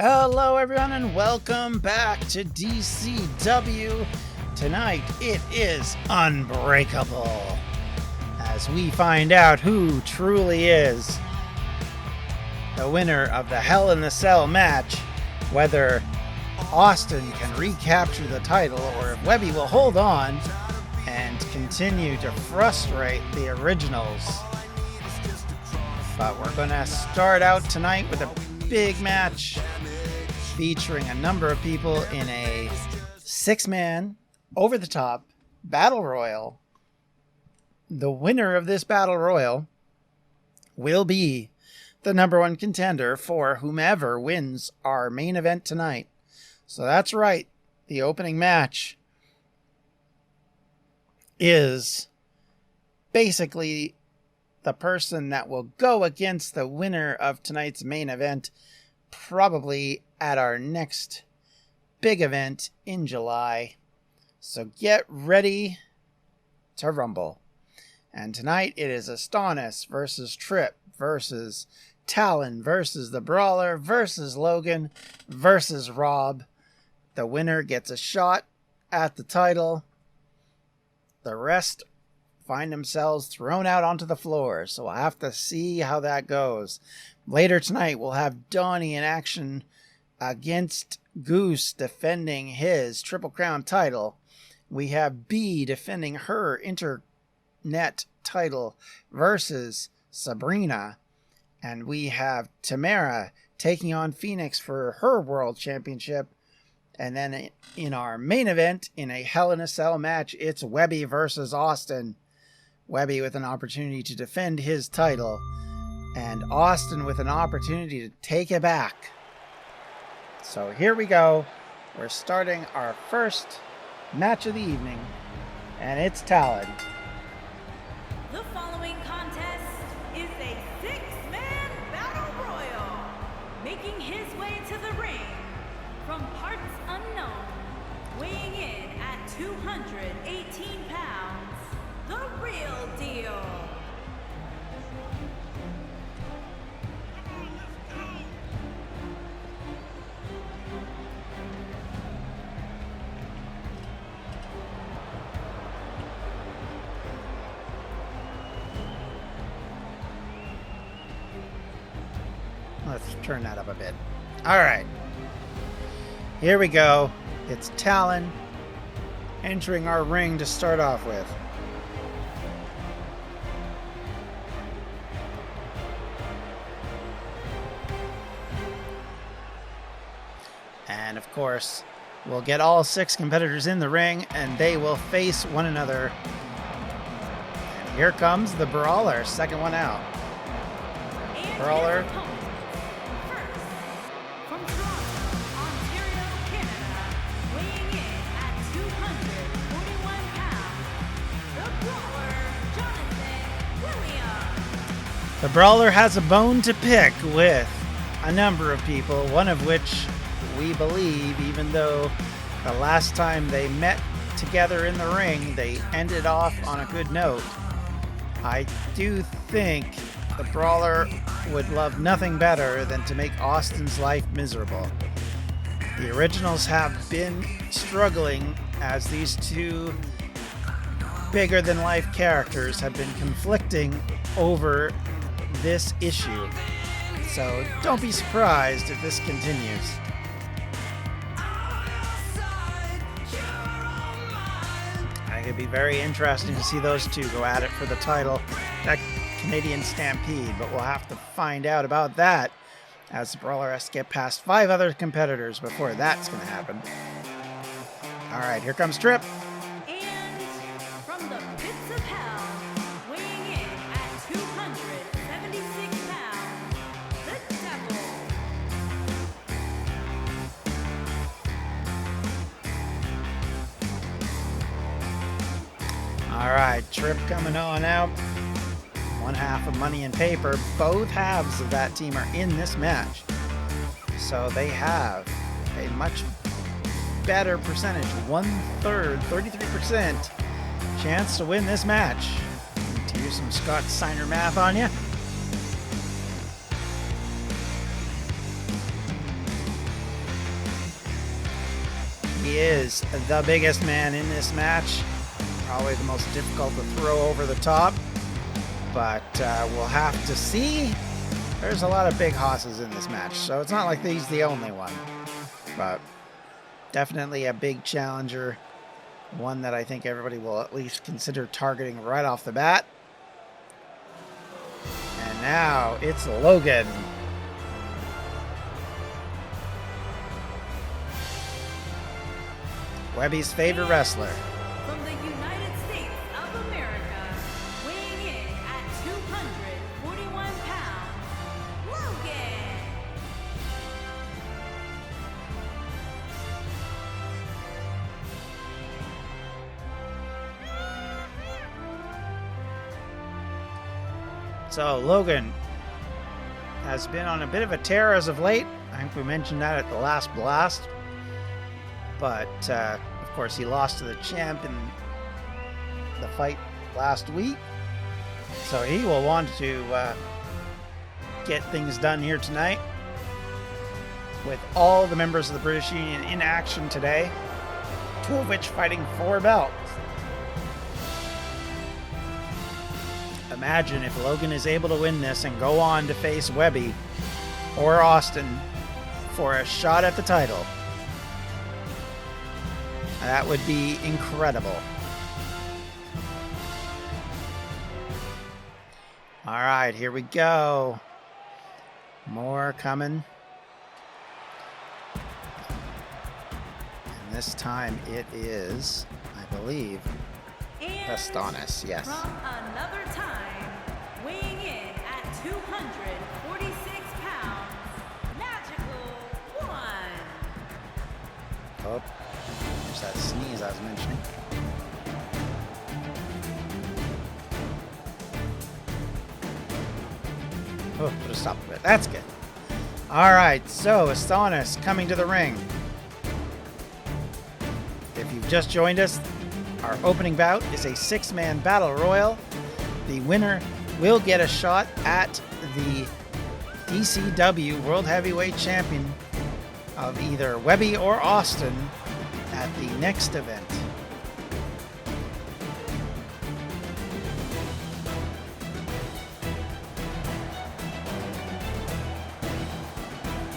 Hello everyone and welcome back to DCW. Tonight it is Unbreakable as we find out who truly is the winner of the Hell in the Cell match, whether Austin can recapture the title or if Webby will hold on and continue to frustrate the originals. But we're going to start out tonight with a big match featuring a number of people in a 6-man over-the-top battle royal. The winner of this battle royal will be the number one contender for whomever wins our main event tonight. So that's right, the opening match is basically the person that will go against the winner of tonight's main event, probably at our next big event in July. So get ready to rumble. And tonight it is Astonis versus Trip versus Talon versus the Brawler versus Logan versus Rob. The winner gets a shot at the title. The rest find themselves thrown out onto the floor, so we'll have to see how that goes. Later tonight, we'll have Donnie in action against Goose defending his Triple Crown title. We have B defending her Internet title versus Sabrina. And we have Tamara taking on Phoenix for her World Championship. And then in our main event, in a Hell in a Cell match, it's Webby versus Austin. Webby with an opportunity to defend his title, and Austin with an opportunity to take it back. So here we go. We're starting our first match of the evening, and it's Talon. The following contest is a 6-man battle royal. Making his way to the ring from parts unknown, weighing in at 218 pounds, the real deal. Let's turn that up a bit. All right. Here we go. It's Talon entering our ring to start off with. And of course, we'll get all 6 competitors in the ring and they will face one another. And here comes the Brawler, second one out. Brawler. The Brawler has a bone to pick with a number of people, one of which we believe, even though the last time they met together in the ring, they ended off on a good note. I do think the Brawler would love nothing better than to make Austin's life miserable. The originals have been struggling as these two bigger-than-life characters have been conflicting over this issue, so don't be surprised if this continues. I think it'd be very interesting to see those two go at it for the title, that Canadian Stampede, but we'll have to find out about that as the Brawler has to get past 5 other competitors before that's going to happen. All right, here comes Trip. Alright, Trip coming on out. One half of Money and Paper. Both halves of that team are in this match. So they have a much better percentage. 1/3, 33% chance to win this match. To use some Scott Steiner math on you. He is the biggest man in this match. Probably the most difficult to throw over the top. But we'll have to see. There's a lot of big hosses in this match, so it's not like he's the only one. But definitely a big challenger. One that I think everybody will at least consider targeting right off the bat. And now it's Logan. Webby's favorite wrestler. From the United States of America, weighing in at 241 pounds, Logan. So Logan has been on a bit of a tear as of late. I think we mentioned that at the last blast. But, of course, he lost to the champ in the fight last week. So he will want to get things done here tonight. With all the members of the British Union in action today. 2 of which fighting for belts. Imagine if Logan is able to win this and go on to face Webby or Austin for a shot at the title. That would be incredible. All right, here we go. More coming. And this time it is, I believe, Astonis, yes. From another time, weighing in at 246 pounds, Magical One. Oh, there's that sneeze I was mentioning. Oh, put a stop to it. That's good. All right, so Astonis coming to the ring. If you've just joined us, our opening bout is a 6-man battle royal. The winner will get a shot at the DCW World Heavyweight Champion of either Webby or Austin at the next event.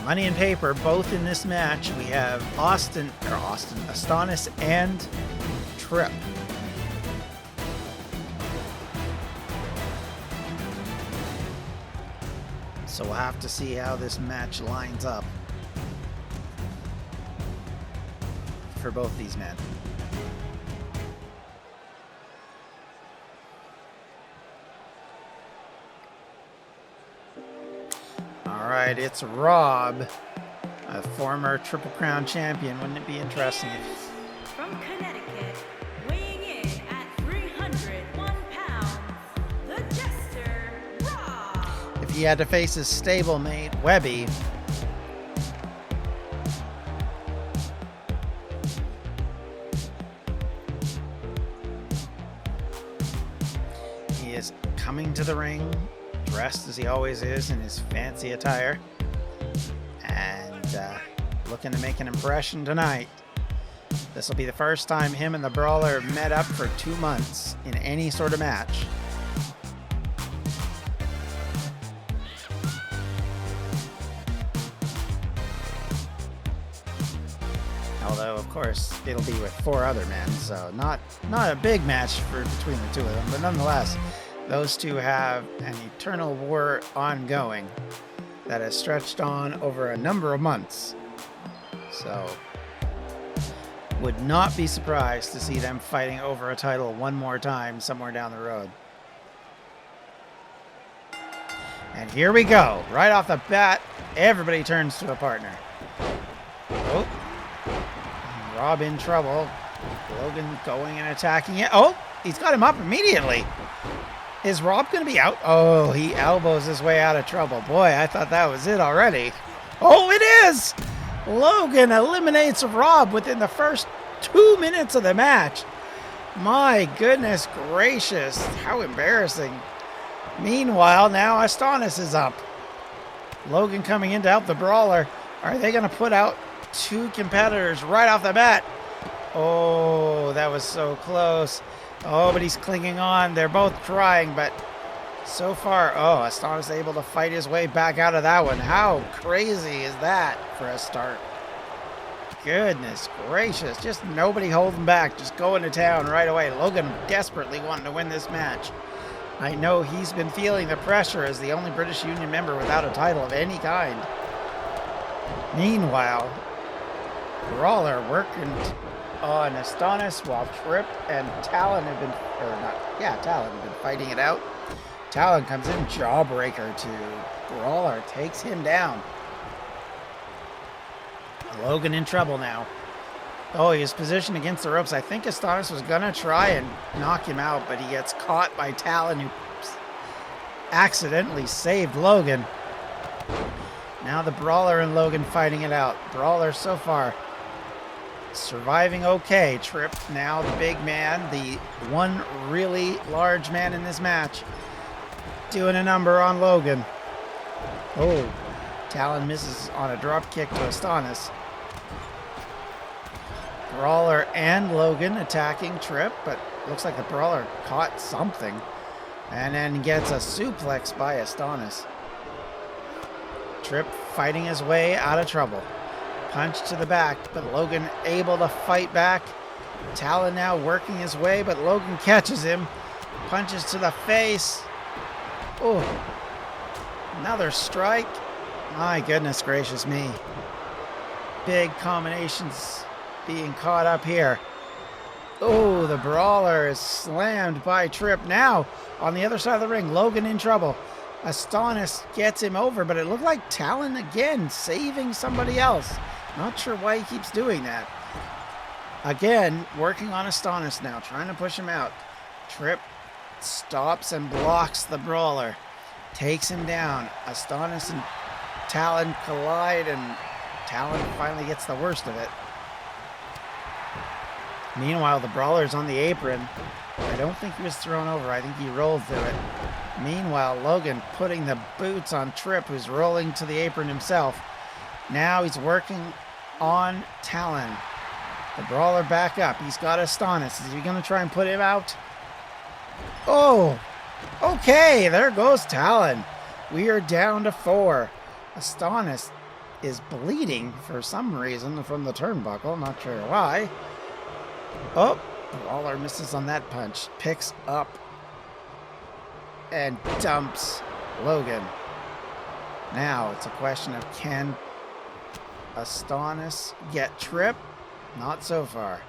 Money and paper, both in this match. We have Astonis and Trip. So we'll have to see how this match lines up for both these men. All right, it's Rob, a former Triple Crown champion. Wouldn't it be interesting if... From Connecticut, weighing in at 301 pounds, the Jester, Rob. If he had to face his stablemate, Webby, he is coming to the ring, dressed as he always is in his fancy attire, and looking to make an impression tonight. This will be the first time him and the Brawler met up for 2 months in any sort of match. Although, of course, it'll be with 4 other men, so not a big match between the 2 of them, but nonetheless, those 2 have an eternal war ongoing that has stretched on over a number of months. So, would not be surprised to see them fighting over a title one more time somewhere down the road. And here we go. Right off the bat, everybody turns to a partner. Oh, Rob in trouble. Logan going and attacking it. Oh, he's got him up immediately. Is Rob going to be out? Oh, he elbows his way out of trouble. Boy, I thought that was it already. Oh, it is! Logan eliminates Rob within the first 2 minutes of the match. My goodness gracious, how embarrassing. Meanwhile, now Astonis is up. Logan coming in to help the Brawler. Are they going to put out 2 competitors right off the bat? Oh, that was so close. Oh, but he's clinging on. They're both trying, but so far, oh, Astonis able to fight his way back out of that one. How crazy is that for a start? Goodness gracious. Just nobody holding back. Just going to town right away. Logan desperately wanting to win this match. I know he's been feeling the pressure as the only British Union member without a title of any kind. Meanwhile, Brawler working on Astonis while Tripp and Talon have been, Talon have been fighting it out. Talon comes in, jawbreaker to Brawler, takes him down. Logan in trouble now. Oh, he is positioned against the ropes. I think Astonis was going to try and knock him out, but he gets caught by Talon, who accidentally saved Logan. Now the Brawler and Logan fighting it out. Brawler so far surviving okay. Tripp now the big man, the one really large man in this match, doing a number on Logan. Oh, Talon misses on a drop kick to Astonis. Brawler and Logan attacking Tripp, but looks like the Brawler caught something and then gets a suplex by Astonis. Tripp fighting his way out of trouble. Punch to the back, but Logan able to fight back. Talon now working his way, but Logan catches him. Punches to the face. Oh, another strike. My goodness gracious me. Big combinations being caught up here. Oh, the Brawler is slammed by Tripp. Now, on the other side of the ring, Logan in trouble. Astonis gets him over, but it looked like Talon again saving somebody else. Not sure why he keeps doing that. Again, working on Astonis now, trying to push him out. Tripp stops and blocks the Brawler. Takes him down. Astonis and Talon collide, and Talon finally gets the worst of it. Meanwhile, the Brawler's on the apron. I don't think he was thrown over. I think he rolled through it. Meanwhile, Logan putting the boots on Tripp, who's rolling to the apron himself. Now he's working on Talon. The Brawler back up. He's got Astonis. Is he going to try and put him out? Oh, okay. There goes Talon. We are down to 4. Astonis is bleeding for some reason from the turnbuckle. Not sure why. Oh, Brawler misses on that punch. Picks up and dumps Logan. Now it's a question of, can Astonis get Tripp? Not so far.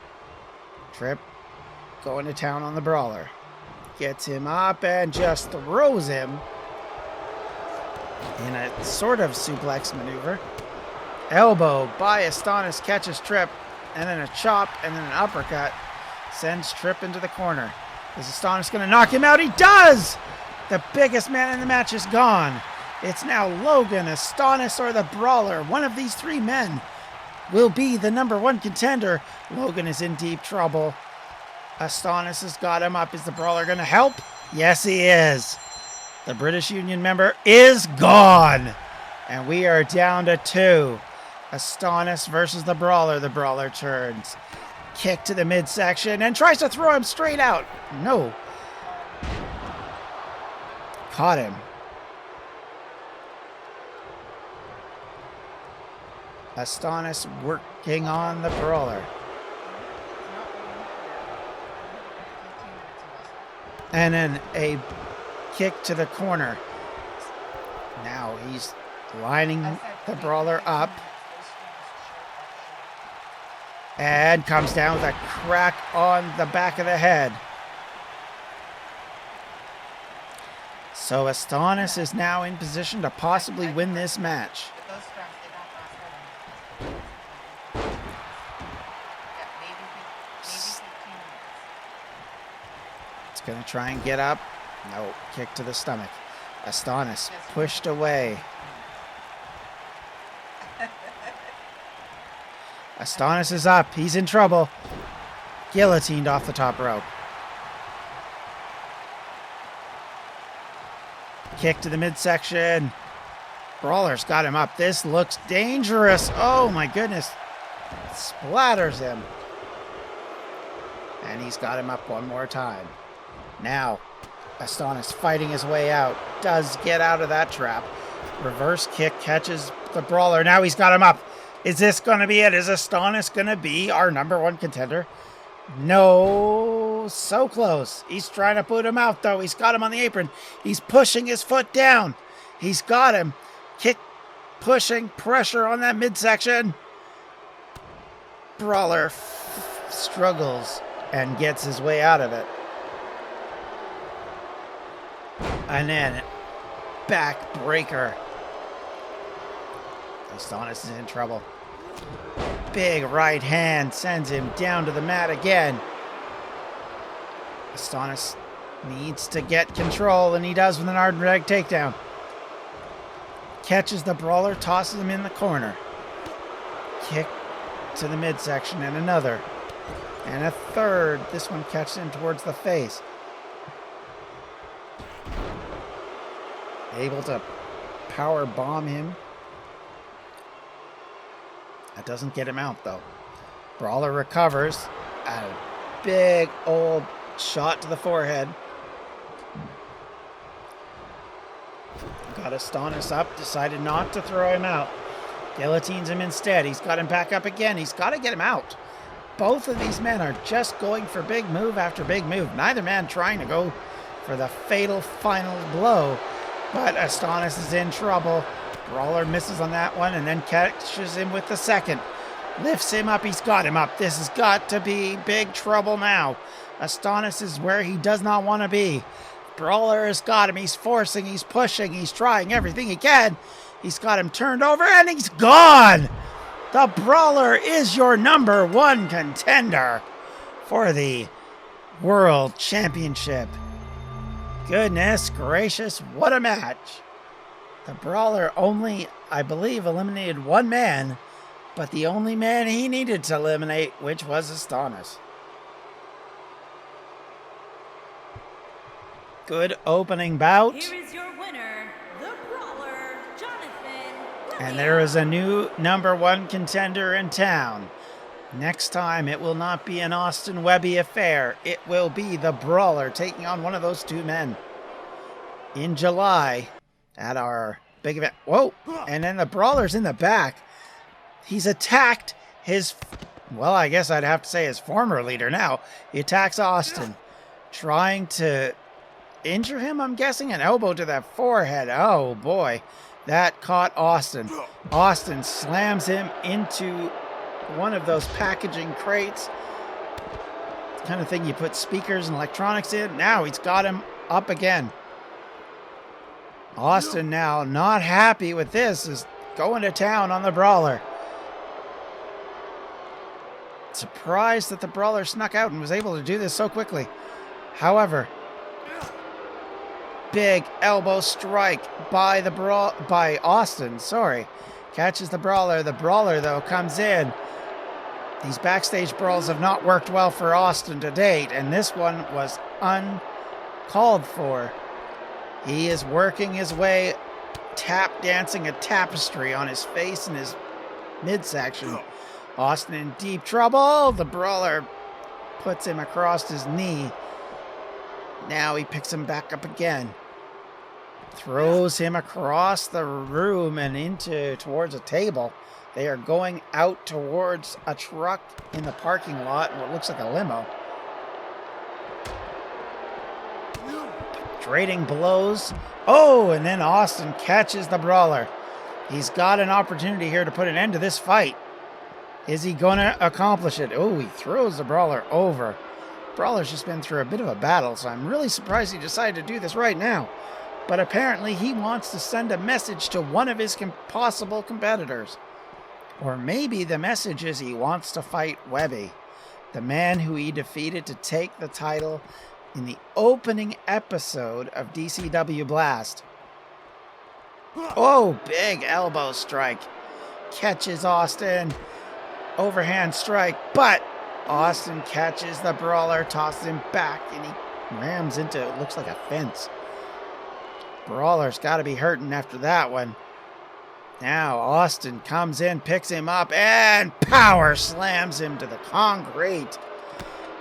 Tripp going to town on the Brawler. Gets him up and just throws him in a sort of suplex maneuver. Elbow by Astonis catches Tripp, and then a chop, and then an uppercut sends Tripp into the corner. Is Astonis going to knock him out? He does! The biggest man in the match is gone. It's now Logan, Astonis, or the Brawler. One of these 3 men will be the #1 contender. Logan is in deep trouble. Astonis has got him up. Is the Brawler going to help? Yes, he is. The British Union member is gone. And we are down to 2. Astonis versus the Brawler. The Brawler turns. Kick to the midsection and tries to throw him straight out. No. Caught him. Astonis working on the Brawler. And then a kick to the corner. Now he's lining the Brawler up. And comes down with a crack on the back of the head. So Astonis is now in position to possibly win this match. It's going to try and get up. No, kick to the stomach. Astonis pushed away. Astonis is up. He's in trouble. Guillotined off the top rope. Kick to the midsection. Brawler's got him up. This looks dangerous. Oh my goodness. Splatters him. And he's got him up one more time. Now, Astonis fighting his way out. Does get out of that trap. Reverse kick catches the brawler. Now he's got him up. Is this going to be it? Is Astonis going to be our number one contender? No. So close. He's trying to put him out, though. He's got him on the apron. He's pushing his foot down. He's got him. Kick, pushing, pressure on that midsection. Brawler struggles and gets his way out of it. And then back breaker. Astonis is in trouble. Big right hand sends him down to the mat again. Astonis needs to get control, and he does with an arm drag takedown. Catches the brawler, tosses him in the corner. Kick to the midsection, and another. And a third. This one catches him towards the face. Able to power bomb him. That doesn't get him out, though. Brawler recovers. A big old shot to the forehead. Got Astonis up. Decided not to throw him out. Guillotines him instead. He's got him back up again. He's got to get him out. Both of these men are just going for big move after big move. Neither man trying to go for the fatal final blow. But Astonis is in trouble. Brawler misses on that one and then catches him with the second. Lifts him up. He's got him up. This has got to be big trouble now. Astonis is where he does not want to be. Brawler has got him. He's forcing. He's pushing. He's trying everything he can. He's got him turned over and he's gone. The Brawler is your number one contender for the World Championship. Goodness gracious, what a match. The Brawler only, I believe, eliminated one man, but the only man he needed to eliminate, which was Astonis. Good opening bout. Here is your winner, the Brawler, Jonathan. And there is a new number one contender in town. Next time, it will not be an Austin Webby affair. It will be the Brawler taking on one of those two men. In July, at our big event. Whoa! And then the Brawler's in the back. He's attacked his, well, I guess I'd have to say his former leader now. He attacks Austin, trying to injure him, I'm guessing. An elbow to the forehead. Oh, boy. That caught Austin. Austin slams him into one of those packaging crates. The kind of thing you put speakers and electronics in. Now he's got him up again. Austin now, not happy with this, is going to town on the Brawler. Surprised that the Brawler snuck out and was able to do this so quickly. However, big elbow strike by Austin, catches the Brawler. The Brawler, though, comes in. These backstage brawls have not worked well for Austin to date, and this one was uncalled for. He is working his way, tap dancing a tapestry on his face and his midsection. Austin in deep trouble. The Brawler puts him across his knee. Now he picks him back up again. Throws him across the room and towards a table. They are going out towards a truck in the parking lot and what looks like a limo. Trading blows. Oh, and then Austin catches the Brawler. He's got an opportunity here to put an end to this fight. Is he going to accomplish it? Oh, he throws the Brawler over. Brawler's just been through a bit of a battle, so I'm really surprised he decided to do this right now. But apparently he wants to send a message to one of his possible competitors. Or maybe the message is he wants to fight Webby, the man who he defeated to take the title in the opening episode of DCW Blast. Oh, big elbow strike. Catches Austin. Overhand strike, but Austin catches the Brawler, tosses him back, and he rams into it. Looks like a fence. Brawler's got to be hurting after that one. Now Austin comes in, picks him up, and power slams him to the concrete.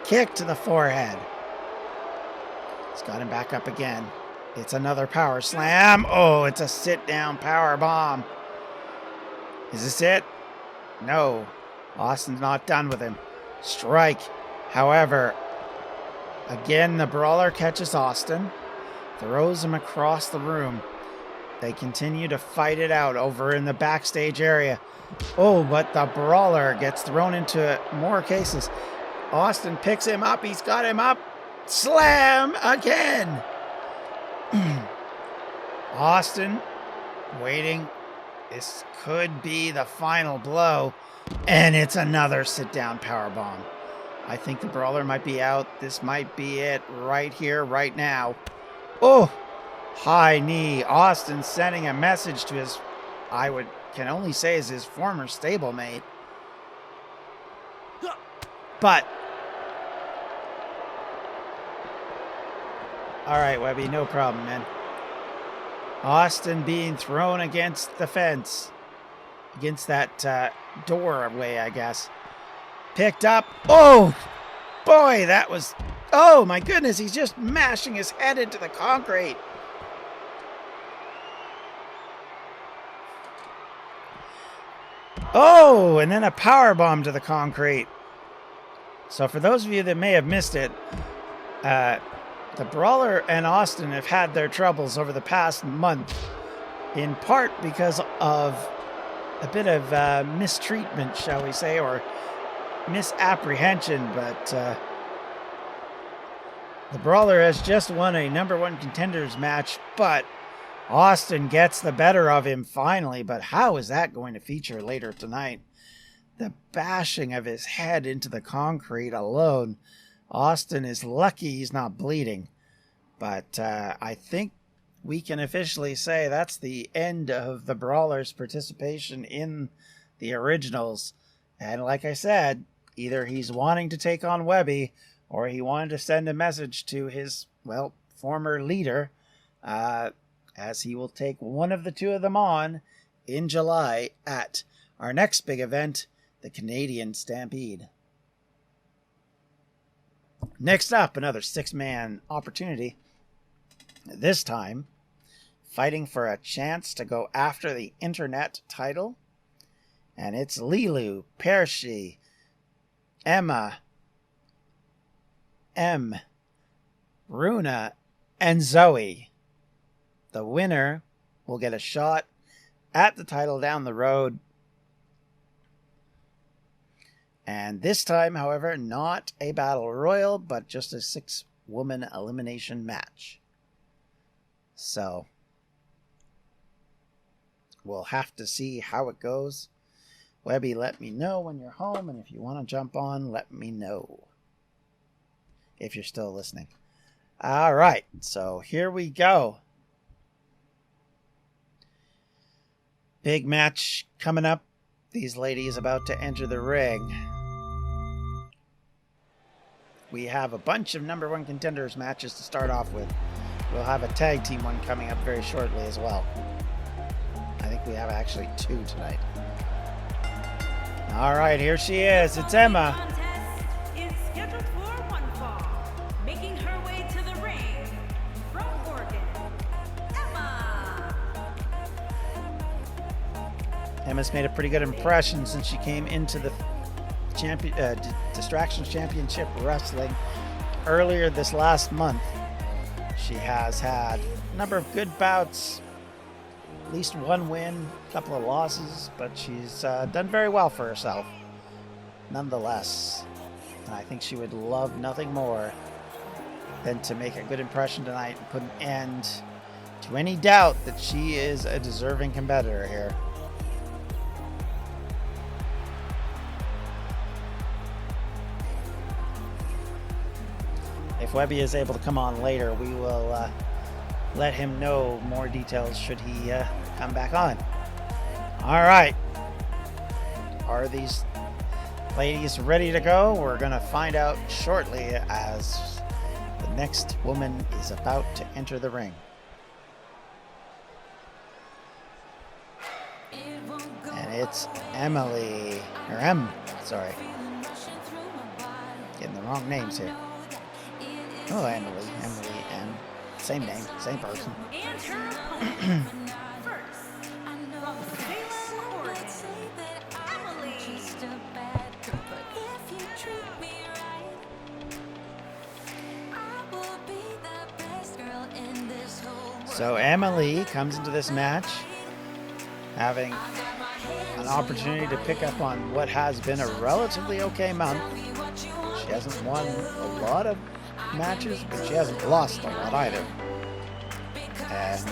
Kick to the forehead. He's got him back up again. It's another power slam. Oh, it's a sit-down power bomb. Is this it? No. Austin's not done with him. Strike. However, again, the brawler catches Austin, throws him across the room. They continue to fight it out over in the backstage area. Oh, but the brawler gets thrown into more cases. Austin picks him up. He's got him up. Slam again. Austin waiting. This could be the final blow. And it's another sit-down powerbomb. I think the brawler might be out. This might be it right here, right now. Oh, high knee. Austin sending a message to his, can only say is his former stablemate. But, all right, Webby, no problem, man. Austin being thrown against the fence. Against that doorway, I guess. Picked up. Oh, boy, that was... Oh, my goodness, he's just mashing his head into the concrete. Oh, and then a power bomb to the concrete. So for those of you that may have missed it, the Brawler and Austin have had their troubles over the past month, in part because of a bit of mistreatment, shall we say, or misapprehension, but the Brawler has just won a #1 contenders match, but Austin gets the better of him finally. But how is that going to feature later tonight? The bashing of his head into the concrete alone. Austin is lucky he's not bleeding. But I think we can officially say that's the end of the Brawler's participation in the originals. And like I said, either he's wanting to take on Webby, or he wanted to send a message to his, well, former leader, as he will take one of the two of them on in July at our next big event, the Canadian Stampede. Next up, another 6-man opportunity. This time, fighting for a chance to go after the internet title. And it's Lilu, Pershi, Emma, M, Runa, and Zoe. The winner will get a shot at the title down the road. And this time, however, not a battle royal, but just a 6-woman elimination match. So, we'll have to see how it goes. Webby, let me know when you're home, and if you want to jump on, let me know. If you're still listening. All right, so here we go. Big match coming up. These ladies about to enter the ring. We have a bunch of #1 contenders matches to start off with. We'll have a tag team one coming up very shortly as well. I think we have actually 2 tonight. All right, here she is. It's Emma. Is scheduled for one fall. Making her way to the ring from Oregon, Emma. Emma's made a pretty good impression since she came into the Distractions Championship Wrestling earlier this last month. She has had a number of good bouts, at least 1 win, a couple of losses, but she's done very well for herself nonetheless. And I think she would love nothing more than to make a good impression tonight and put an end to any doubt that she is a deserving competitor here. If Webby is able to come on later, we will let him know more details should he come back on. All right. Are these ladies ready to go? We're going to find out shortly as the next woman is about to enter the ring. And it's Emily, or sorry. getting the wrong names here. Oh, Emily, and same name, same person. And her opponent. First, from Salem, Oregon, Emily. So Emily comes into this match having an opportunity to pick up on what has been a relatively okay month. She hasn't won a lot of matches, but she hasn't lost a lot either. And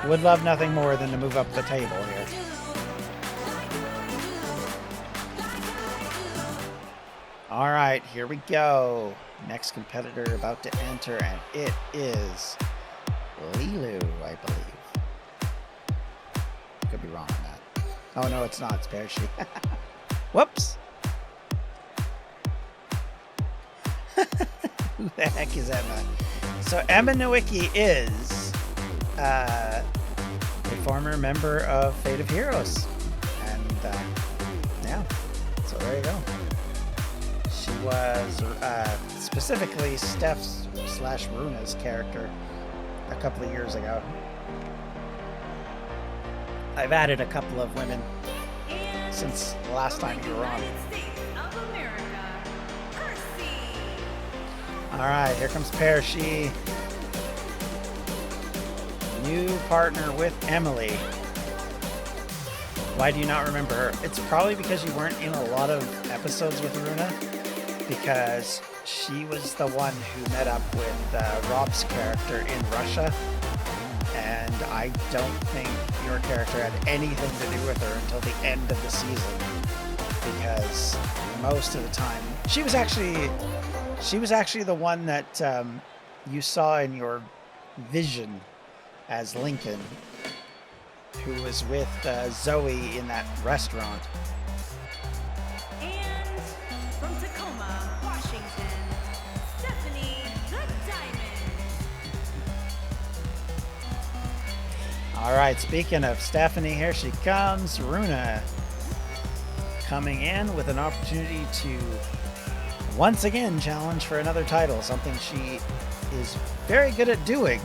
would love nothing more than to move up the table here. All right, here we go. Next competitor about to enter, and it is Lilu, I believe. Could be wrong on that. Oh, no, it's not. It's Pershi. Whoops. Who the heck is Emma? So Emma Nowicki is a former member of Fate of Heroes. And, yeah, so there you go. She was specifically Steph's/Runa's character a couple of years ago. I've added a couple of women since the last time you were on. Alright, here comes Pershi. New partner with Emily. Why do you not remember her? It's probably because you weren't in a lot of episodes with Runa, because she was the one who met up with Rob's character in Russia, and I don't think your character had anything to do with her until the end of the season, because most of the time she was actually the one that you saw in your vision as Lincoln, who was with Zoe in that restaurant. And from Tacoma, Washington, Stephanie the Diamond. All right, speaking of Stephanie, here she comes. Runa coming in with an opportunity to once again challenge for another title, something she is very good at doing,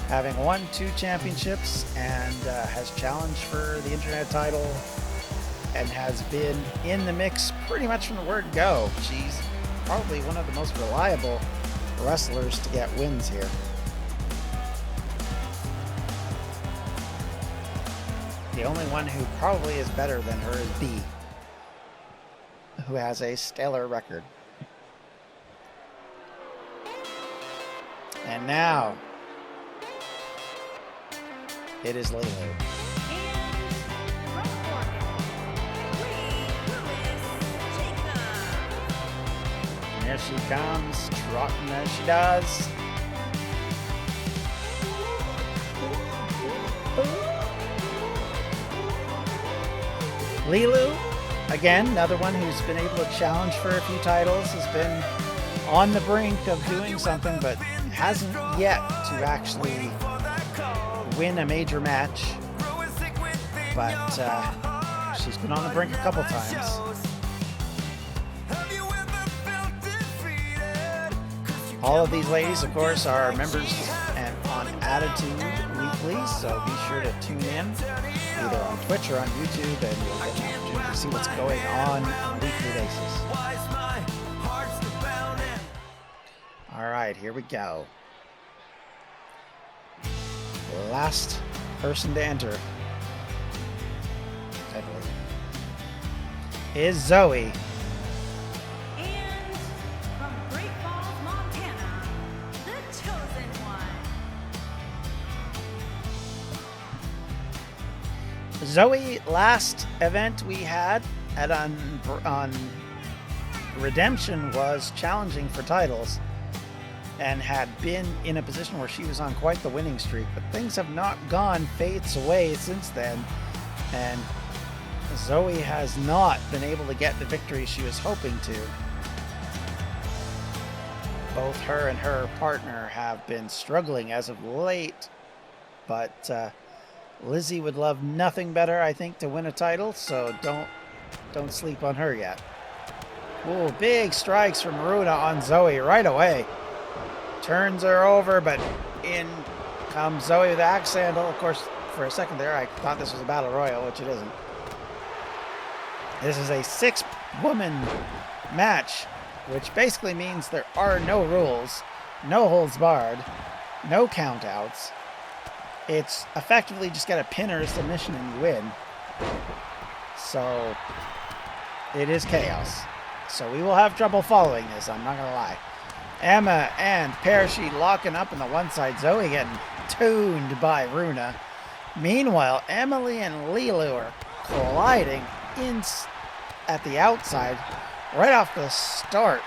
having won 2 championships and has challenged for the internet title and has been in the mix pretty much from the word go. She's probably one of the most reliable wrestlers to get wins here. The only one who probably is better than her is B, who has a stellar record. And now, it is Lilu. And from Oregon, And here she comes, trotting as she does. Lilu, again, another one who's been able to challenge for a few titles, has been on the brink of doing something, but hasn't yet to actually win a major match. But she's been on the brink a couple times. All of these ladies, of course, are members and on Attitude Weekly, so be sure to tune in either on Twitch or on YouTube, and you'll get an opportunity to see what's going on a weekly basis. All right, here we go. Last person to enter, I believe, is Zoe. and from Great Falls, Montana, the chosen one. Zoe, last event we had at on Redemption was challenging for titles and had been in a position where she was on quite the winning streak, but things have not gone Fate's way since then, and Zoe has not been able to get the victory she was hoping to. Both her and her partner have been struggling as of late, but Lizzie would love nothing better, I think, to win a title, so don't sleep on her yet. Ooh, big strikes from Runa on Zoe right away. Turns her over, but in comes Zoe with the axe handle. Of course, for a second there, I thought this was a battle royal, which it isn't. This is a 6-woman match, which basically means there are no rules, no holds barred, no countouts. It's effectively just get a pin or a submission and you win. So it is chaos. So we will have trouble following this, I'm not going to lie. Emma and Parashi locking up on the one side. Zoe getting tuned by Runa. Meanwhile, Emily and Lilu are colliding at the outside right off the start.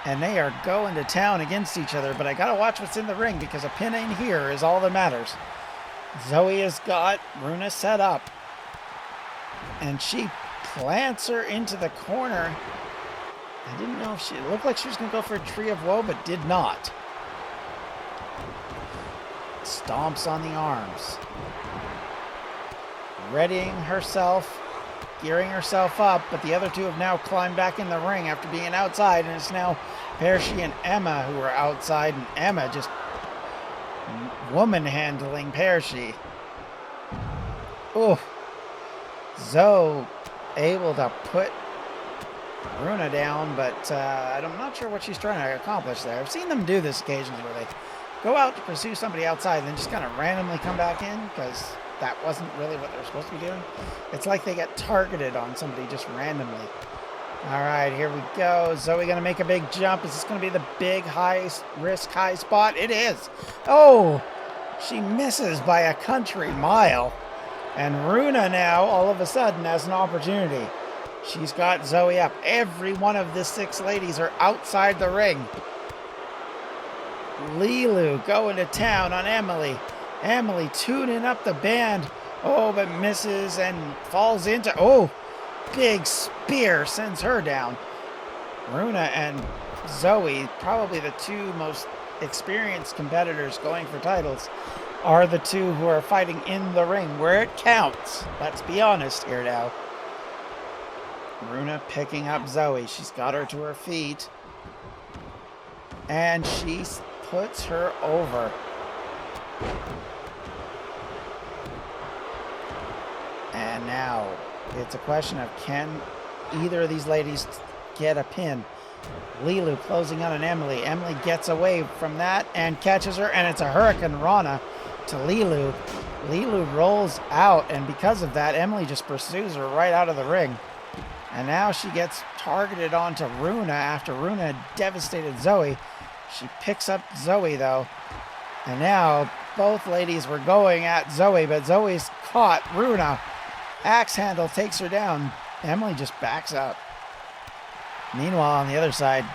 And they are going to town against each other. But I got to watch what's in the ring because a pin in here is all that matters. Zoe has got Runa set up. And she plants her into the corner. I didn't know if it looked like she was going to go for a Tree of Woe, but did not. Stomps on the arms. Readying herself, gearing herself up, but the other two have now climbed back in the ring after being outside, and it's now Parashi and Emma who are outside, and Emma just woman handling Parashi. Oh, Zoe able to put Runa down, but I'm not sure what she's trying to accomplish there. I've seen them do this occasionally where they go out to pursue somebody outside and then just kind of randomly come back in because that wasn't really what they're supposed to be doing. It's like they get targeted on somebody just randomly. All right, here we go. Zoe going to make a big jump. Is this going to be the big high risk, high spot? It is. Oh, she misses by a country mile. And Runa now, all of a sudden, has an opportunity. She's got Zoe up. Every one of the 6 ladies are outside the ring. Lilu going to town on Emily. Emily tuning up the band. Oh, but misses and falls into... Oh, big spear sends her down. Runa and Zoe, probably the 2 most experienced competitors going for titles, are the 2 who are fighting in the ring where it counts. Let's be honest here now. Runa picking up Zoe. She's got her to her feet. And she puts her over. And now it's a question of can either of these ladies get a pin. Lilu closing on an Emily. Emily gets away from that and catches her, and it's a Hurricane Rana to Lilu. Lilu rolls out, and because of that, Emily just pursues her right out of the ring. And now she gets targeted onto Runa after Runa had devastated Zoe. She picks up Zoe, though. And now both ladies were going at Zoe, but Zoe's caught Runa. Axe handle takes her down. Emily just backs up. Meanwhile, on the other side,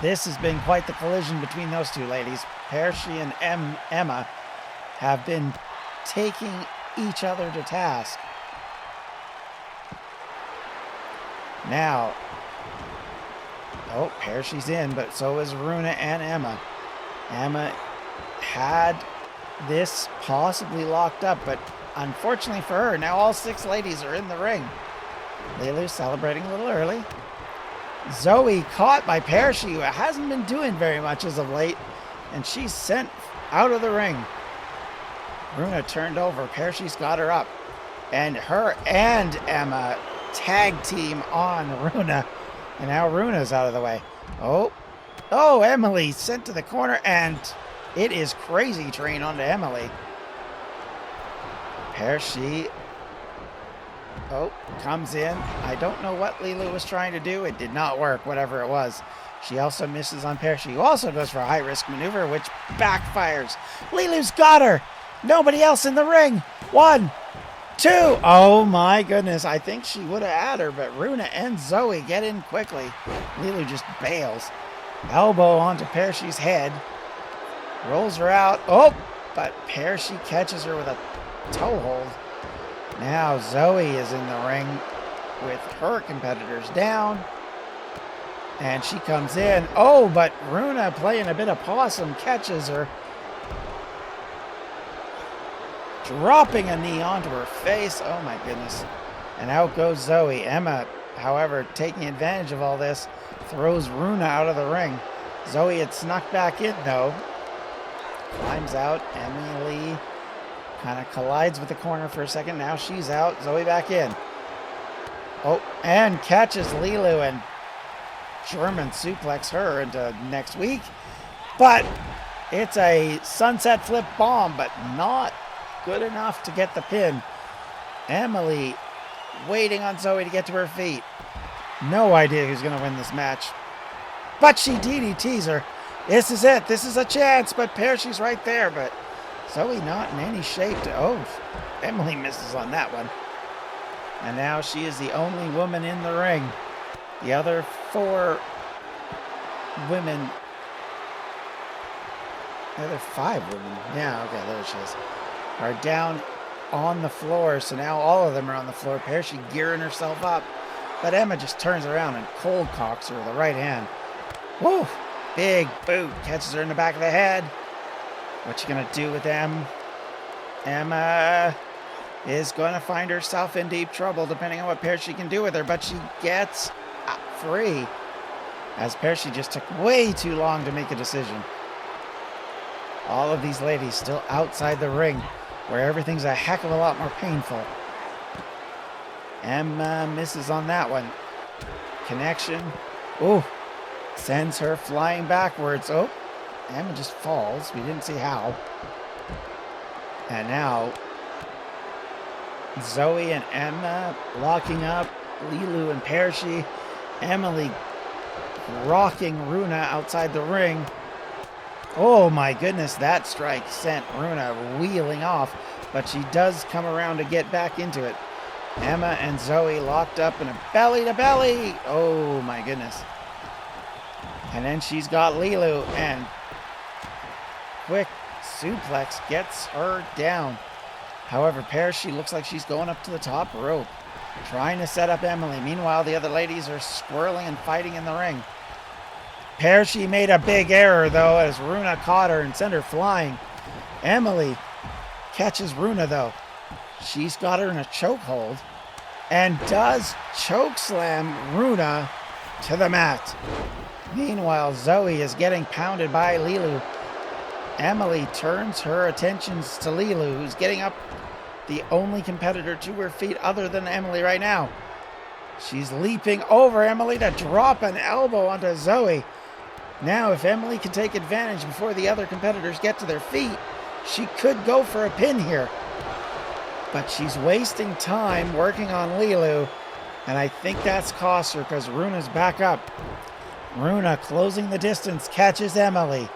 this has been quite the collision between those 2 ladies. Parashi and Emma have been taking each other to task. Now, oh, Parashi's in, but so is Runa and Emma. Emma had this possibly locked up, but unfortunately for her, now all 6 ladies are in the ring. Lilu's celebrating a little early. Zoe caught by Parashi, who hasn't been doing very much as of late, and she's sent out of the ring. Runa turned over. Parashi's got her up. And her and Emma tag team on Runa. And now Runa's out of the way. Oh, Emily sent to the corner, and it is Crazy Train onto Emily. Parashi, comes in. I don't know what Lilu was trying to do. It did not work, whatever it was. She also misses on Parashi, who also goes for a high-risk maneuver, which backfires. Lilu's got her. Nobody else in the ring. 1, 2. Oh my goodness. I think she would have had her, but Runa and Zoe get in quickly. Lilu just bails. Elbow onto Parashi's head. Rolls her out. Oh, but Parashi catches her with a toe hold. Now Zoe is in the ring with her competitors down. And she comes in. Oh, but Runa, playing a bit of possum, catches her. Dropping a knee onto her face. Oh my goodness. And out goes Zoe. Emma however, taking advantage of all this, throws Runa out of the ring. Zoe had snuck back in, though. Climbs out. Emily kind of collides with the corner for a second. Now she's out. Zoe back in. Oh, and catches Lilu and German suplex her into next week. But it's a sunset flip bomb, but not good enough to get the pin. Emily waiting on Zoe to get to her feet. No idea who's going to win this match. But she DDTs her. This is it. This is a chance. But Percy's right there. But Zoe not in any shape to... Oh, Emily misses on that one. And now she is the only woman in the ring. The other 4 women... The other 5 women. Yeah, okay, there she is. Are down on the floor. So now all of them are on the floor. Percy gearing herself up. But Emma just turns around and cold cocks her with the right hand. Woo! Big boot. Catches her in the back of the head. What you gonna do with them? Emma is going to find herself in deep trouble depending on what Percy can do with her. But she gets free. As Percy just took way too long to make a decision. All of these ladies still outside the ring, where everything's a heck of a lot more painful. Emma misses on that one. Connection. Ooh. Sends her flying backwards. Oh. Emma just falls. We didn't see how. And now Zoe and Emma locking up. Lilu and Percy. Emily rocking Runa outside the ring. Oh my goodness, that strike sent Runa wheeling off, but she does come around to get back into it. Emma and Zoe locked up in a belly to belly. Oh my goodness. And then she's got Lilu, and quick suplex gets her down. However, Percy looks like she's going up to the top rope, trying to set up Emily. Meanwhile, the other ladies are squirreling and fighting in the ring. Percy made a big error, though, as Runa caught her and sent her flying. Emily catches Runa, though. She's got her in a chokehold and does chokeslam Runa to the mat. Meanwhile, Zoe is getting pounded by Lilu. Emily turns her attentions to Lilu, who's getting up, the only competitor to her feet other than Emily right now. She's leaping over Emily to drop an elbow onto Zoe. Now, if Emily can take advantage before the other competitors get to their feet, she could go for a pin here. But she's wasting time working on Lilu, and I think that's cost her because Runa's back up. Runa closing the distance, catches Emily.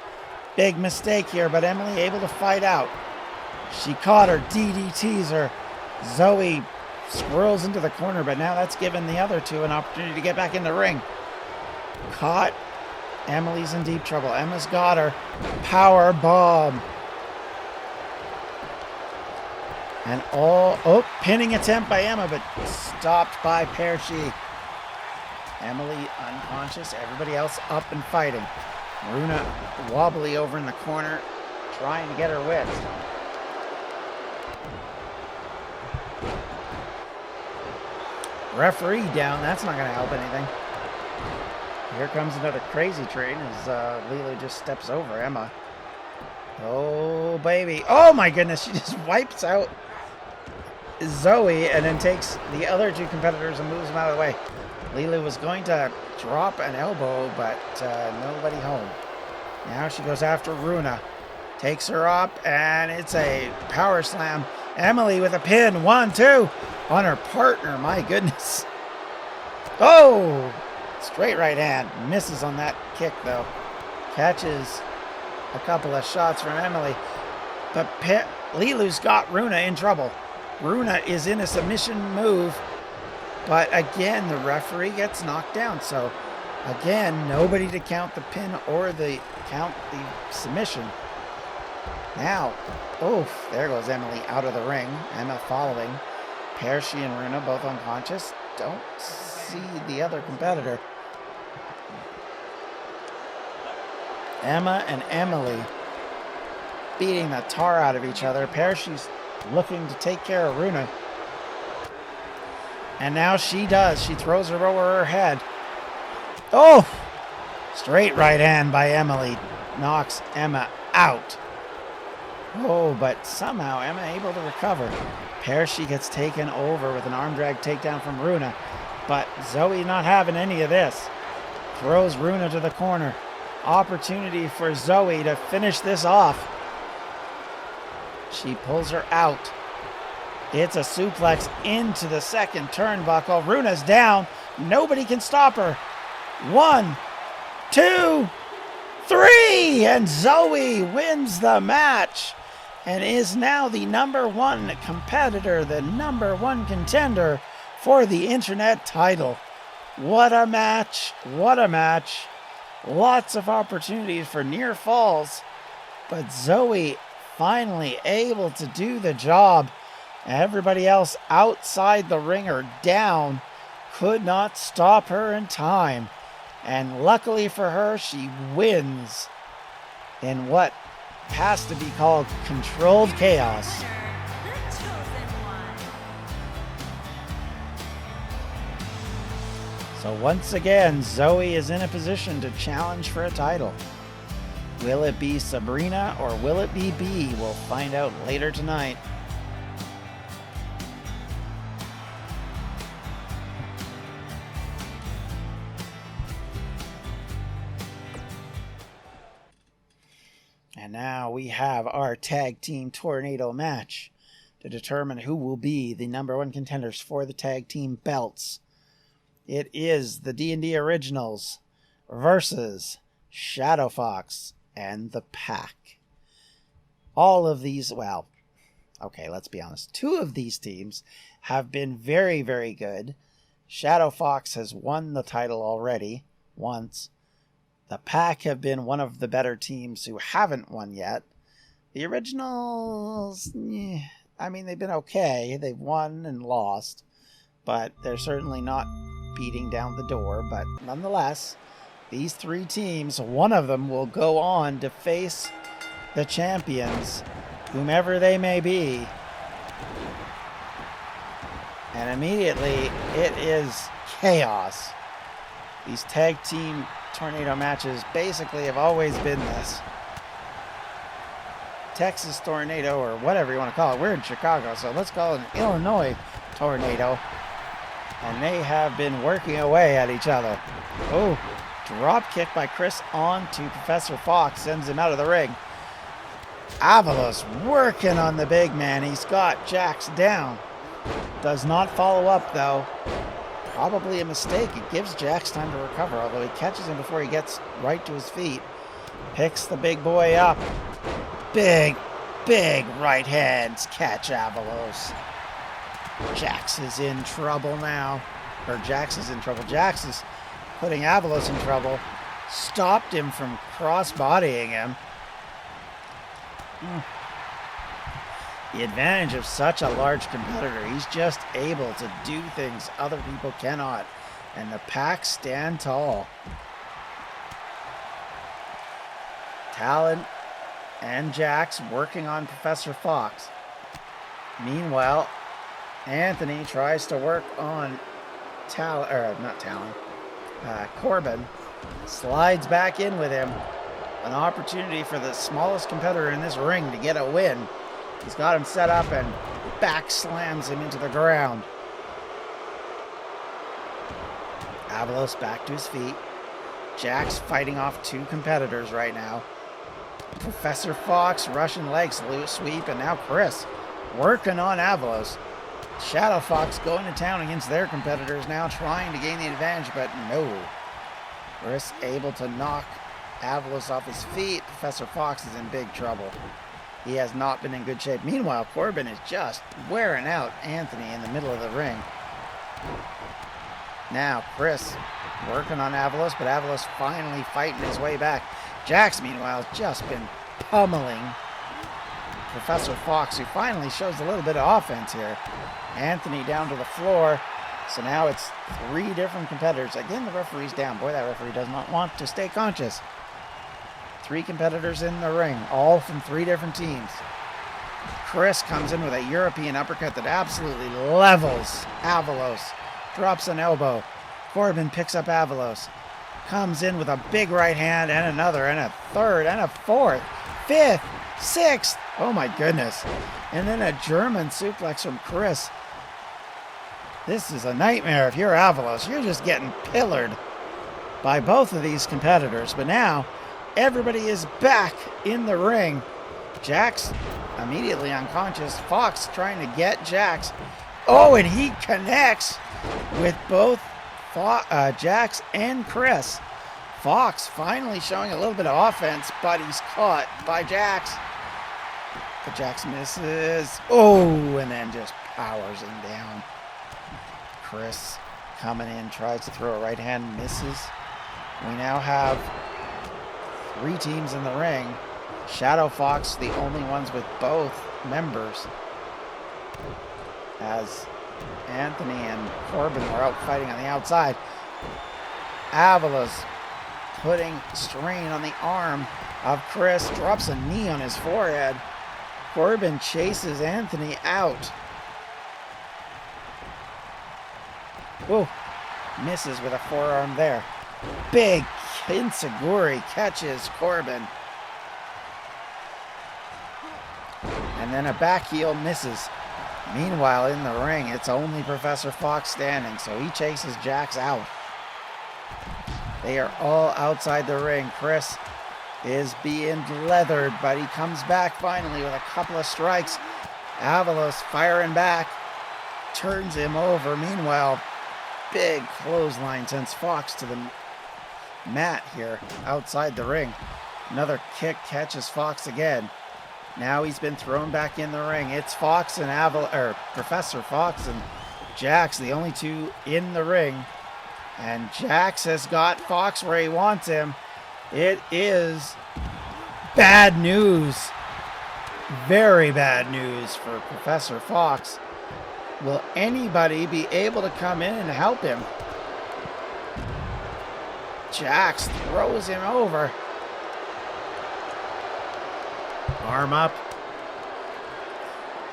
Big mistake here, but Emily able to fight out. She caught her, DDTs her. Zoe swirls into the corner, but now that's given the other 2 an opportunity to get back in the ring. Caught. Emily's in deep trouble. Emma's got her. Power bomb. And pinning attempt by Emma, but stopped by Percy. Emily unconscious. Everybody else up and fighting. Runa wobbly over in the corner, trying to get her wits. Referee down. That's not going to help anything. Here comes another crazy train as Lilu just steps over Emma. Oh, baby. Oh, my goodness. She just wipes out Zoe and then takes the other 2 competitors and moves them out of the way. Lilu was going to drop an elbow, but nobody home. Now she goes after Runa. Takes her up, and it's a power slam. Emily with a pin. 1, 2 on her partner. My goodness. Oh! Straight right hand. Misses on that kick, though. Catches a couple of shots from Emily. But Lilu's got Runa in trouble. Runa is in a submission move. But again, the referee gets knocked down. So, again, nobody to count the pin or count the submission. Now, there goes Emily out of the ring. Emma following. Percy and Runa both unconscious. Don't see the other competitor. Emma and Emily beating the tar out of each other. Percy's looking to take care of Runa. And now she does. She throws her over her head. Oh! Straight right hand by Emily. Knocks Emma out. Oh, but somehow Emma able to recover. Pershi gets taken over with an arm drag takedown from Runa. But Zoe not having any of this. Throws Runa to the corner. Opportunity for Zoe to finish this off. She pulls her out. It's a suplex into the second turnbuckle. Runa's down. Nobody can stop her. 1, 2, 3. And Zoe wins the match and is now the #1 competitor, the #1 contender for the internet title. What a match. What a match. Lots of opportunities for near falls, but Zoe finally able to do the job. Everybody else outside the ring or down could not stop her in time. And luckily for her, she wins in what has to be called controlled chaos. The chosen one. So once again, Zoe is in a position to challenge for a title. Will it be Sabrina or will it be B? We'll find out later tonight. And now we have our tag team tornado match to determine who will be the #1 contenders for the tag team belts. It is the D&D Originals versus Shadow Fox and the Pack. All of these, well, okay, let's be honest. 2 of these teams have been very, very good. Shadow Fox has won the title already once. The Pack have been one of the better teams who haven't won yet. The Originals, I mean, they've been okay. They've won and lost, but they're certainly not beating down the door. But nonetheless, these 3 teams, one of them will go on to face the champions, whomever they may be. And immediately, it is chaos. These tag team tornado matches basically have always been this. Texas tornado, or whatever you want to call it. We're in Chicago, so let's call it an Illinois tornado. And they have been working away at each other. Oh, drop kick by Chris onto Professor Fox, sends him out of the ring. Avalos working on the big man. He's got Jax down. Does not follow up, though. Probably a mistake. It gives Jax time to recover, although he catches him before he gets right to his feet. Picks the big boy up. Big right hands catch Avalos. Jax is in trouble now. Or Jax is in trouble. Jax is putting Avalos in trouble. Stopped him from cross-bodying him. The advantage of such a large competitor, he's just able to do things other people cannot. And the Pack stand tall. Talon and Jax working on Professor Fox. Meanwhile, Anthony tries to work on Corbin. Slides back in with him. An opportunity for the smallest competitor in this ring to get a win. He's got him set up and back slams him into the ground. Avalos back to his feet. Jax fighting off 2 competitors right now. Professor Fox, Russian leg sweep, and now Chris working on Avalos. Shadow Fox going to town against their competitors now, trying to gain the advantage, but no. Chris able to knock Avalos off his feet. Professor Fox is in big trouble. He has not been in good shape. Meanwhile, Corbin is just wearing out Anthony in the middle of the ring. Now, Chris working on Avalos, but Avalos finally fighting his way back. Jax, meanwhile, has just been pummeling Professor Fox, who finally shows a little bit of offense here. Anthony down to the floor. So now it's 3 different competitors. Again, the referee's down. Boy, that referee does not want to stay conscious. 3 competitors in the ring, all from 3 different teams. Chris comes in with a European uppercut that absolutely levels Avalos. drops an elbow. Corbin picks up Avalos. Comes in with a big right hand and another and a third and a fourth, fifth, sixth. Oh my goodness. And then a German suplex from Chris. This is a nightmare. If you're Avalos, you're just getting pillared by both of these competitors. But now everybody is back in the ring. Jax immediately unconscious. Fox trying to get Jax. Oh, and he connects with both Jax and Chris. Fox finally showing a little bit of offense, but he's caught by Jax. But Jax misses. Oh, and then just powers him down. Chris coming in, tries to throw a right hand, misses. We now have 3 teams in the ring. Shadow Fox, the only ones with both members, as Anthony and Corbin were out fighting on the outside. Avalos putting strain on the arm of Chris, drops a knee on his forehead. Corbin chases Anthony out. Whoa, misses with a forearm there. Big Kinsaguri catches Corbin. And then a back heel misses. Meanwhile, in the ring, it's only Professor Fox standing, so he chases Jax out. They are all outside the ring. Chris is being leathered, but he comes back finally with a couple of strikes. Avalos firing back, turns him over. Meanwhile, big clothesline sends Fox to the mat here outside the ring. Another kick catches Fox again. Now he's been thrown back in the ring. It's Fox and Professor Fox and Jax, the only two in the ring. And Jax has got Fox where he wants him. It is bad news. Very bad news for Professor Fox. Will anybody be able to come in and help him? Jax throws him over. Arm up.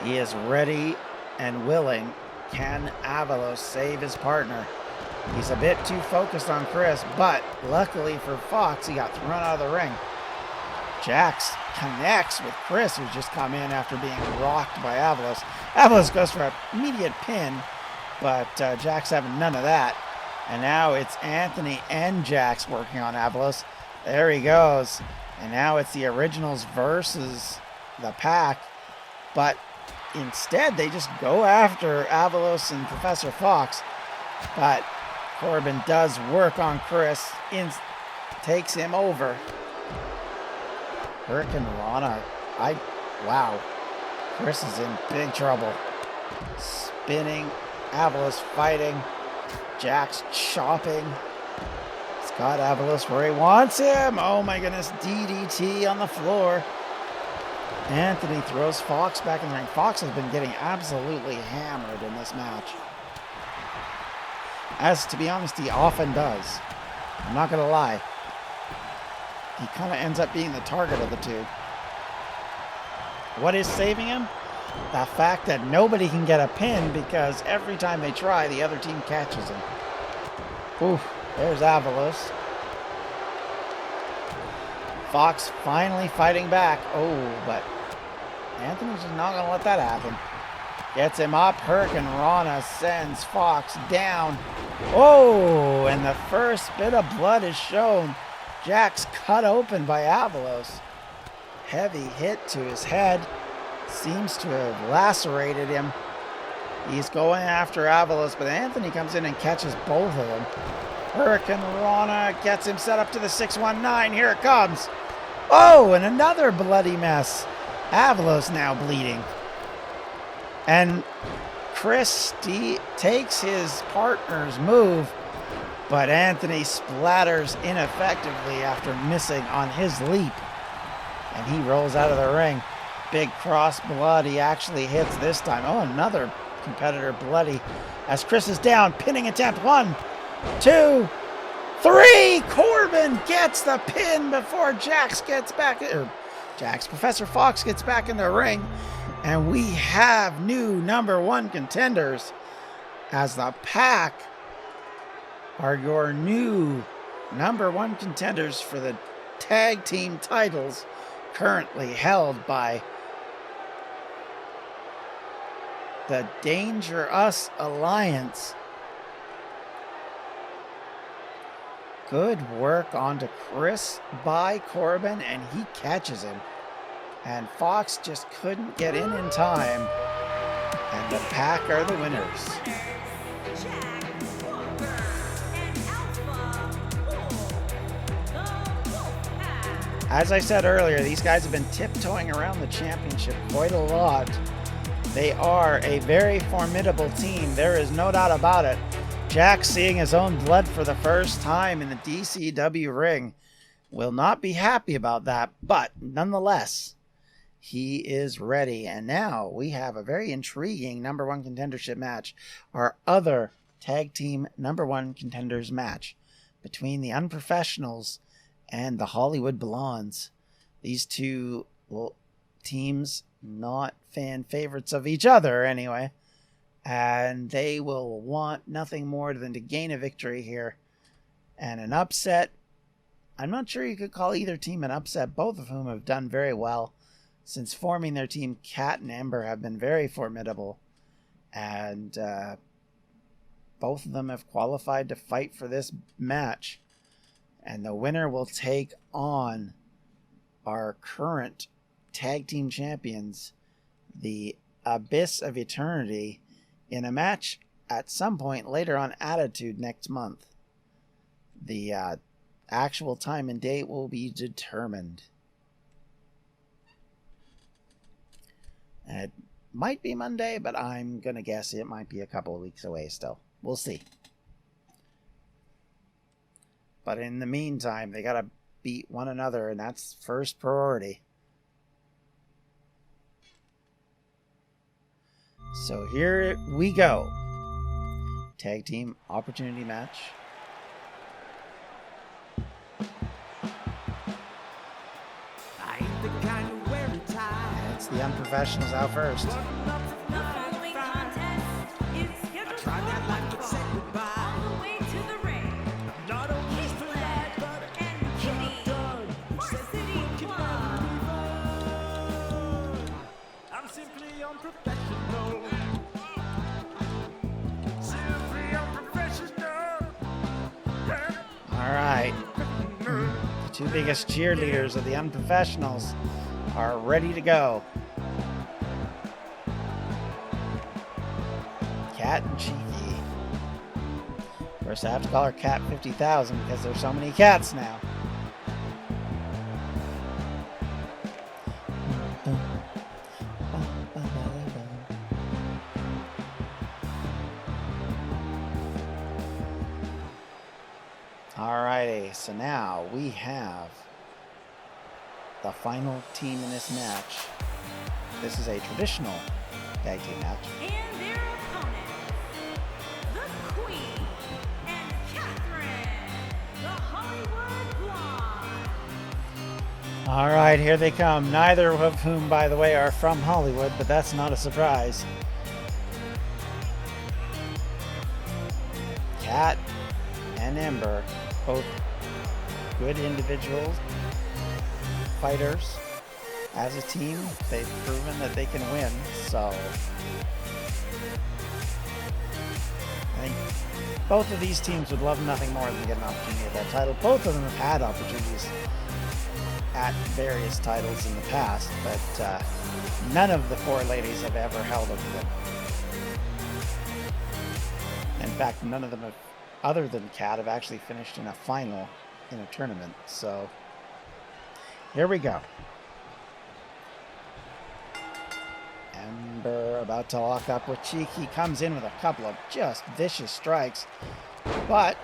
He is ready and willing. Can Avalos save his partner? He's a bit too focused on Chris, but luckily for Fox, he got thrown out of the ring. Jax connects with Chris, who's just come in after being rocked by Avalos. Avalos goes for an immediate pin, but Jax having none of that. And now it's Anthony and Jax working on Avalos. There he goes. And now it's the Originals versus the Pack. But instead, they just go after Avalos and Professor Fox. But Corbin does work on Chris. Takes him over. Hurricane Rana. Wow. Chris is in big trouble. Spinning. Avalos fighting. Jax chopping. Got Avalos where he wants him. Oh my goodness. DDT on the floor. Anthony throws Fox back in the ring. Fox has been getting absolutely hammered in this match. As to be honest, he often does. I'm not going to lie. He kind of ends up being the target of the two. What is saving him? The fact that nobody can get a pin because every time they try, the other team catches him. Oof. There's Avalos. Fox finally fighting back. Oh, but Anthony's just not going to let that happen. Gets him up. Hurricane Rana sends Fox down. Oh, and the first bit of blood is shown. Jax cut open by Avalos. Heavy hit to his head. Seems to have lacerated him. He's going after Avalos, but Anthony comes in and catches both of them. Hurricane Rana gets him set up to the 619. Here it comes. Oh, and another bloody mess. Avalos now bleeding. And Chris takes his partner's move, but Anthony splatters ineffectively after missing on his leap. And he rolls out of the ring. Big cross blood. He actually hits this time. Oh, another competitor bloody. As Chris is down, pinning attempt. 1, 2, 3. Corbin gets the pin before Professor Fox gets back in the ring. And we have new number 1 contenders as the Pack are your new #1 contenders for the tag team titles, currently held by the Danger Us Alliance. Good work onto Chris by Corbin, and he catches him. And Fox just couldn't get in time. And the Pack are the winners. As I said earlier, these guys have been tiptoeing around the championship quite a lot. They are a very formidable team. There is no doubt about it. Jack, seeing his own blood for the first time in the DCW ring, will not be happy about that, but nonetheless, he is ready. And now we have a very intriguing #1 contendership match. Our other tag team #1 contenders match between the Unprofessionals and the Hollywood Blondes. These two teams, not fan favorites of each other anyway. And they will want nothing more than to gain a victory here. And an upset. I'm not sure you could call either team an upset, both of whom have done very well. Since forming their team, Kat and Ember have been very formidable. And both of them have qualified to fight for this match. And the winner will take on our current tag team champions, the Abyss of Eternity, in a match at some point later on Attitude next month. The actual time and date will be determined. It might be Monday, but I'm going to guess it might be a couple of weeks away still. We'll see. But in the meantime, they got to beat one another, and that's first priority. So here we go. Tag team opportunity match. And it's the Unprofessionals out first. The following contest is scheduled for one fall. All the way to the ring. Heathland and Kitty, Varsity Club. I'm simply unprofessional. Simply unprofessional. All right. The two biggest cheerleaders of the Unprofessionals are ready to go. Cat and Cheeky. Of course, I have to call her Cat 50,000 because there's so many cats now. Alrighty, so now we have the final team in this match. This is a traditional tag team match. And their opponents, the Queen and Catherine, the Hollywood Blonde. Alright, here they come. Neither of whom, by the way, are from Hollywood, but that's not a surprise. Kat and Ember, both good individuals, fighters. As a team, they've proven that they can win, so I think both of these teams would love nothing more than get an opportunity at that title. Both of them have had opportunities at various titles in the past, but none of the four ladies have ever held them. In fact, none of them have, other than Kat, have actually finished in a final in a tournament. So here we go. Ember about to lock up with Cheeky, comes in with a couple of just vicious strikes, but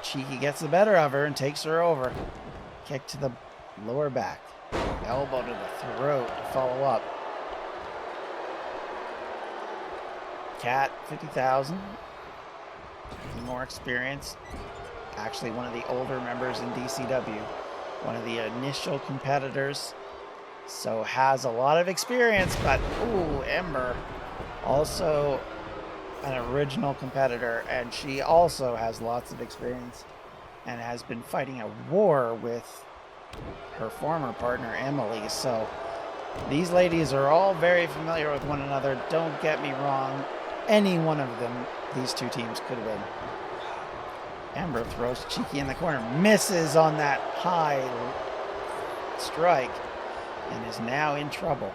Cheeky gets the better of her and takes her over. Kick to the lower back, elbow to the throat to follow up. Kat 50,000, more experience, actually one of the older members in DCW, one of the initial competitors, so has a lot of experience. But ooh, Ember also an original competitor, and she also has lots of experience and has been fighting a war with her former partner, Emily. So these ladies are all very familiar with one another. Don't get me wrong. Any one of them, these two teams could win. Amber throws Cheeky in the corner, misses on that high strike, and is now in trouble.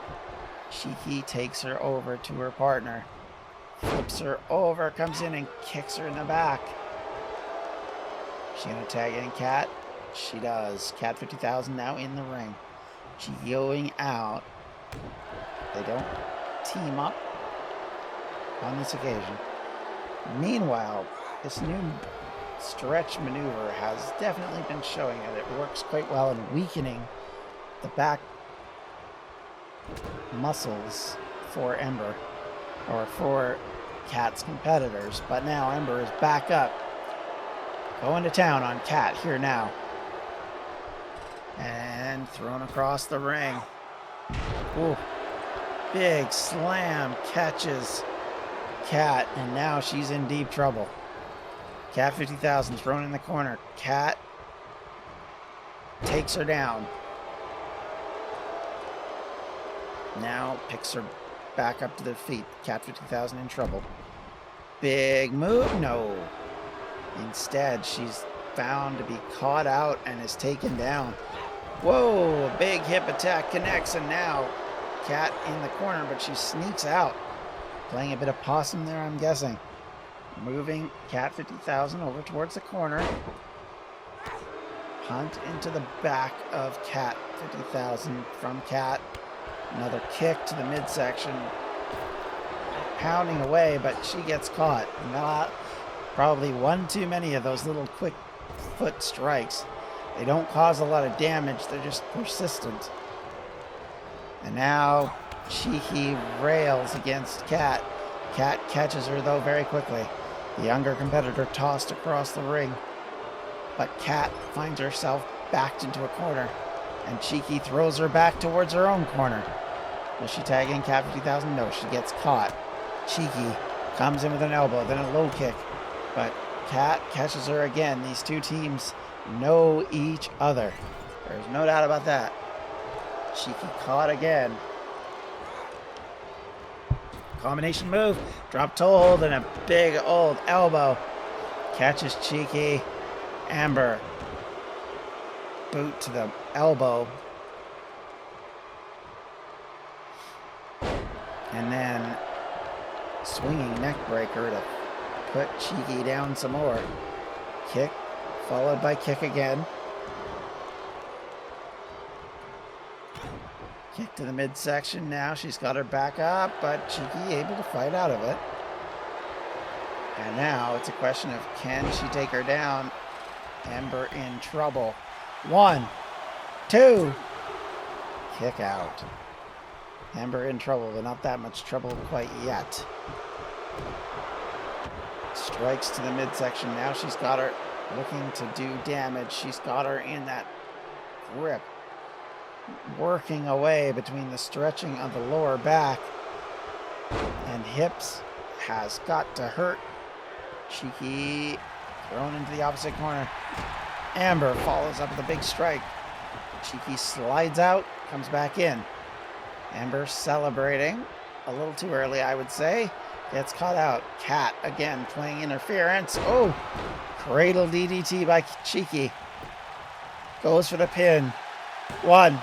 Cheeky takes her over to her partner, flips her over, comes in and kicks her in the back. She gonna tag in Cat? She does. Cat 50,000 now in the ring. Cheeky going out. They don't team up on this occasion. Meanwhile, this new stretch maneuver has definitely been showing that it works quite well in weakening the back muscles for Ember, or for Cat's competitors. But now Ember is back up, going to town on Cat here now, and thrown across the ring. Ooh, big slam catches Cat, and now she's in deep trouble. Cat 50,000 thrown in the corner. Cat takes her down. Now picks her back up to their feet. Cat 50,000 in trouble. Big move? No. Instead, she's found to be caught out and is taken down. Whoa, a big hip attack connects, and now Cat in the corner, but she sneaks out. Playing a bit of possum there, I'm guessing. Moving Cat 50,000 over towards the corner. Hunt into the back of Cat 50,000 from Cat. Another kick to the midsection. Pounding away, but she gets caught. Not probably one too many of those little quick foot strikes. They don't cause a lot of damage, they're just persistent. And now Cheeky rails against Cat. Cat catches her though very quickly. The younger competitor tossed across the ring, but Cat finds herself backed into a corner, and Cheeky throws her back towards her own corner. Will she tag in Cat 50,000? No, she gets caught. Cheeky comes in with an elbow, then a low kick, but Cat catches her again. These two teams know each other. There's no doubt about that. Cheeky caught again. Combination move, drop toe hold, and a big old elbow. Catches Cheeky. Amber. Boot to the elbow. And then swinging neck breaker to put Cheeky down some more. Kick, followed by kick again. Kick to the midsection. Now she's got her back up, but Cheeky able to fight out of it. And now it's a question of, can she take her down? Ember in trouble. 1, 2. Kick out. Ember in trouble, but not that much trouble quite yet. Strikes to the midsection. Now she's got her looking to do damage. She's got her in that grip, working away between the stretching of the lower back and hips. Has got to hurt. Cheeky thrown into the opposite corner. Amber follows up with a big strike. Cheeky slides out, comes back in. Amber celebrating a little too early, I would say. Gets caught out. Cat again playing interference. Oh, cradle DDT by Cheeky. Goes for the pin. 1,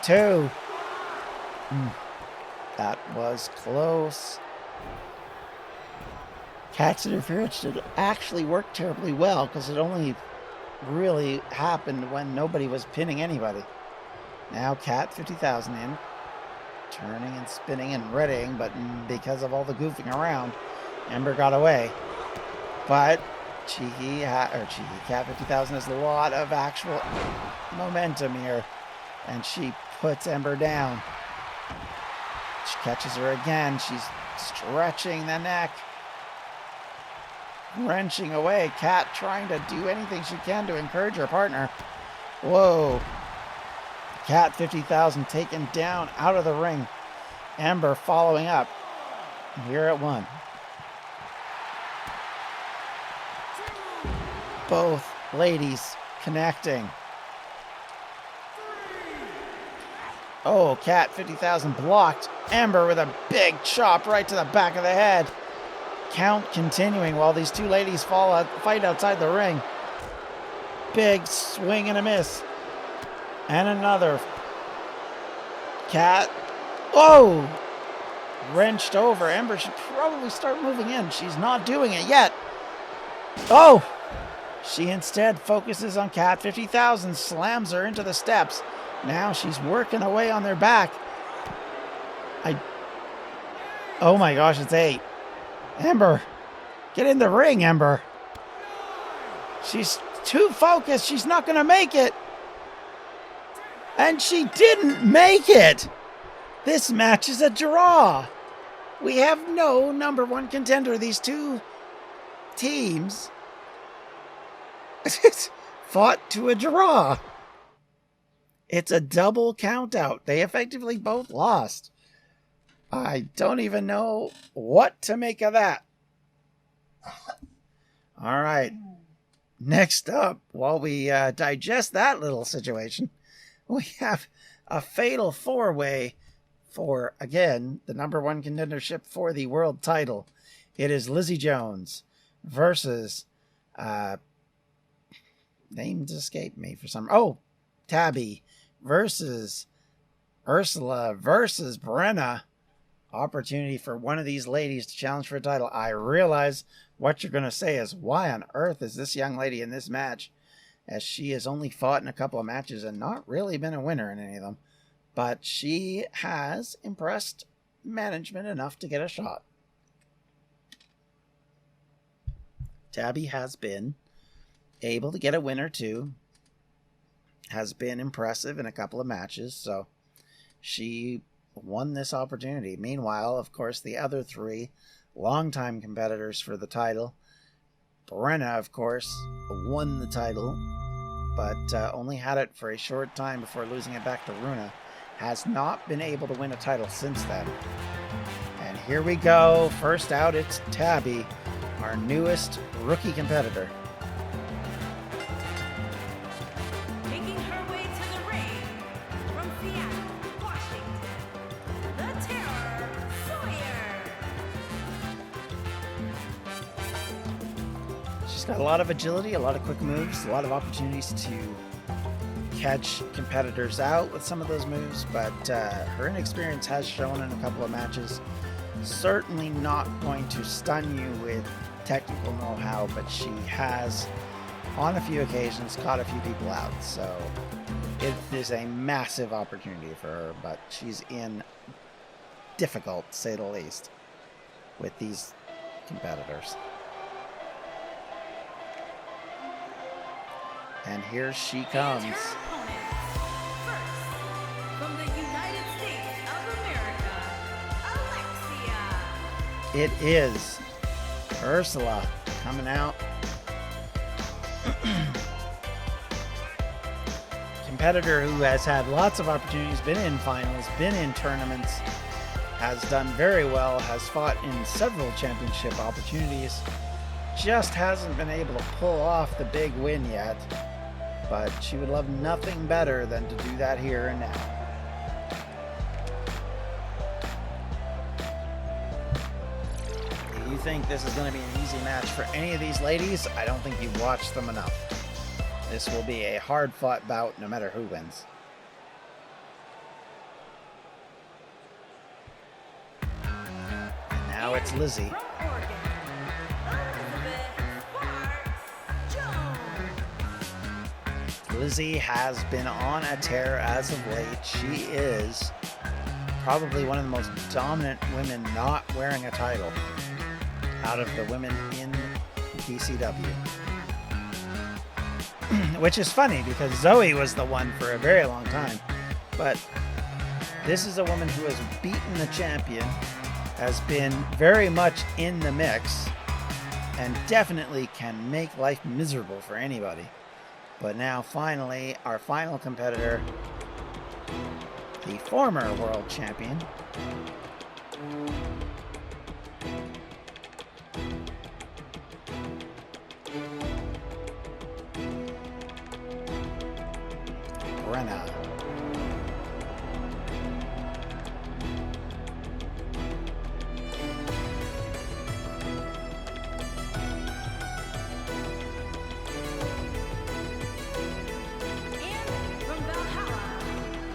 2. That was close. Cat's interference did actually work terribly well, because it only really happened when nobody was pinning anybody. Now Cat 50,000 in. Turning and spinning and readying, but because of all the goofing around, Ember got away. But Cat 50,000 has a lot of actual momentum here, and she puts Ember down. She catches her again. She's stretching the neck, wrenching away. Cat trying to do anything she can to encourage her partner. Whoa. Cat 50,000 taken down out of the ring. Ember following up here at 1. Both ladies connecting. Oh, Cat 50,000 blocked. Ember with a big chop right to the back of the head. Count continuing while these two ladies fight outside the ring. Big swing and a miss. And another. Cat. Oh! Wrenched over. Ember should probably start moving in. She's not doing it yet. Oh! She instead focuses on Cat 50,000, slams her into the steps. Now she's working away on their back. Oh my gosh, it's 8. Ember, get in the ring, Ember. She's too focused. She's not going to make it. And she didn't make it. This match is a draw. We have no number one contender. These two teams fought to a draw. It's a double count out. They effectively both lost. I don't even know what to make of that. All right. Next up, while we digest that little situation, we have a fatal 4-way for, again, the number one contendership for the world title. It is Lizzie Jones versus, names escape me for some, Tabby versus Ursula versus Brenna. Opportunity for one of these ladies to challenge for a title. I realize what you're going to say is, why on earth is this young lady in this match? As she has only fought in a couple of matches and not really been a winner in any of them. But she has impressed management enough to get a shot. Tabby has been able to get a win or two. Has been impressive in a couple of matches. So she won this opportunity. Meanwhile, of course, the other three longtime competitors for the title. Brenna, of course, won the title, but only had it for a short time before losing it back to Runa. Has not been able to win a title since then. And here we go. First out, it's Tabby, our newest rookie competitor. Making her way to the ring from Seattle, Washington, the Terror Sawyer. She's got a lot of agility, a lot of quick moves, a lot of opportunities to catch competitors out with some of those moves, but her inexperience has shown in a couple of matches. Certainly not going to stun you with technical know-how, but she has, on a few occasions, caught a few people out. So it is a massive opportunity for her, but she's in difficult, to say the least, with these competitors. And here she comes. And her opponent, first, from the United States of America, Alexia. It is Ursula coming out. Competitor who has had lots of opportunities, been in finals, been in tournaments, has done very well, has fought in several championship opportunities, just hasn't been able to pull off the big win yet. But she would love nothing better than to do that here and now. If you think this is going to be an easy match for any of these ladies, I don't think you've watched them enough. This will be a hard-fought bout no matter who wins. And now it's Lizzie. From Oregon, Elizabeth Sparks Jones. Lizzie has been on a tear as of late. She is probably one of the most dominant women not wearing a title out of the women in DCW. Which is funny because Zoe was the one for a very long time. But this is a woman who has beaten the champion, has been very much in the mix, and definitely can make life miserable for anybody. But now finally, our final competitor, the former world champion, Brenna. And from Valhalla,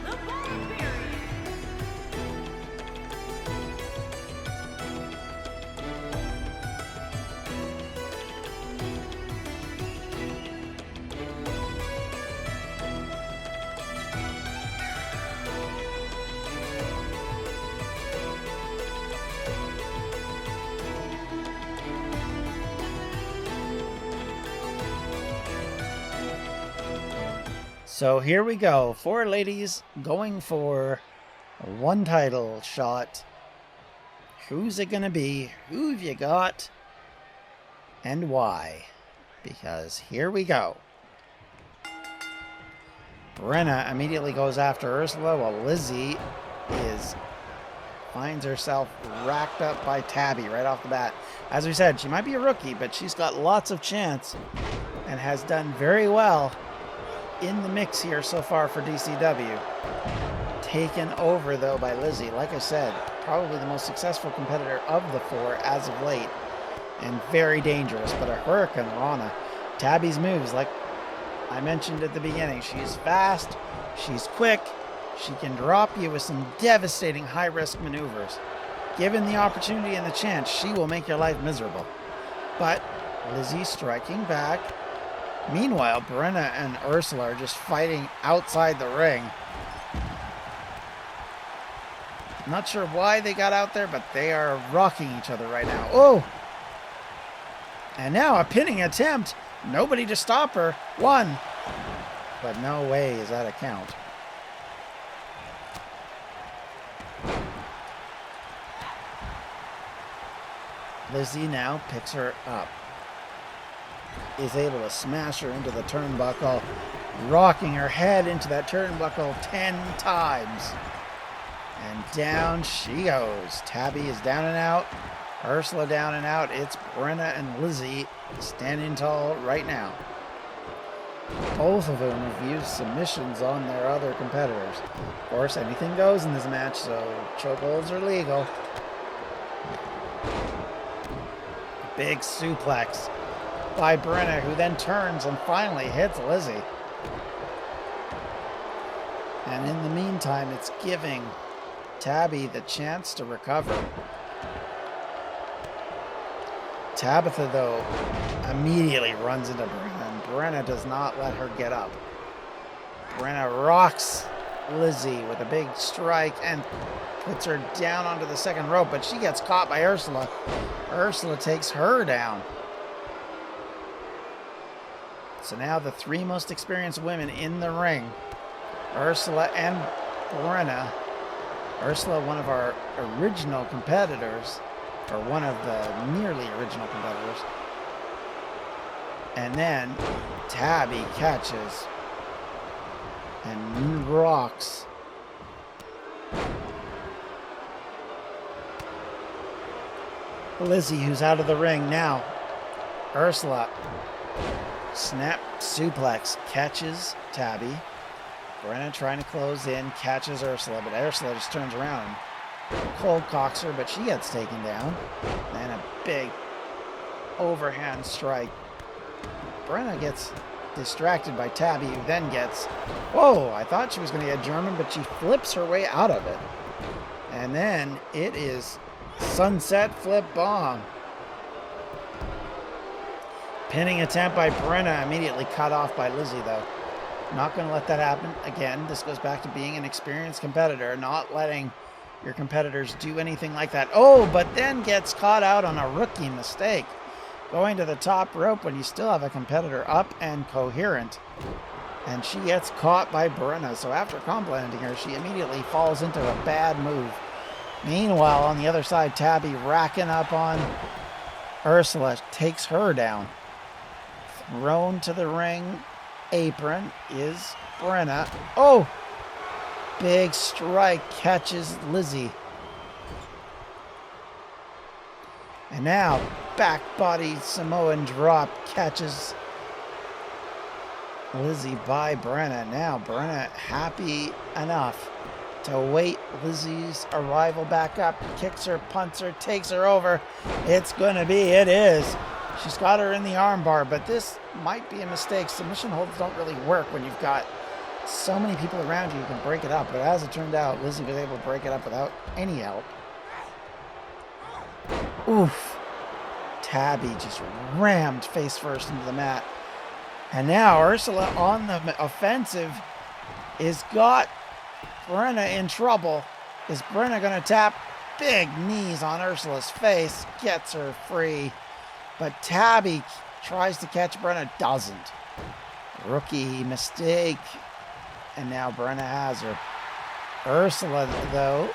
the Barbarian. So here we go. 4 ladies going for one title shot. Who's it going to be? Who have you got? And why? Because here we go. Brenna immediately goes after Ursula while Lizzie finds herself racked up by Tabby right off the bat. As we said, she might be a rookie, but she's got lots of chance and has done very well in the mix here so far for DCW. Taken over though by Lizzie. Like I said, probably the most successful competitor of the 4 as of late, and very dangerous, but a hurricane Rana. Tabby's moves, like I mentioned at the beginning, she's fast, she's quick, she can drop you with some devastating high-risk maneuvers. Given the opportunity and the chance, she will make your life miserable. But Lizzie striking back. Meanwhile, Brenna and Ursula are just fighting outside the ring. Not sure why they got out there, but they are rocking each other right now. Oh! And now a pinning attempt. Nobody to stop her. 1. But no way is that a count. Lizzie now picks her up. Is able to smash her into the turnbuckle, rocking her head into that turnbuckle 10 times. And down she goes. Tabby is down and out. Ursula down and out. It's Brenna and Lizzie standing tall right now. Both of them have used submissions on their other competitors. Of course, anything goes in this match, so chokeholds are legal. Big suplex by Brenna, who then turns and finally hits Lizzie. And in the meantime, it's giving Tabby the chance to recover. Tabitha, though, immediately runs into Brenna, and Brenna does not let her get up. Brenna rocks Lizzie with a big strike and puts her down onto the second rope, but she gets caught by Ursula. Ursula takes her down. So now the 3 most experienced women in the ring, Ursula and Brenna. Ursula, one of our original competitors, or one of the nearly original competitors. And then Tabby catches and rocks Lizzie, who's out of the ring now. Ursula, snap suplex, catches Tabby. Brenna trying to close in, catches Ursula, but Ursula just turns around. Cold cocks her, but she gets taken down. And a big overhand strike. Brenna gets distracted by Tabby, who then gets... Whoa, I thought she was going to get German, but she flips her way out of it. And then it is sunset flip bomb. Pinning attempt by Brenna, immediately cut off by Lizzie, though. Not going to let that happen. Again, this goes back to being an experienced competitor, not letting your competitors do anything like that. Oh, but then gets caught out on a rookie mistake. Going to the top rope when you still have a competitor up and coherent. And she gets caught by Brenna. So after complimenting her, she immediately falls into a bad move. Meanwhile, on the other side, Tabby racking up on Ursula, takes her down. Thrown to the ring apron is Brenna. Oh! Big strike catches Lizzie. And now, back body Samoan drop catches Lizzie by Brenna. Now Brenna happy enough to wait Lizzie's arrival back up. Kicks her, punts her, takes her over. It's gonna be, it is. She's got her in the armbar, but this might be a mistake. Submission holds don't really work when you've got so many people around you can break it up. But as it turned out, Lizzie was able to break it up without any help. Oof. Tabby just rammed face first into the mat. And now Ursula on the offensive is got Brenna in trouble. Is Brenna going to tap? Big knees on Ursula's face. Gets her free. But Tabby tries to catch Brenna. Doesn't. Rookie mistake. And now Brenna has her. Ursula, though,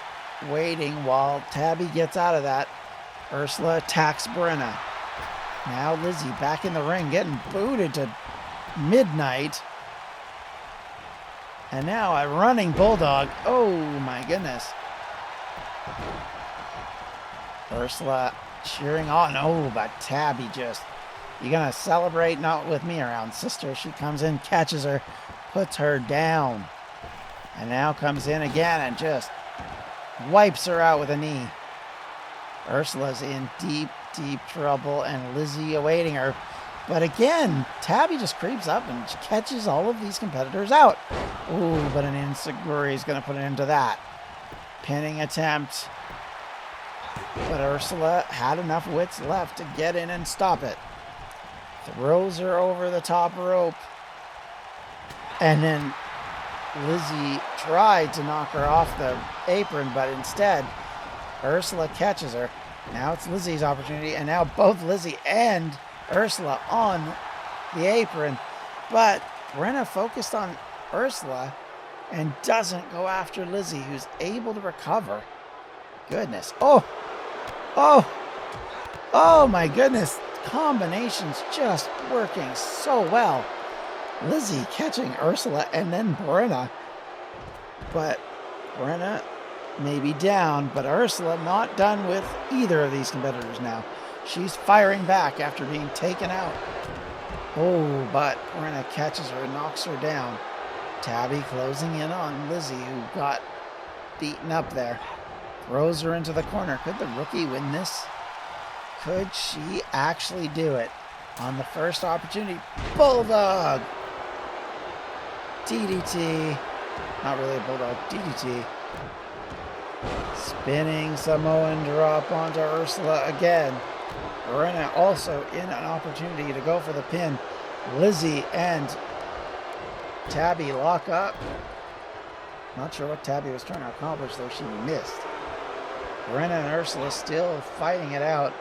waiting while Tabby gets out of that. Ursula attacks Brenna. Now Lizzie back in the ring, getting booted to midnight. And now a running bulldog. Oh my goodness. Ursula cheering on. Oh, but Tabby just, you gonna celebrate? Not with me around, sister. She comes in, catches her, puts her down. And now comes in again and just wipes her out with a knee. Ursula's in deep, deep trouble, and Lizzie awaiting her. But again, Tabby just creeps up and catches all of these competitors out. Ooh, but an enziguri is going to put an end to that. Pinning attempt. But Ursula had enough wits left to get in and stop it. Throws her over the top rope. And then Lizzie tried to knock her off the apron, but instead Ursula catches her. Now it's Lizzie's opportunity, and now both Lizzie and Ursula on the apron. But Brenna focused on Ursula and doesn't go after Lizzie, who's able to recover. Goodness. Oh my goodness. Combinations just working so well. Lizzie catching Ursula and then Brenna. But Brenna may be down, but Ursula not done with either of these competitors now. She's firing back after being taken out. Oh, but Brenna catches her and knocks her down. Tabby closing in on Lizzie, who got beaten up there. Throws her into the corner. Could the rookie win this? Could she actually do it? On the first opportunity, Bulldog! DDT. Not really a Bulldog, DDT. Spinning Samoan drop onto Ursula again. Brenna also in an opportunity to go for the pin. Lizzie and Tabby lock up. Not sure what Tabby was trying to accomplish, though she missed. Brenna and Ursula still fighting it out.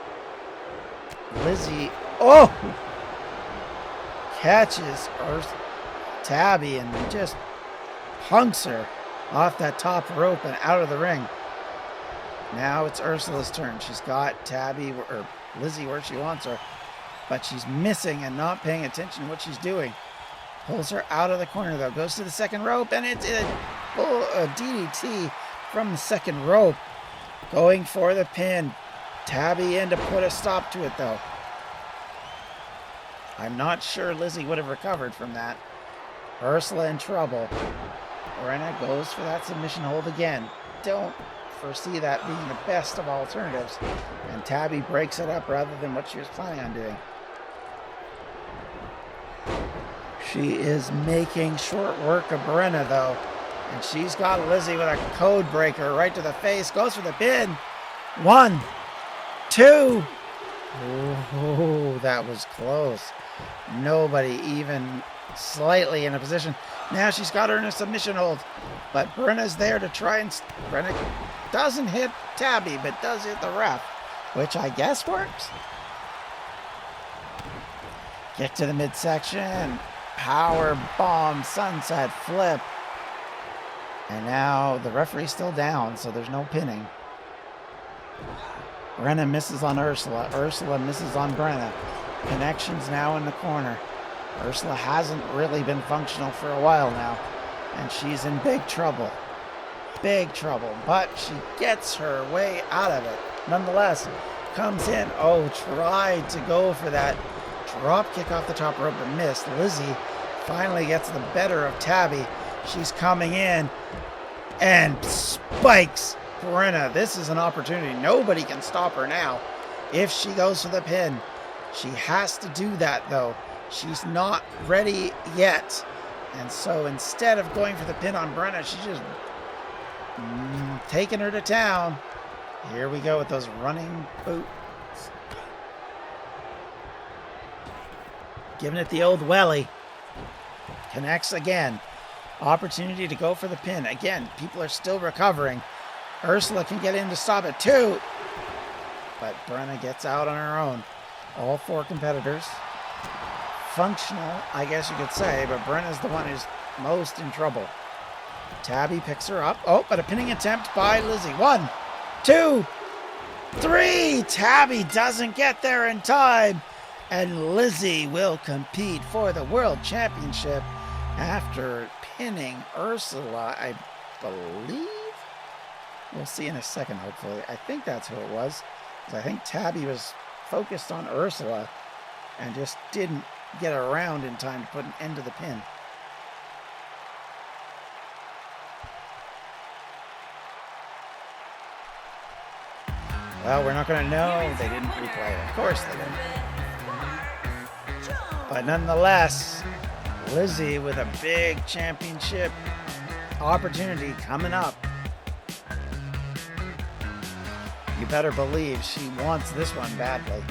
Lizzie, catches Tabby and just punks her off that top rope and out of the ring. Now it's Ursula's turn. She's got Tabby or Lizzie where she wants her, but she's missing and not paying attention to what she's doing. Pulls her out of the corner though. Goes to the second rope, and it's a DDT from the second rope. Going for the pin. Tabby in to put a stop to it though. I'm not sure Lizzie would have recovered from that. Ursula in trouble. Brenna goes for that submission hold again. Don't foresee that being the best of alternatives. And Tabby breaks it up rather than what she was planning on doing. She is making short work of Brenna though. And she's got Lizzie with a code breaker right to the face. Goes for the pin. 1, 2. Oh, that was close. Nobody even slightly in a position. Now she's got her in a submission hold. But Brenna's there to try and... Brenna doesn't hit Tabby, but does hit the ref, which I guess works. Get to the midsection. Power bomb, sunset flip. And now the referee's still down, so there's no pinning. Brenna misses on Ursula. Ursula misses on Brenna. Connections now in the corner. Ursula hasn't really been functional for a while now, and she's in big trouble. Big trouble, but she gets her way out of it. Nonetheless, comes in. Oh, tried to go for that drop kick off the top rope, but missed. Lizzie finally gets the better of Tabby. She's coming in and spikes Brenna. This is an opportunity. Nobody can stop her now if she goes for the pin. She has to do that, though. She's not ready yet. And so instead of going for the pin on Brenna, she's just taking her to town. Here we go with those running boots. Giving it the old welly. Connects again. Opportunity to go for the pin. Again, people are still recovering. Ursula can get in to stop it too. But Brenna gets out on her own. All four competitors. Functional, I guess you could say, but Brenna's the one who's most in trouble. Tabby picks her up. Oh, but a pinning attempt by Lizzie. 1, 2, 3. Tabby doesn't get there in time. And Lizzie will compete for the World Championship after pinning Ursula, I believe. We'll see in a second, hopefully. I think that's who it was. I think Tabby was focused on Ursula and just didn't get around in time to put an end to the pin. Well, we're not going to know. They didn't replay it. Of course they didn't. But nonetheless, Lizzie with a big championship opportunity coming up. You better believe she wants this one badly.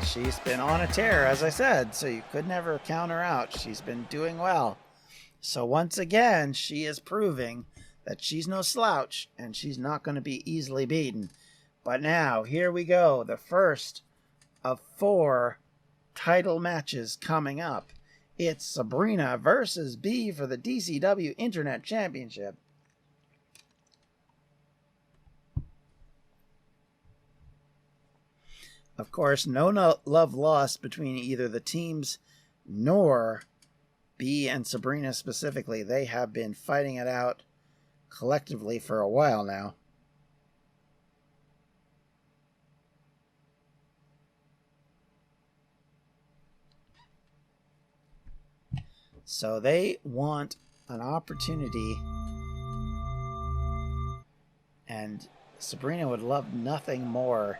She's been on a tear, as I said, so you could never count her out. She's been doing well. So once again, she is proving that she's no slouch and she's not going to be easily beaten. But now, here we go. The first of 4 title matches coming up. It's Sabrina versus B for the DCW Internet Championship. Of course, no love lost between either the teams nor B and Sabrina specifically. They have been fighting it out collectively for a while now. So they want an opportunity, and Sabrina would love nothing more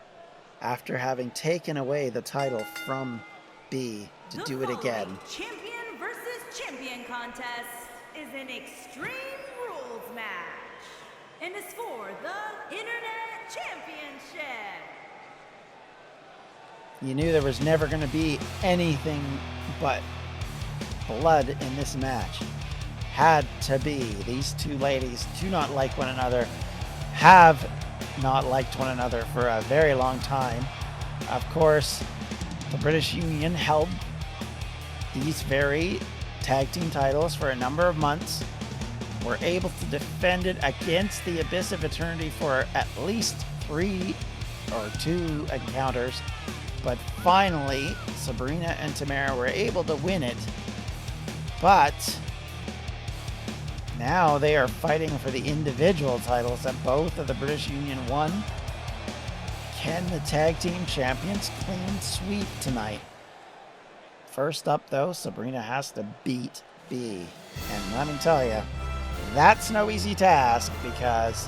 after having taken away the title from B to do it again. Champion versus champion contest is an Extreme Rules match and is for the Internet Championship. You knew there was never going to be anything but blood in this match. Had to be. These two ladies do not like one another, have not liked one another for a very long time. Of course, the British Union held these very tag team titles for a number of months, were able to defend it against the Abyss of Eternity for at least 3 or 2 encounters, but finally Sabrina and Tamara were able to win it. But now they are fighting for the individual titles that both of the British Union won. Can the tag team champions clean sweep tonight? First up, though, Sabrina has to beat B. And let me tell you, that's no easy task because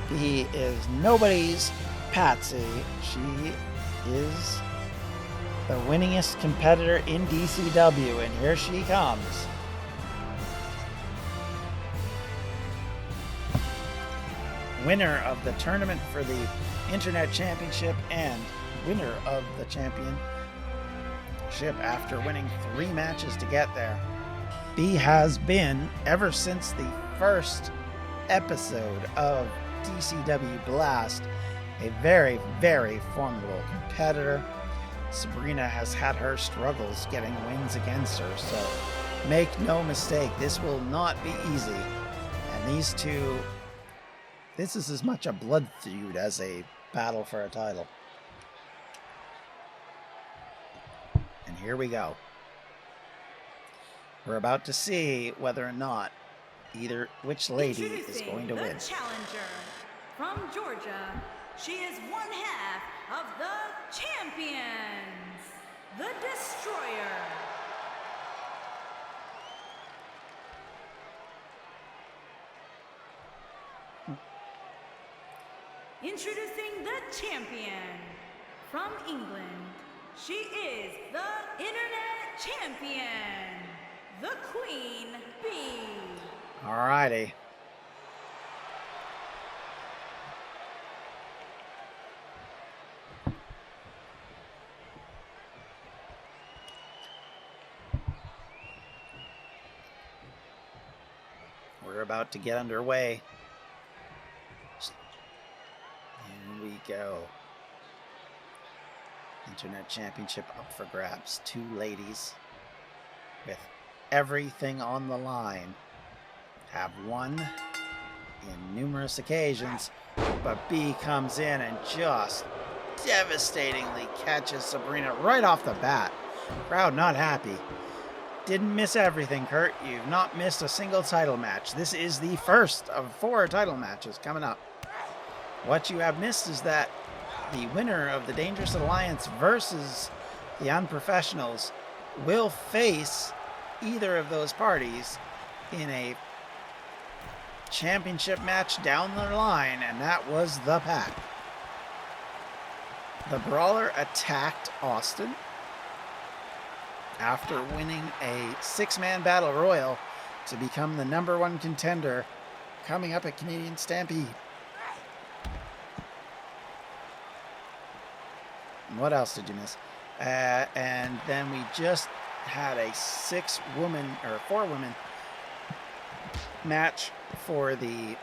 B is nobody's patsy. She is the winningest competitor in DCW, and here she comes. Winner of the tournament for the Internet Championship and winner of the championship after winning 3 matches to get there. B has been, ever since the first episode of DCW Blast, a very, very formidable competitor. Sabrina has had her struggles getting wins against her, so make no mistake, this will not be easy. And these two, this is as much a blood feud as a battle for a title. And here we go. We're about to see whether or not which lady is going to win. The challenger from Georgia. She is one half of the champions, the Destroyer. Introducing the champion from England. She is the Internet Champion, the Queen Bee. Alrighty. We're about to get underway. Here we go. Internet Championship up for grabs. Two ladies with everything on the line have won in numerous occasions, but B comes in and just devastatingly catches Sabrina right off the bat. Crowd not happy. Didn't miss everything, Kurt. You've not missed a single title match. This is the first of 4 title matches coming up. What you have missed is that the winner of the Dangerous Alliance versus the Unprofessionals will face either of those parties in a championship match down the line, and that was the pack. The Brawler attacked Austin after winning a 6-man battle royal to become the #1 contender coming up at Canadian Stampede. What else did you miss? And then we just had a 4-woman match for the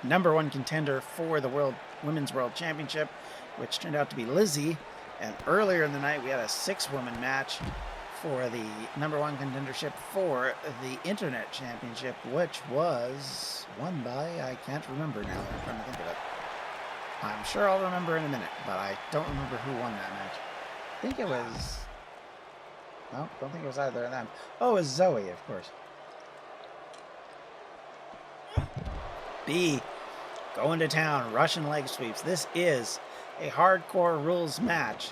#1 contender for the Women's World Championship, which turned out to be Lizzie. And earlier in the night, we had a 6-woman match for the #1 contendership for the Internet Championship, which was won by, I can't remember now. I'm trying to think of it. I'm sure I'll remember in a minute, but I don't remember who won that match. I think it was... No, don't think it was either of them. Oh, it was Zoe, of course. B, going to town, Russian leg sweeps. This is a hardcore rules match.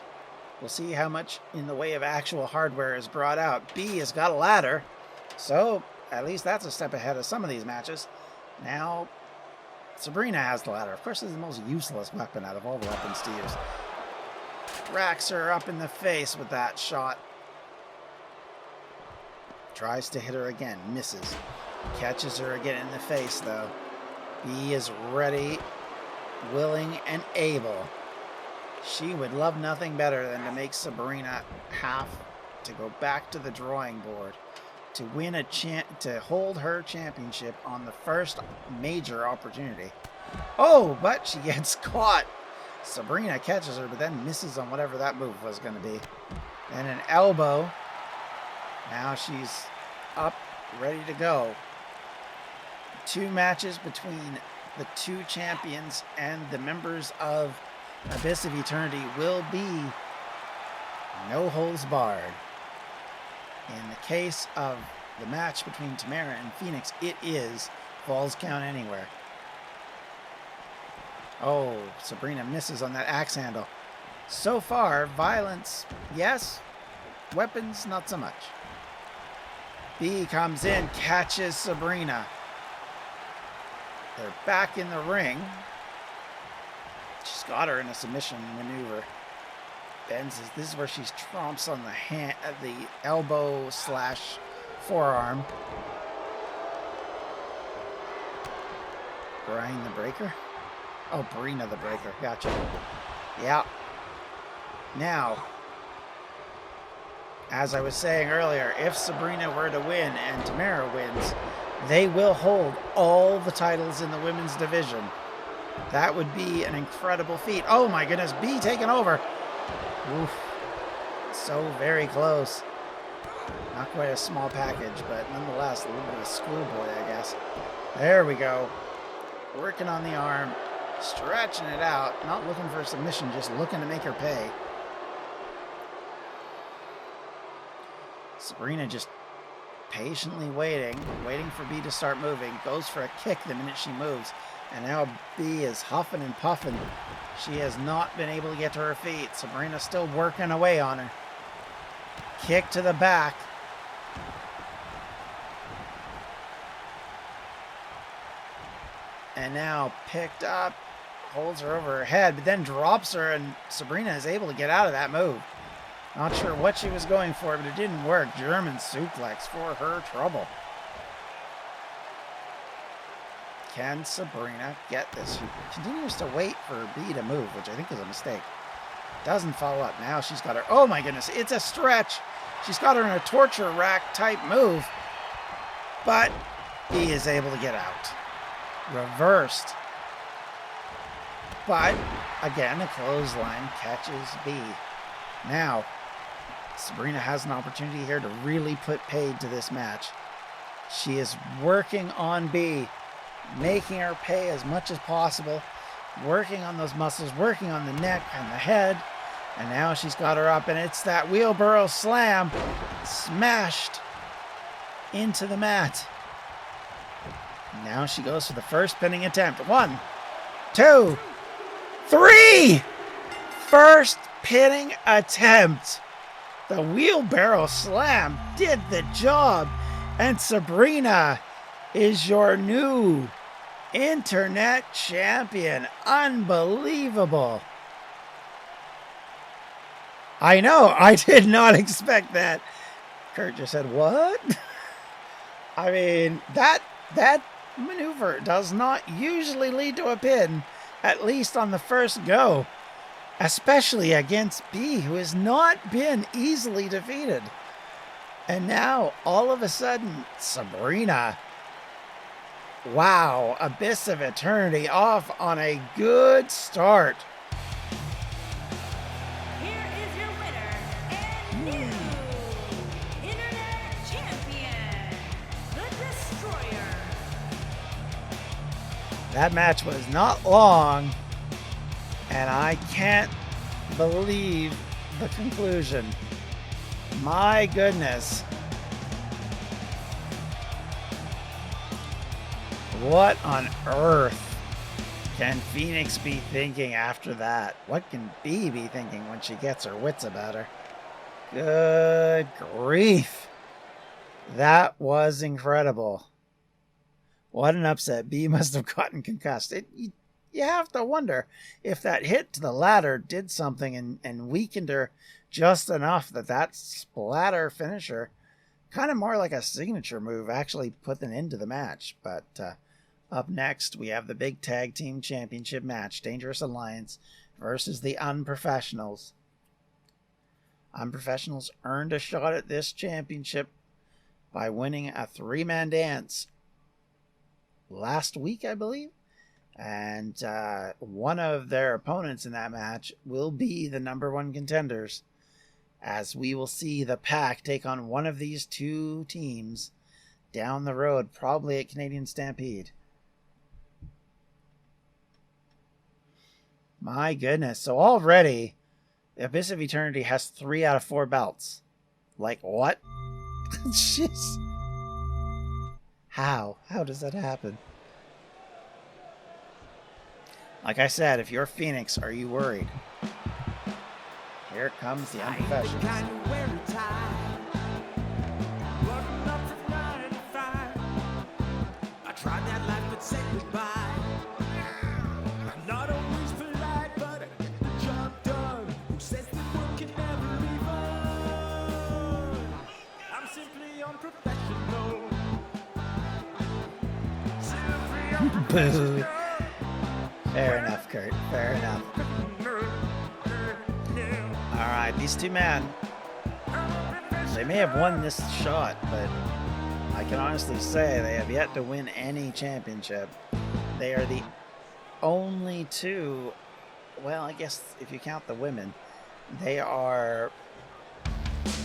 We'll see how much in the way of actual hardware is brought out. B has got a ladder, so at least that's a step ahead of some of these matches. Now, Sabrina has the ladder. Of course, this is the most useless weapon out of all the weapons to use. Racks her up in the face with that shot. Tries to hit her again, misses. Catches her again in the face, though. B is ready, willing, and able. She would love nothing better than to make Sabrina have to go back to the drawing board to win to hold her championship on the first major opportunity. Oh, but she gets caught. Sabrina catches her, but then misses on whatever that move was going to be. And an elbow. Now she's up, ready to go. 2 matches between the 2 champions and the members of Abyss of Eternity will be no holds barred. In the case of the match between Tamara and Phoenix, it is falls count anywhere. Oh, Sabrina misses on that axe handle. So far, violence, yes. Weapons, not so much. B comes in, catches Sabrina. They're back in the ring. She's got her in a submission maneuver. This is where she tromps on the elbow / forearm. Brian the Breaker? Oh, Brina the Breaker. Gotcha. Yeah. Now, as I was saying earlier, if Sabrina were to win and Tamara wins, they will hold all the titles in the women's division. That would be an incredible feat. Oh my goodness, B taking over. Oof. So very close. Not quite a small package, but nonetheless, a little bit of a schoolboy, I guess. There we go. Working on the arm, stretching it out, not looking for a submission, just looking to make her pay. Sabrina just patiently waiting for B to start moving. Goes for a kick the minute she moves. And now B is huffing and puffing. She has not been able to get to her feet. Sabrina's still working away on her. Kick to the back. And now picked up, holds her over her head, but then drops her, and Sabrina is able to get out of that move. Not sure what she was going for, but it didn't work. German suplex for her trouble. Can Sabrina get this? She continues to wait for B to move, which I think is a mistake. Doesn't follow up. Now she's got her. Oh my goodness, it's a stretch. She's got her in a torture rack type move, but B is able to get out. Reversed. But again, a clothesline catches B. Now, Sabrina has an opportunity here to really put paid to this match. She is working on B, making her pay as much as possible, working on those muscles, working on the neck and the head. And now she's got her up, and it's that wheelbarrow slam smashed into the mat. Now she goes for the first pinning attempt. 1, 2, 3! First pinning attempt. The wheelbarrow slam did the job. And Sabrina is your new internet champion. Unbelievable. I know, I did not expect that. Kurt just said, what? I mean, that maneuver does not usually lead to a pin, at least on the first go, especially against B, who has not been easily defeated. And now, all of a sudden, Sabrina, wow, Abyss of Eternity off on a good start. Here is your winner and new Internet Champion, the Destroyer. That match was not long, and I can't believe the conclusion. My goodness. What on earth can Phoenix be thinking after that? What can B be thinking when she gets her wits about her? Good grief. That was incredible. What an upset. B must have gotten concussed. You have to wonder if that hit to the ladder did something and weakened her just enough that splatter finisher, kind of more like a signature move, actually put an end to the match. But up next, we have the big tag team championship match, Dangerous Alliance versus the Unprofessionals. Unprofessionals earned a shot at this championship by winning a 3-man dance last week, I believe. And one of their opponents in that match will be the #1 contenders, as we will see the Pack take on one of these two teams down the road, probably at Canadian Stampede. My goodness. So already, the Abyss of Eternity has 3 out of 4 belts. Like, what? Jeez. How? How does that happen? Like I said, if you're Phoenix, are you worried? Here comes the Unprofessionals. Button up from 9 to 5. I tried that life but said goodbye. I'm not always polite, but I get the job done. Who says the work can never be fun? I'm simply unprofessional. Simply unprofessional. Fair enough, Kurt. Fair enough. Alright, these two men, they may have won this shot, but I can honestly say they have yet to win any championship. They are the only two, well, I guess if you count the women, they are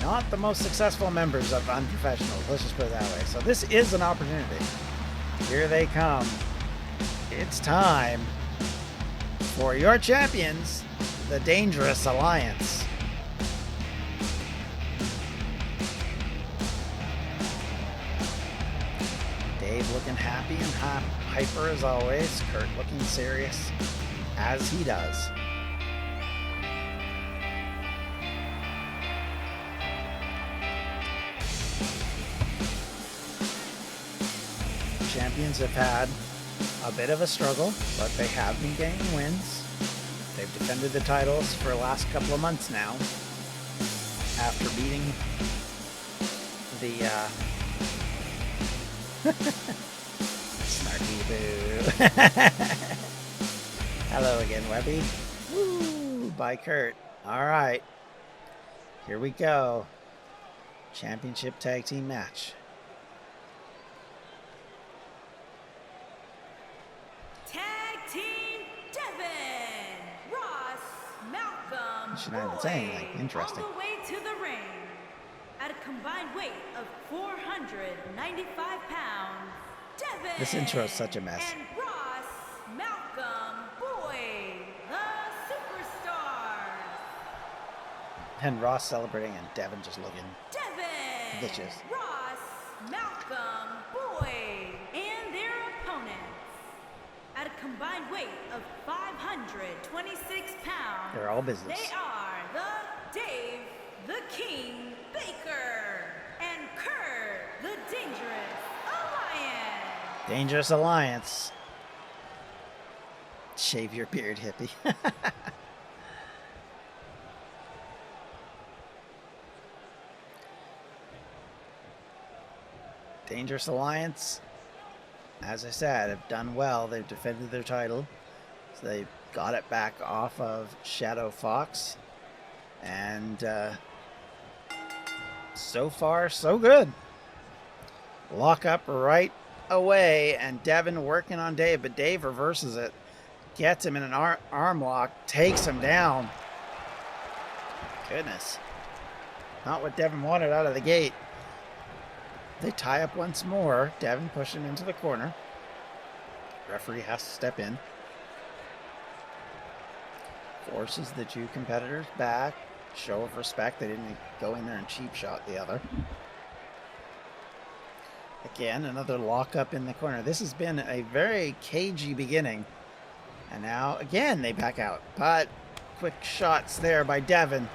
not the most successful members of Unprofessionals. Let's just put it that way. So this is an opportunity. Here they come. It's time for your champions, the Dangerous Alliance. Dave looking happy and hyper as always. Kurt looking serious, as he does. Champions have had a bit of a struggle, but they have been getting wins. They've defended the titles for the last couple of months now, after beating the Snarky Boo. Hello again, Webby. Woo! By Kurt. Alright. Here we go. Championship tag team match. Tag team Devin, Ross, Malcolm, Should not even say anything. Boyd, Interesting. all the way to the ring. At a combined weight of 495 pounds, Devin. This intro is such a mess. And Ross, Malcolm, Boyd, the superstars. And Ross celebrating and Devin just looking Devin, vicious. Ross, Malcolm, Boyd, and their opponents. At a combined weight of 526 pounds, They're all business. they are the Dave, the King Baker, and Kurt, the Dangerous Alliance. Dangerous Alliance. Shave your beard, hippie. Dangerous Alliance, as I said, have done well. They've defended their title. So they got it back off of Shadow Fox. And so far, so good. Lock up right away. And Devin working on Dave, but Dave reverses it. Gets him in an arm lock. Takes him down. Goodness. Not what Devin wanted out of the gate. They tie up once more. Devin pushing into the corner. Referee has to step in. Forces the two competitors back. Show of respect. They didn't go in there and cheap shot the other. Again, another lockup in the corner. This has been a very cagey beginning. And now, again, they back out. But quick shots there by Devin.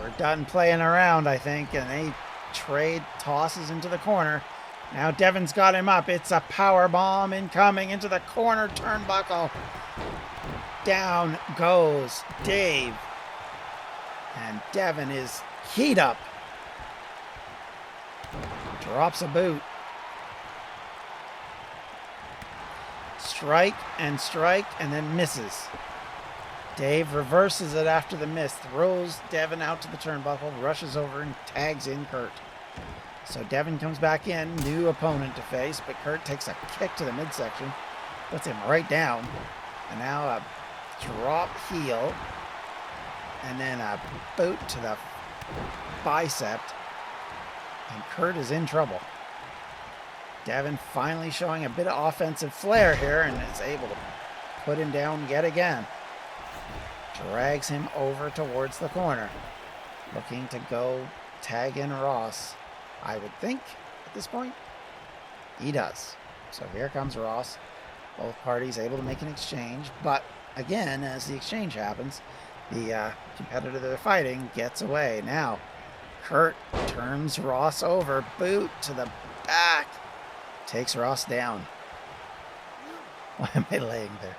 We're done playing around, I think. And they trade, tosses into the corner. Now Devin's got him up. It's a power bomb incoming into the corner turnbuckle. Down goes Dave. And Devin is keyed up. Drops a boot. Strike, and then misses. Dave reverses it after the miss. Throws Devin out to the turnbuckle. Rushes over and tags in Kurt. So Devin comes back in. New opponent to face. But Kurt takes a kick to the midsection. Puts him right down. And now a drop heel. And then a boot to the bicep. And Kurt is in trouble. Devin finally showing a bit of offensive flair here and is able to put him down yet again. Drags him over towards the corner. Looking to go tag in Ross. I would think at this point he does. So here comes Ross. Both parties able to make an exchange. But again, as the exchange happens, the competitor they're fighting gets away. Now, Kurt turns Ross over. Boot to the back. Takes Ross down. Why am I laying there?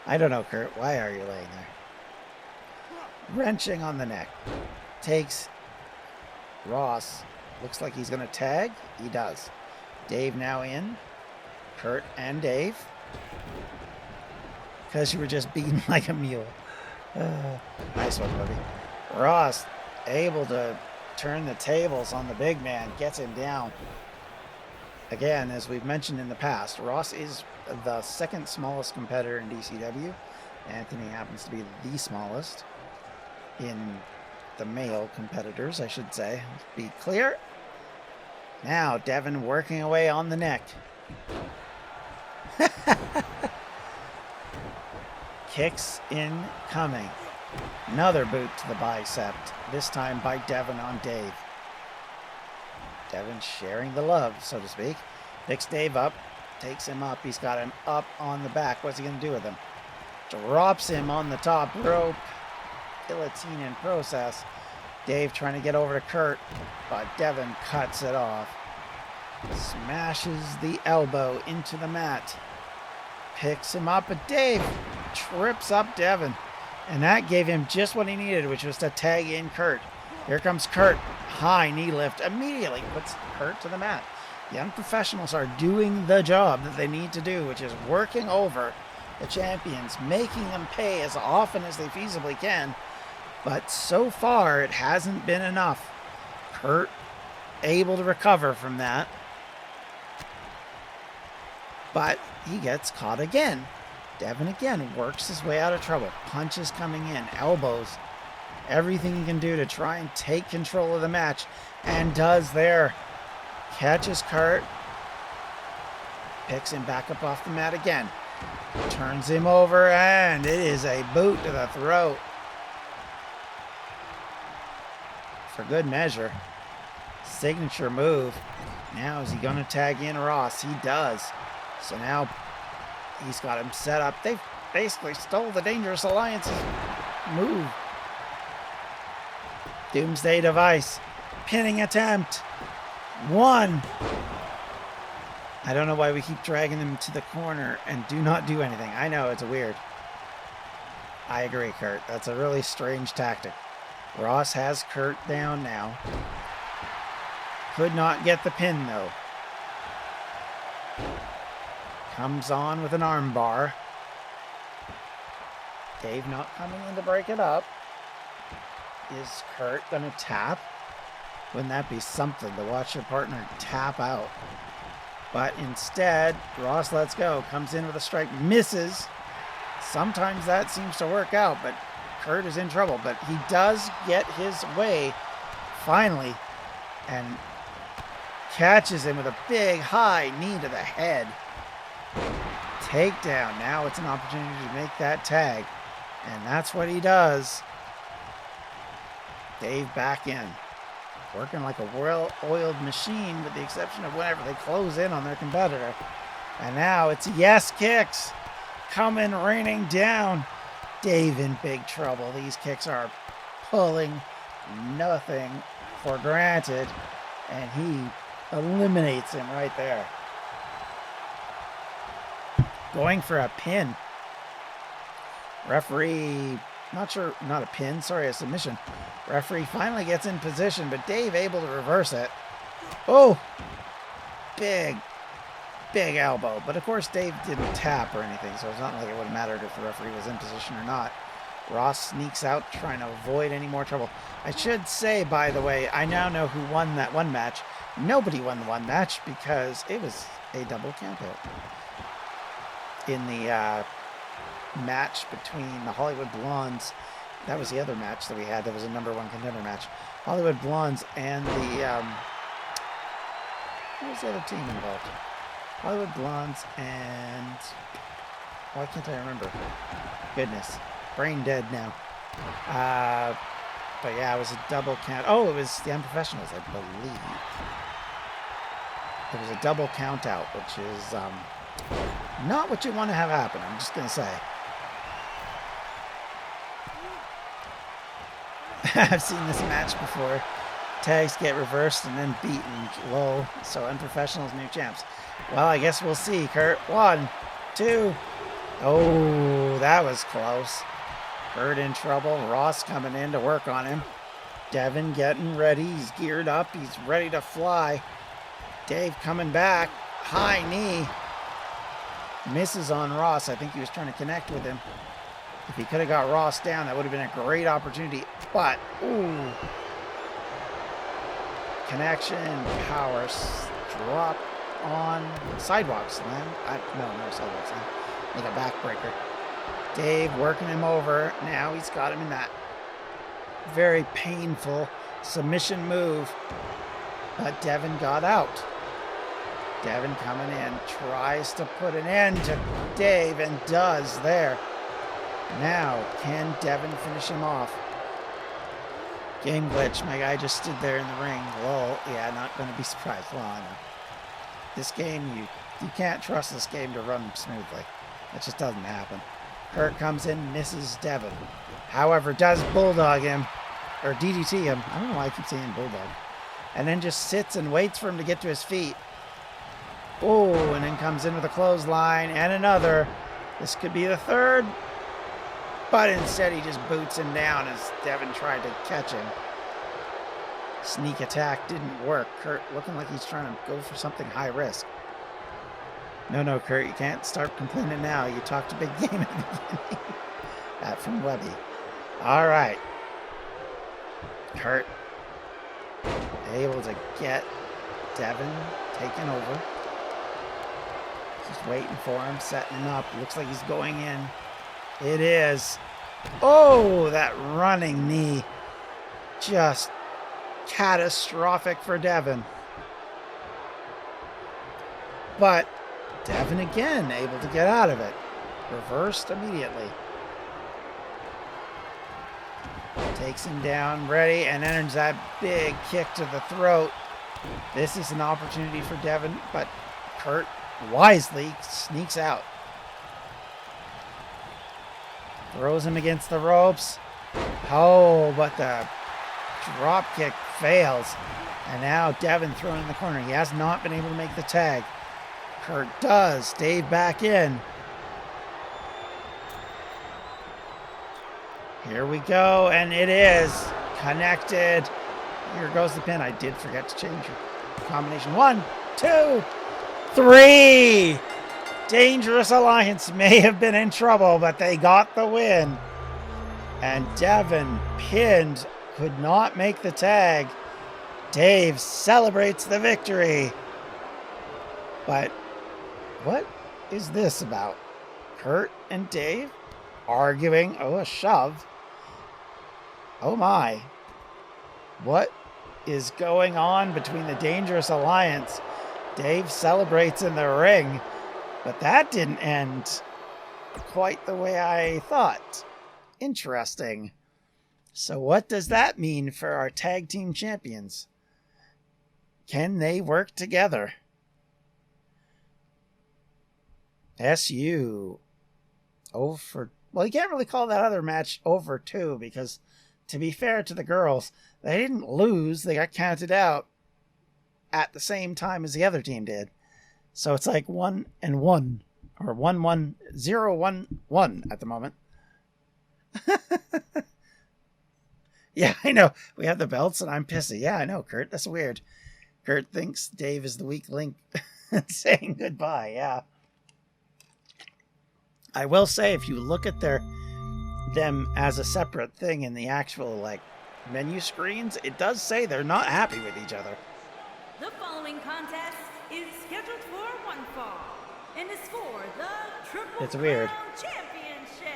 I don't know, Kurt. Why are you laying there? Wrenching on the neck. Takes Ross. Looks like he's going to tag. He does. Dave now in. Kurt and Dave. Because you were just beaten like a mule. Nice one, Webby. Ross able to turn the tables on the big man. Gets him down. Again, as we've mentioned in the past, Ross is the second smallest competitor in DCW. Anthony happens to be the smallest in the male competitors, I should say. Let's be clear. Now, Devin working away on the neck. Kicks incoming. Another boot to the bicep, this time by Devin on Dave. Devin sharing the love, so to speak. Picks Dave up. takes him up. He's got him up on the back. What's he going to do with him? Drops him on the top rope. Guillotine in process. Dave trying to get over to Kurt, but Devin cuts it off. Smashes the elbow into the mat. Picks him up, but Dave trips up Devin. And that gave him just what he needed, which was to tag in Kurt. Here comes Kurt. High knee lift. Immediately puts Kurt to the mat. The Unprofessionals are doing the job that they need to do, which is working over the champions, making them pay as often as they feasibly can. But so far, it hasn't been enough. Kurt able to recover from that. But he gets caught again. Devin again works his way out of trouble. Punches coming in, elbows, everything he can do to try and take control of the match. And does there. Catches Kurt. Picks him back up off the mat again. Turns him over, and it is a boot to the throat. For good measure. Signature move. Now is he going to tag in Ross? He does. So now he's got him set up. They basically stole the Dangerous Alliance's move. Doomsday Device. Pinning attempt. 1. I don't know why we keep dragging them to the corner and do not do anything. I know, it's weird. I agree, Kurt. That's a really strange tactic. Ross has Kurt down now. Could not get the pin, though. Comes on with an arm bar. Dave not coming in to break it up. Is Kurt going to tap? Wouldn't that be something to watch your partner tap out? But instead, Ross lets go. Comes in with a strike. Misses. Sometimes that seems to work out, but Kurt is in trouble. But he does get his way, finally, and catches him with a big high knee to the head. Takedown. Now it's an opportunity to make that tag. And that's what he does. Dave back in. Working like a well-oiled machine with the exception of whenever they close in on their competitor. And now it's yes kicks. Coming raining down. Dave in big trouble. These kicks are pulling nothing for granted. And he eliminates him right there. Going for a pin. Referee, not sure, not a pin, sorry, a submission. Referee finally gets in position, but Dave able to reverse it. Oh, big elbow. But of course, Dave didn't tap or anything, so it's not like it would have mattered if the referee was in position or not. Ross sneaks out, trying to avoid any more trouble. I should say, by the way, I now know who won that one match. Nobody won the one match because it was a double countout. In the match between the Hollywood Blondes, that was the other match that we had. That was a #1 contender match. Hollywood Blondes and the what was the other team involved? Hollywood Blondes and why can't I remember? Goodness, brain dead now. But yeah, it was a double count. Oh, it was the Unprofessionals, I believe. It was a double count out, which is not what you want to have happen. I'm just gonna say. I've seen this match before. Tags get reversed and then beaten low. So Unprofessionals, new champs. Well, I guess we'll see, Kurt. 1, 2. Oh, that was close. Kurt in trouble. Ross coming in to work on him. Devin getting ready. He's geared up. He's ready to fly. Dave coming back. High knee. Misses on Ross. I think he was trying to connect with him. If he could have got Ross down, that would have been a great opportunity. But, ooh. Connection, power, drop on sidewalk slam. No sidewalk slam. Like a backbreaker. Dave working him over. Now he's got him in that very painful submission move. But Devin got out. Devin coming in, tries to put an end to Dave and does there. Now, can Devin finish him off? Game glitch. My guy just stood there in the ring. Lol. Yeah, not going to be surprised. Well, I know. This game, you You can't trust this game to run smoothly. It just doesn't happen. Kurt comes in, misses Devin. However, does bulldog him, or DDT him. I don't know why I keep saying bulldog. And then just sits and waits for him to get to his feet. Oh, and then comes in with a clothesline and another. This could be the third. But instead he just boots him down as Devin tried to catch him. Sneak attack didn't work. Kurt looking like he's trying to go for something high risk. No, Kurt, you can't start complaining now. You talked a big game at the beginning. That from Webby. All right. Kurt able to get Devin taken over. Just waiting for him, setting him up. Looks like he's going in. It is. Oh, that running knee. Just catastrophic for Devin. But Devin again able to get out of it. Reversed immediately. Takes him down, ready, and enters that big kick to the throat. This is an opportunity for Devin, but Kurt wisely sneaks out. Throws him against the ropes. Oh, but the drop kick fails. And now Devin thrown in the corner. He has not been able to make the tag. Kurt does. Dave back in. Here we go, and it is connected. Here goes the pin. I did forget to change it. Combination 1, 2, 3. Dangerous Alliance may have been in trouble, but they got the win. And Devin, pinned, could not make the tag. Dave celebrates the victory. But what is this about? Kurt and Dave arguing. Oh, a shove. Oh my. What is going on between the Dangerous Alliance? Dave celebrates in the ring, but that didn't end quite the way I thought. Interesting. So what does that mean for our tag team champions? Can they work together? SU over. Well, you can't really call that other match over 2 because, to be fair to the girls, they didn't lose. They got counted out at the same time as the other team did. So it's like 1-1 or 1-1, 0-1-1 at the moment. Yeah, I know. We have the belts and I'm pissy. Yeah, I know, Kurt. That's weird. Kurt thinks Dave is the weak link saying goodbye. Yeah. I will say, if you look at them as a separate thing in the actual menu screens, it does say they're not happy with each other. The following contest is scheduled for one fall and is for the Triple It's weird. Crown Championship.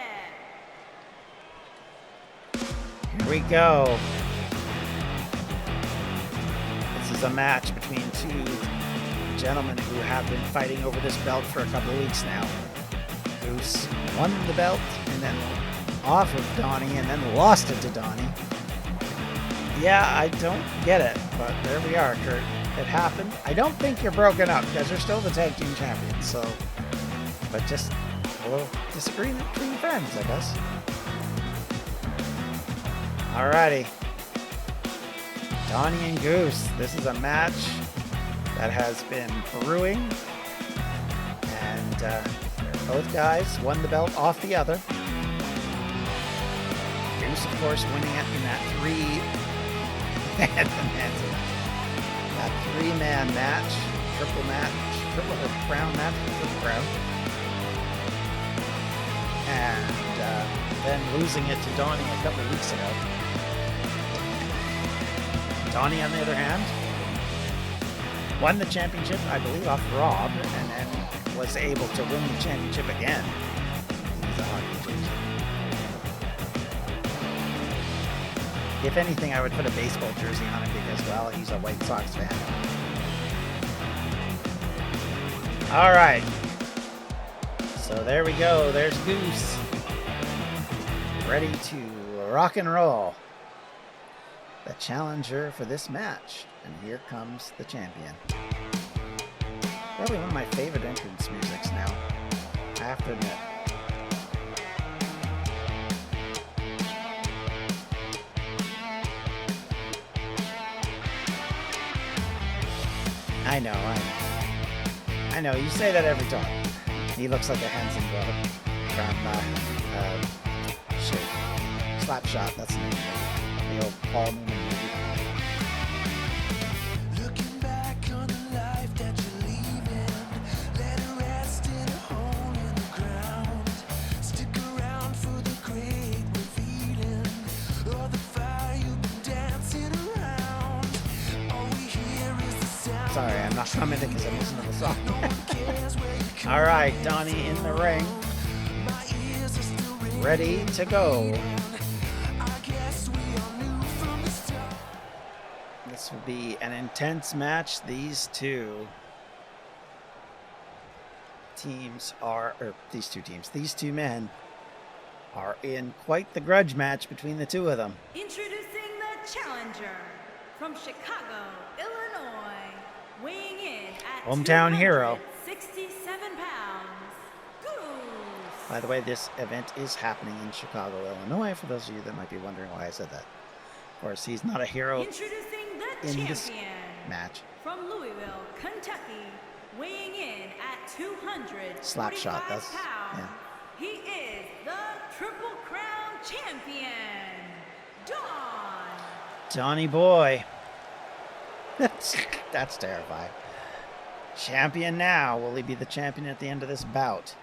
Here we go. This is a match between two gentlemen who have been fighting over this belt for a couple of weeks now. Goose won the belt and then off of Donnie and then lost it to Donnie. Yeah, I don't get it, but there we are, Kurt. It happened. I don't think you're broken up because you're still the tag team champions, so... But just a little disagreement between friends, I guess. Alrighty. Donnie and Goose. This is a match that has been brewing. And both guys won the belt off the other. Goose, of course, winning it in that three-man match, triple crown match, triple crown. And then losing it to Donnie a couple weeks ago. Donnie, on the other hand, won the championship, I believe, off Rob, and then was able to win the championship again. He's a hockey jersey. If anything, I would put a baseball jersey on him because, well, he's a White Sox fan. All right. So there we go. There's Goose. Ready to rock and roll. The challenger for this match. And here comes the champion. probably one of my favorite entrance musics now. I have to admit. I know. I know. You say that every time. He looks like a Hanson brother from Slapshot. That's the name of the old Paul Newman movie. Looking back on the life that you're leaving, let it rest in a hole in the ground. Stick around for the great revealing, or the fire you've been dancing around. All we hear is the sound. Sorry, I'm not commenting because I'm listening to the song. All right, Donnie in the ring. Ready to go. This will be an intense match. These two men are in quite the grudge match between the two of them. Introducing the challenger from Chicago, Illinois, weighing in at Hometown hero. 67 pounds, Goose. By the way, this event is happening in Chicago, Illinois, for those of you that might be wondering why I said that. Of course, he's not a hero Introducing the in this champion match. from Louisville, Kentucky, weighing in at 245 Slapshot, that's, pounds. yeah. He is the Triple Crown champion, Donnie boy. That's terrifying. Champion now. Will he be the champion at the end of this bout?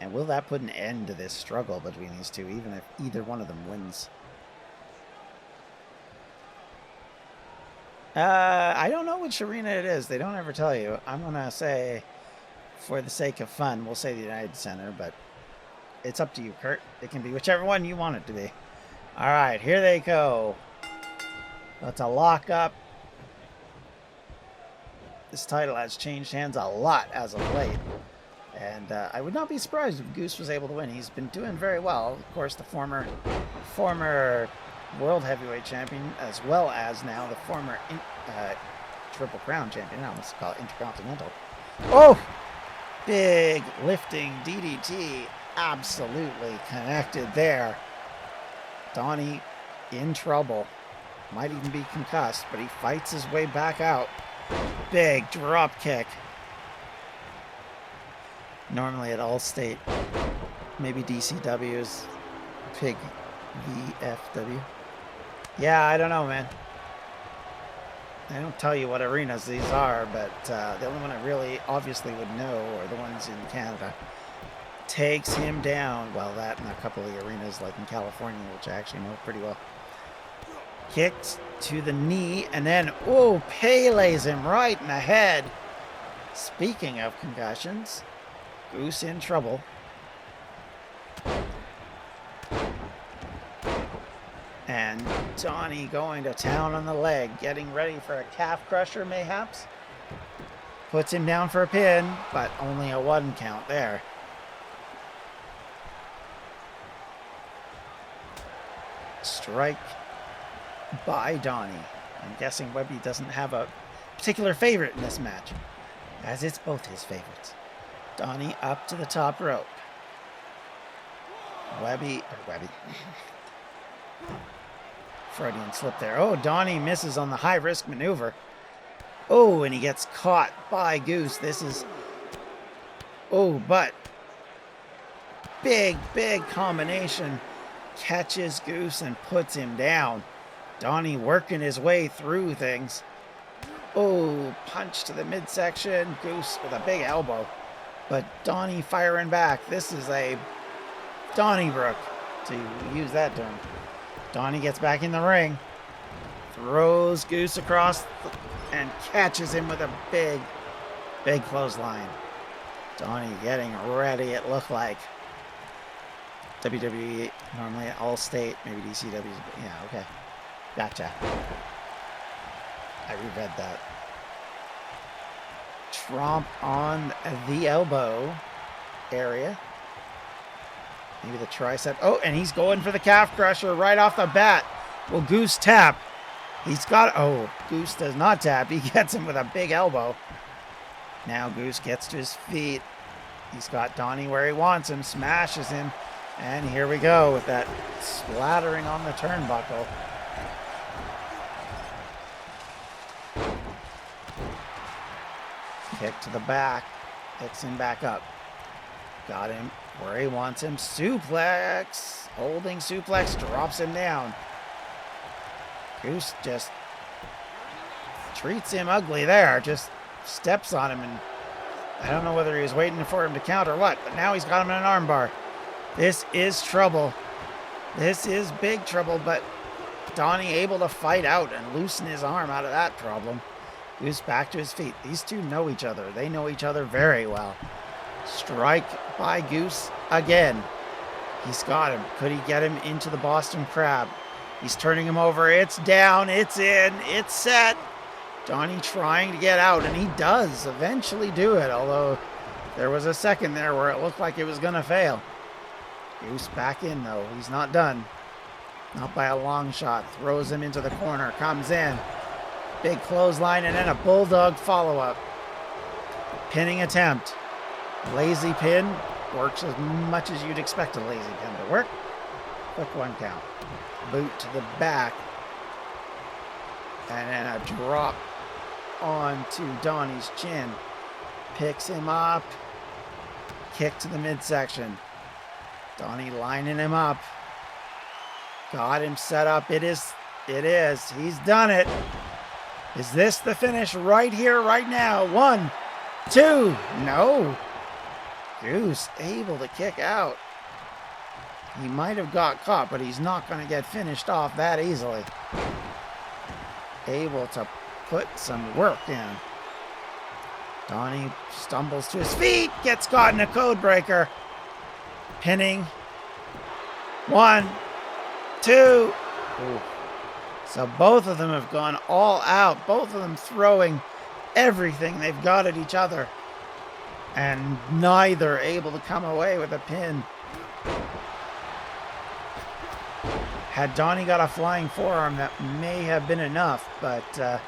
And will that put an end to this struggle between these two, even if either one of them wins? I don't know which arena it is. They don't ever tell you. I'm going to say, for the sake of fun, we'll say the United Center, but it's up to you, Kurt. It can be whichever one you want it to be. All right, here they go. That's a lock-up. This title has changed hands a lot as of late. And I would not be surprised if Goose was able to win. He's been doing very well. Of course, the former World Heavyweight Champion, as well as now the former Triple Crown Champion. I almost call it Intercontinental. Oh! Big lifting DDT. Absolutely connected there. Donnie in trouble. Might even be concussed, but he fights his way back out. Big drop kick. Normally at Allstate, maybe DCW's big VFW. Yeah, I don't know, man. I don't tell you what arenas these are, but the only one I really obviously would know are the ones in Canada. Takes him down. Well, that and a couple of the arenas like in California, which I actually know pretty well. Kicks to the knee, and then, oh, Pele's him right in the head. Speaking of concussions, Goose in trouble. And Donnie going to town on the leg, getting ready for a calf crusher, mayhaps. Puts him down for a pin, but only a 1 count there. Strike by Donnie. I'm guessing Webby doesn't have a particular favorite in this match, as it's both his favorites. Donnie up to the top rope. Webby. Freudian slip there. Oh, Donnie misses on the high-risk maneuver. Oh, and he gets caught by Goose. This is... Oh, but... Big combination. Catches Goose and puts him down. Donnie working his way through things. Oh, punch to the midsection. Goose with a big elbow. But Donnie firing back. This is a Donnybrook, to use that term. Donnie gets back in the ring. Throws Goose across and catches him with a big clothesline. Donnie getting ready, it looked like. WWE, normally at Allstate, maybe DCW. Yeah, okay. Gotcha. I reread that. Tromp on the elbow area. Maybe the tricep. Oh, and he's going for the calf crusher right off the bat. Will Goose tap? He's got, oh, Goose does not tap. He gets him with a big elbow. Now Goose gets to his feet. He's got Donnie where he wants him, smashes him. And here we go with that splattering on the turnbuckle. Kick to the back. Picks him back up. Got him where he wants him. Suplex. Holding suplex. Drops him down. Goose just treats him ugly there. Just steps on him. And I don't know whether he was waiting for him to count or what. But now he's got him in an armbar. This is trouble. This is big trouble. But Donnie able to fight out and loosen his arm out of that problem. Goose back to his feet. These two know each other. They know each other very well. Strike by Goose again. He's got him. Could he get him into the Boston Crab? He's turning him over. It's down. It's in. It's set. Donnie trying to get out, and he does eventually do it, although there was a second there where it looked like it was going to fail. Goose back in, though. He's not done. Not by a long shot. Throws him into the corner. Comes in. Big clothesline and then a bulldog follow-up. Pinning attempt. Lazy pin. Works as much as you'd expect a lazy pin to work. Quick one count. Boot to the back. And then a drop onto Donnie's chin. Picks him up. Kick to the midsection. Donnie lining him up. Got him set up. It is. He's done it. Is this the finish right here, right now? 1, 2. No. Goose able to kick out. He might have got caught, but he's not going to get finished off that easily. Able to put some work in. Donnie stumbles to his feet. Gets caught in a code breaker. Pinning. 1, 2. Ooh. So both of them have gone all out. Both of them throwing everything they've got at each other. And neither able to come away with a pin. Had Donnie got a flying forearm, that may have been enough. But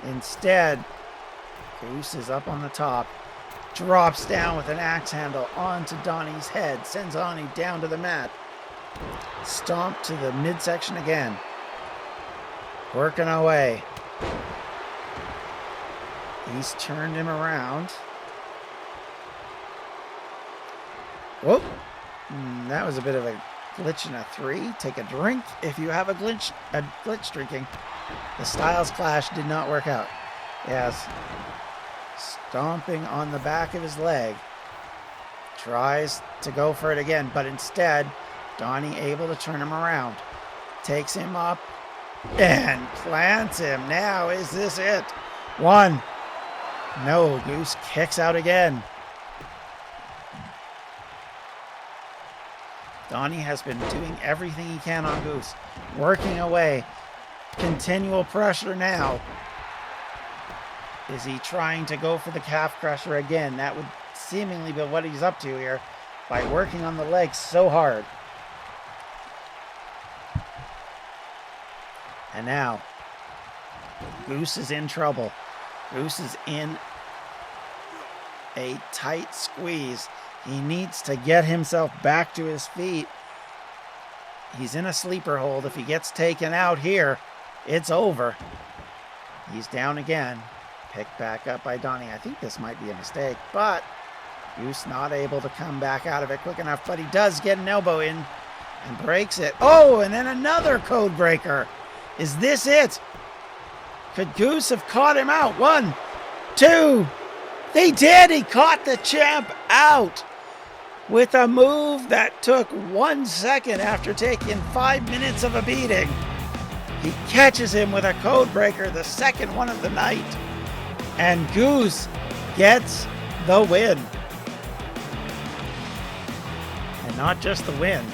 instead, Goose is up on the top. Drops down with an axe handle onto Donnie's head. Sends Donnie down to the mat. Stomp to the midsection again. Working away. He's turned him around. Whoop. That was a bit of a glitch in a 3. Take a drink if you have a glitch drinking. The Styles Clash did not work out. Yes. Stomping on the back of his leg. Tries to go for it again, but instead, Donnie able to turn him around. Takes him up. And plants him. Now, is this it? 1. No, Goose kicks out again. Donnie has been doing everything he can on Goose. Working away. Continual pressure now. Is he trying to go for the calf crusher again? That would seemingly be what he's up to here by working on the legs so hard. And now, Goose is in trouble. Goose is in a tight squeeze. He needs to get himself back to his feet. He's in a sleeper hold. If he gets taken out here, it's over. He's down again. Picked back up by Donnie. I think this might be a mistake, but Goose not able to come back out of it quick enough, but he does get an elbow in and breaks it. Oh, and then another code breaker. Is this it? Could Goose have caught him out? 1, 2. They did. He caught the champ out with a move that took 1 second after taking 5 minutes of a beating. He catches him with a code breaker, the second one of the night. And Goose gets the win. And not just the win,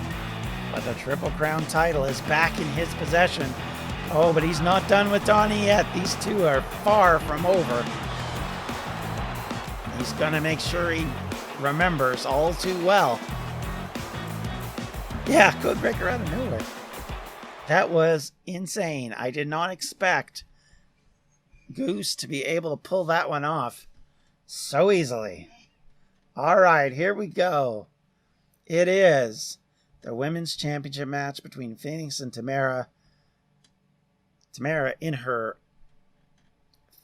but the Triple Crown title is back in his possession. Oh, but he's not done with Donnie yet. These two are far from over. He's going to make sure he remembers all too well. Yeah, code breaker out of nowhere. That was insane. I did not expect Goose to be able to pull that one off so easily. All right, here we go. It is the women's championship match between Phoenix and Tamara. Tamara in her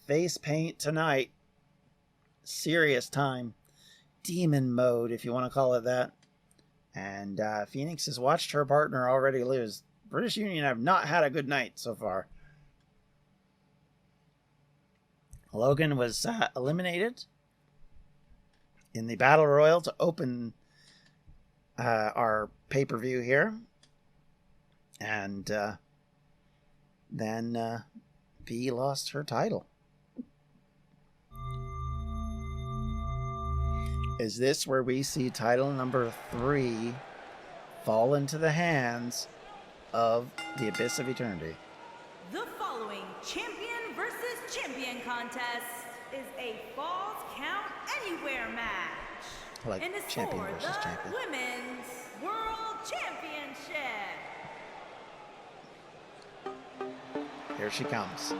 face paint tonight. Serious time. Demon mode, if you want to call it that. And Phoenix has watched her partner already lose. British Union have not had a good night so far. Logan was eliminated in the Battle Royal to open our pay-per-view here. And then B lost her title. Is this where we see title number 3 fall into the hands of the Abyss of Eternity? The following champion versus champion contest is a Falls Count Anywhere match. Like and it's champion for versus the champion. Women's World Championship. Here she comes.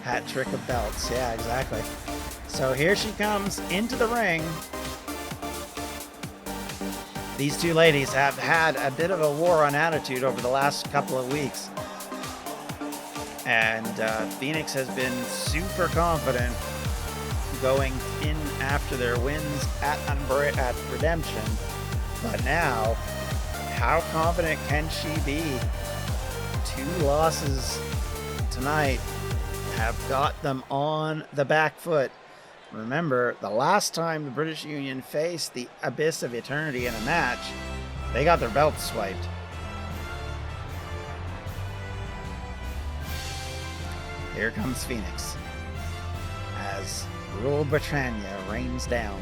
Hat trick of belts. Yeah, exactly. So here she comes into the ring. These two ladies have had a bit of a war on attitude over the last couple of weeks. And Phoenix has been super confident going in after their wins at Redemption. But now, how confident can she be? 2 losses tonight have got them on the back foot. Remember, the last time the British Union faced the Abyss of Eternity in a match, they got their belts swiped. Here comes Phoenix as Rule Britannia rains down.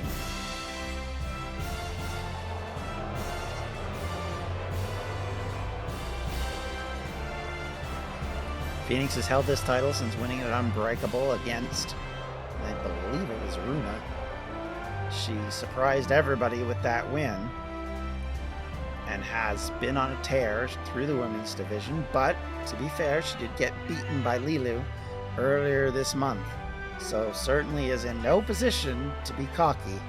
Phoenix has held this title since winning it Unbreakable against, I believe it was Runa. She surprised everybody with that win and has been on a tear through the women's division, but to be fair, she did get beaten by Lilu earlier this month, so certainly is in no position to be cocky.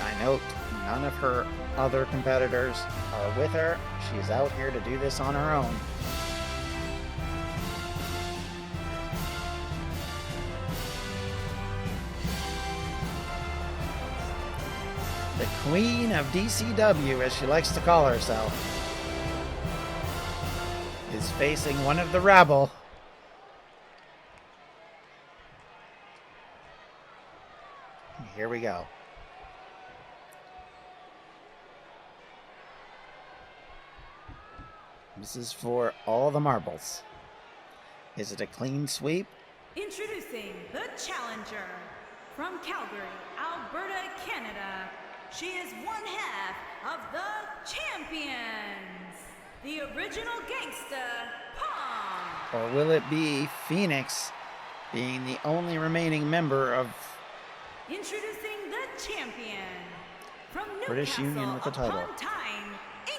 I note none of her other competitors are with her. She's out here to do this on her own. The Queen of DCW, as she likes to call herself, is facing one of the rabble. Here we go. This is for all the marbles. Is it a clean sweep? Introducing the challenger from Calgary, Alberta, Canada. She is one half of the champions, the original gangsta, Pong. Or will it be Phoenix being the only remaining member of Introducing the champion from British Newcastle Union with the title. upon Tyne,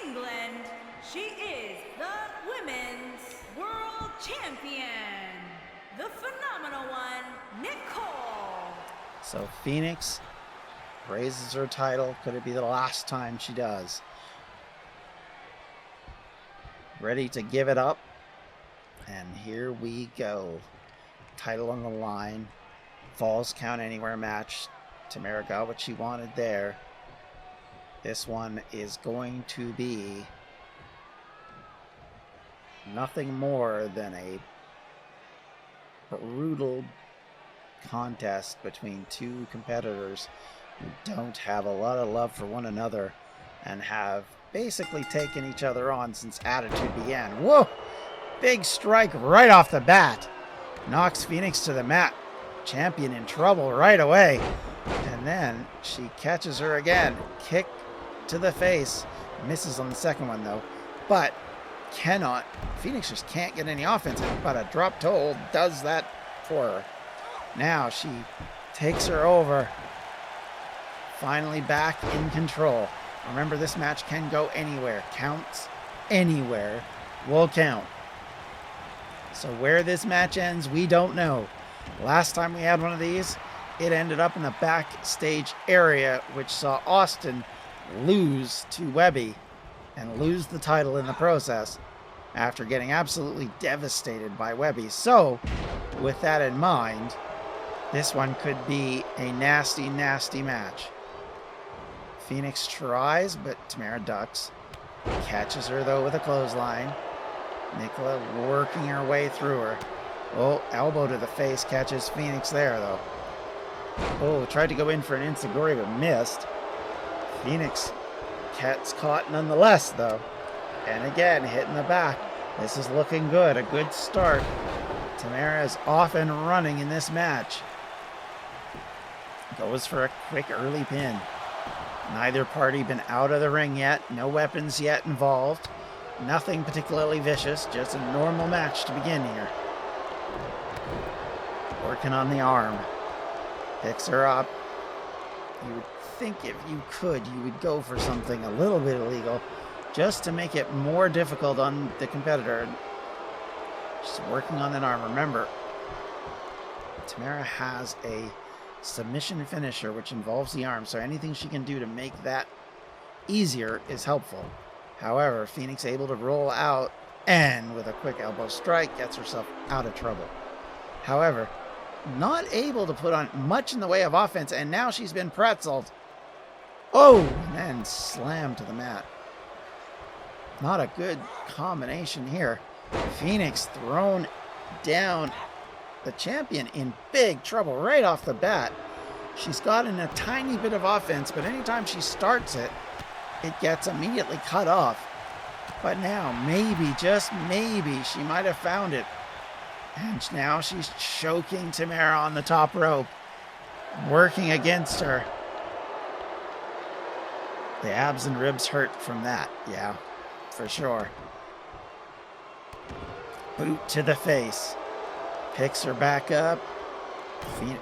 England. She is the Women's World Champion, the phenomenal one, Nicole. So Phoenix raises her title. Could it be the last time she does? Ready to give it up. And here we go. Title on the line. Falls Count Anywhere match. Tamara got what she wanted there. This one is going to be nothing more than a brutal contest between two competitors who don't have a lot of love for one another and have basically taken each other on since Attitude began. Whoa! Big strike right off the bat. Knocks Phoenix to the mat. champion in trouble right away. And then she catches her again. Kick to the face. Misses on the second one, though. But cannot. Phoenix just can't get any offense in, but a drop toe hold does that for her. Now she takes her over. Finally back in control. Remember, this match can go anywhere. Counts anywhere will count. So where this match ends, we don't know. Last time we had one of these, it ended up in the backstage area, which saw Austin lose to Webby and lose the title in the process after getting absolutely devastated by Webby. So, with that in mind, this one could be a nasty, nasty match. Phoenix tries, but Tamara ducks. Catches her, though, with a clothesline. Nicola working her way through her. Oh, elbow to the face. Catches Phoenix there, though. Oh, tried to go in for an enziguri, but missed. Phoenix gets caught nonetheless, though. And again, hitting the back. This is looking good. A good start. Tamara is off and running in this match. Goes for a quick early pin. Neither party been out of the ring yet. No weapons yet involved. Nothing particularly vicious. Just a normal match to begin here. Working on the arm. Picks her up. You would think if you could, you would go for something a little bit illegal just to make it more difficult on the competitor. Just working on that arm. Remember, Tamara has a submission finisher which involves the arm, so anything she can do to make that easier is helpful. However, Phoenix able to roll out and with a quick elbow strike gets herself out of trouble. However, not able to put on much in the way of offense, and now she's been pretzeled. Oh, and then slammed to the mat. Not a good combination here. Phoenix thrown down. The champion in big trouble right off the bat. She's gotten a tiny bit of offense, but anytime she starts it, it gets immediately cut off. But now, maybe, just maybe, she might have found it. And now she's choking Tamara on the top rope, working against her. The abs and ribs hurt from that, yeah, for sure. Boot to the face. Picks her back up.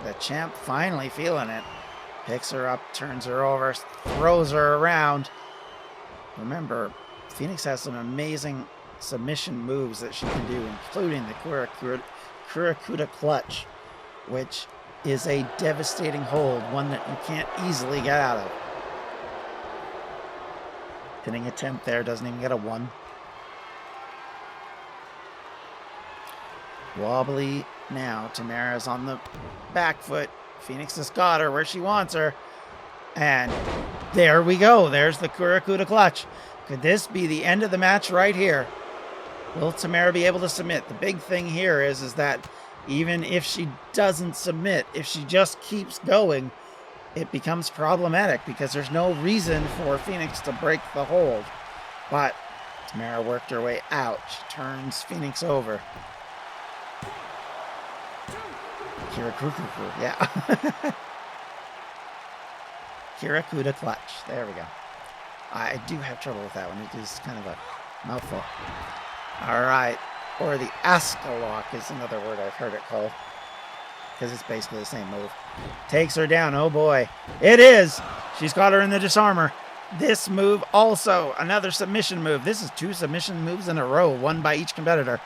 The champ finally feeling it. Picks her up, turns her over, throws her around. Remember, Phoenix has some amazing submission moves that she can do, including the Kurakuda clutch, which is a devastating hold, one that you can't easily get out of. Pinning attempt there, doesn't even get a 1. Wobbly now. Tamara's on the back foot. Phoenix has got her where she wants her. And there we go. There's the Kurakuda clutch. Could this be the end of the match right here? Will Tamara be able to submit? The big thing here is that even if she doesn't submit, if she just keeps going, it becomes problematic because there's no reason for Phoenix to break the hold. But Tamara worked her way out. She turns Phoenix over. Kirakuda, yeah. Kirakuda clutch. There we go. I do have trouble with that one. It is kind of a mouthful. All right. Or the Askalok is another word I've heard it called. Because it's basically the same move. Takes her down. Oh boy. It is. She's got her in the disarmor. This move also another submission move. This is 2 submission moves in a row, one by each competitor.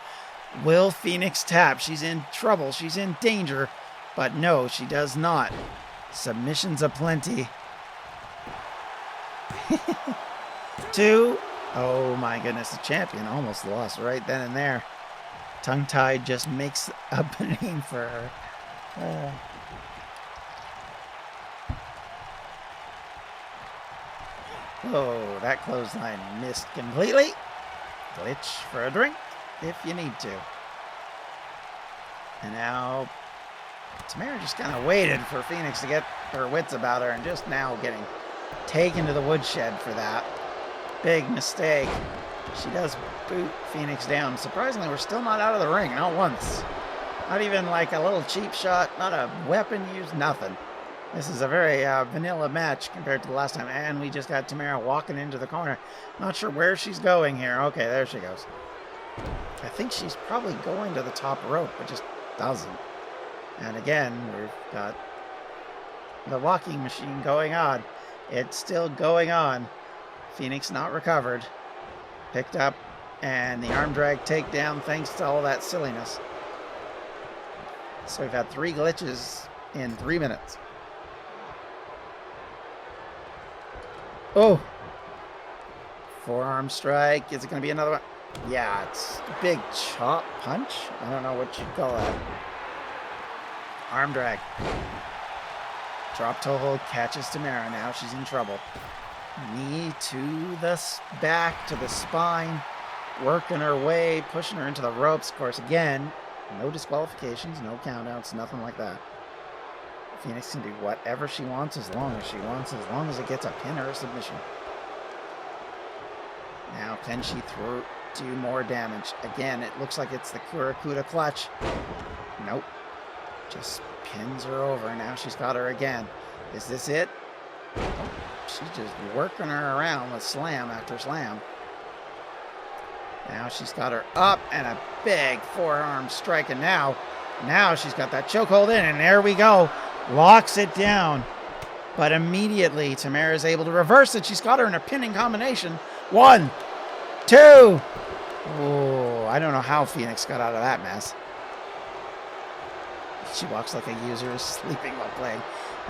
Will Phoenix tap? She's in trouble. She's in danger. But no, she does not. Submissions aplenty. 2. Oh my goodness, the champion almost lost right then and there. Tongue-tied just makes up a name for her. Oh, that clothesline missed completely. Glitch for a drink if you need to. And now Tamara just kind of waited for Phoenix to get her wits about her and just now getting taken to the woodshed for that. Big mistake. She does boot Phoenix down. Surprisingly, we're still not out of the ring. Not once. Not even like a little cheap shot, not a weapon used, nothing. This is a very vanilla match compared to the last time. And we just got Tamara walking into the corner. Not sure where she's going here. Okay, there she goes. I think she's probably going to the top rope, but just doesn't. And again, we've got the walking machine going on. It's still going on. Phoenix not recovered. Picked up. And the arm drag takedown thanks to all that silliness. So we've had 3 glitches in 3 minutes. Oh! Forearm strike. Is it going to be another one? Yeah, it's a big chop punch. I don't know what you'd call that. Arm drag. Drop toe hold catches Tamara. Now she's in trouble. Knee to the back, to the spine. Working her way, pushing her into the ropes. Of course, again, no disqualifications, no countouts, nothing like that. Phoenix can do whatever she wants as long as she wants, as long as it gets a pin or a submission. Now, can she do more damage? Again, it looks like it's the Kurakuda clutch. Nope. Just pins her over. Now she's got her again. Is this it? Oh, she's just working her around with slam after slam. Now she's got her up and a big forearm strike. And now she's got that chokehold in. And there we go. Locks it down. But immediately Tamara is able to reverse it. She's got her in a pinning combination. 1, 2. Oh, I don't know how Phoenix got out of that mess. She walks like a user is sleeping while playing.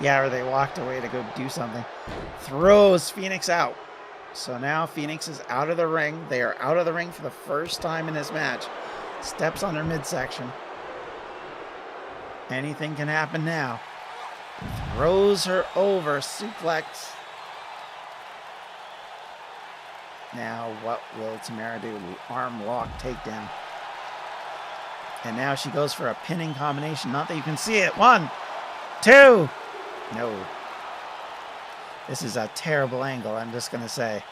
Yeah, or they walked away to go do something. Throws Phoenix out. So now Phoenix is out of the ring. They are out of the ring for the first time in this match. Steps on her midsection. Anything can happen now. Throws her over. Suplex. Now what will Tamara do? Arm lock takedown. And now she goes for a pinning combination. Not that you can see it. 1, 2. No. This is a terrible angle, I'm just going to say.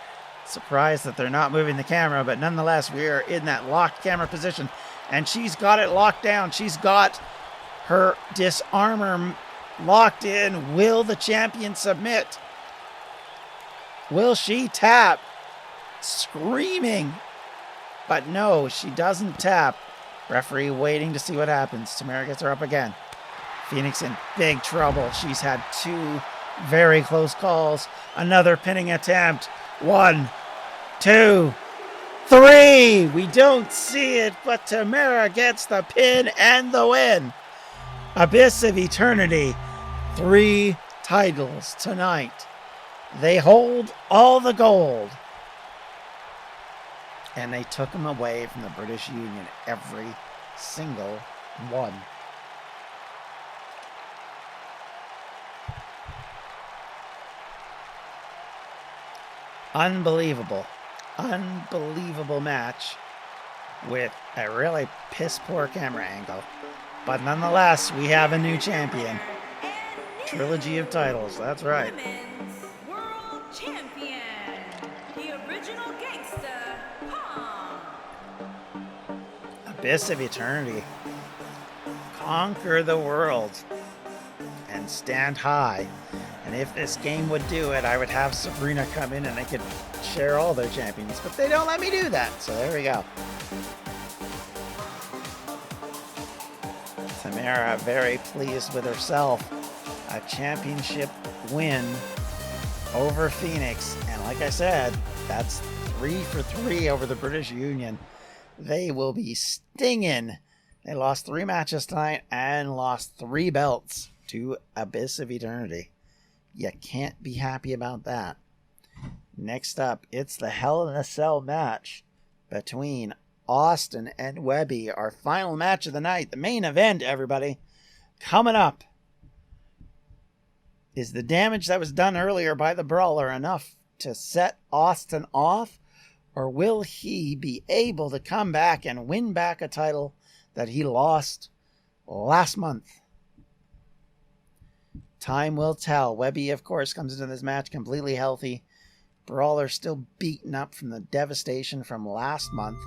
Surprised that they're not moving the camera, but nonetheless, we are in that locked camera position. And she's got it locked down. She's got her disarmor locked in. Will the champion submit? Will she tap? Screaming. But no, she doesn't tap. Referee waiting to see what happens. Tamara gets her up again. Phoenix in big trouble. She's had 2 very close calls. Another pinning attempt. 1, 2, 3. We don't see it, but Tamara gets the pin and the win. Abyss of Eternity. 3 titles tonight. They hold all the gold. And they took them away from the British Union. Every single one. Unbelievable. Unbelievable match with a really piss poor camera angle. But nonetheless, we have a new champion. Trilogy of titles, that's right. Women's World Champion, the original gangster, Pong. Abyss of Eternity. Conquer the world and stand high. And if this game would do it, I would have Sabrina come in and they could share all their champions. But they don't let me do that. So there we go. Tamara very pleased with herself. A championship win over Phoenix. And like I said, that's 3 for 3 over the British Union. They will be stinging. They lost 3 matches tonight and lost 3 belts to Abyss of Eternity. You can't be happy about that. Next up, it's the Hell in a Cell match between Austin and Webby. Our final match of the night. The main event, everybody. Coming up. Is the damage that was done earlier by the Brawler enough to set Austin off? Or will he be able to come back and win back a title that he lost last month? Time will tell. Webby, of course, comes into this match completely healthy. Brawler still beaten up from the devastation from last month.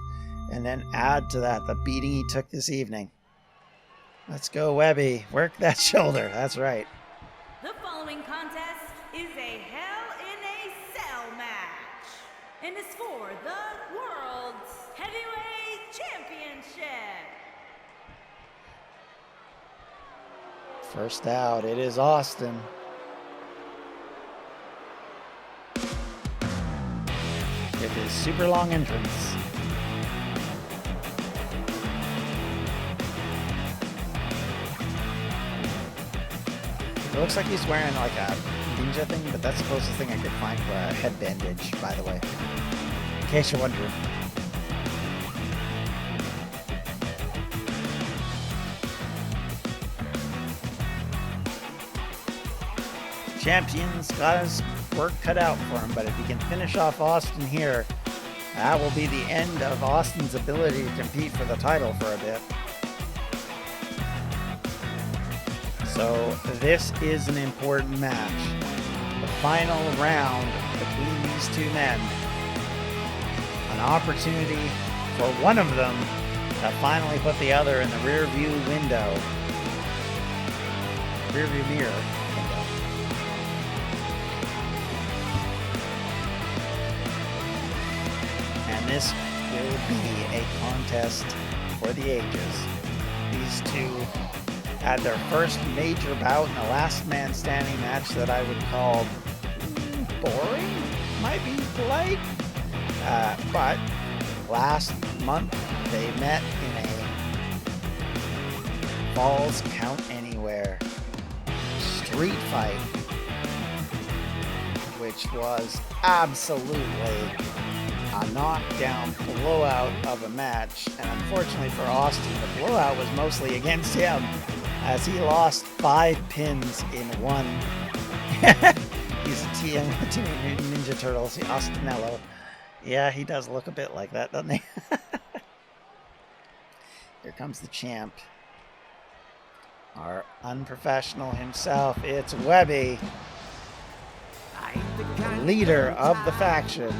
And then add to that the beating he took this evening. Let's go, Webby. Work that shoulder. That's right. The following contest is a Hell in a Cell match and is for the World's Heavyweight Championship. First out, it is Austin. With his super long entrance. It looks like he's wearing like a ninja thing, but that's the closest thing I could find for a head bandage, by the way. In case you're wondering. Champion's got his work cut out for him, but if he can finish off Austin here, that will be the end of Austin's ability to compete for the title for a bit. So this is an important match. The final round between these two men. An opportunity for one of them to finally put the other in the rear view window. Rear view mirror. And this will be a contest for the ages. These two had their first major bout in a last man standing match that I would call boring, might be polite, but last month they met in a Falls Count Anywhere street fight, which was absolutely a knockdown blowout of a match, and unfortunately for Austin, the blowout was mostly against him, as he lost 5 pins in one. He's a TM Teenage Mutant Ninja Turtles, Austinello. Yeah, he does look a bit like that, doesn't he? Here comes the champ. Our unprofessional himself, it's Webby, the leader of the faction.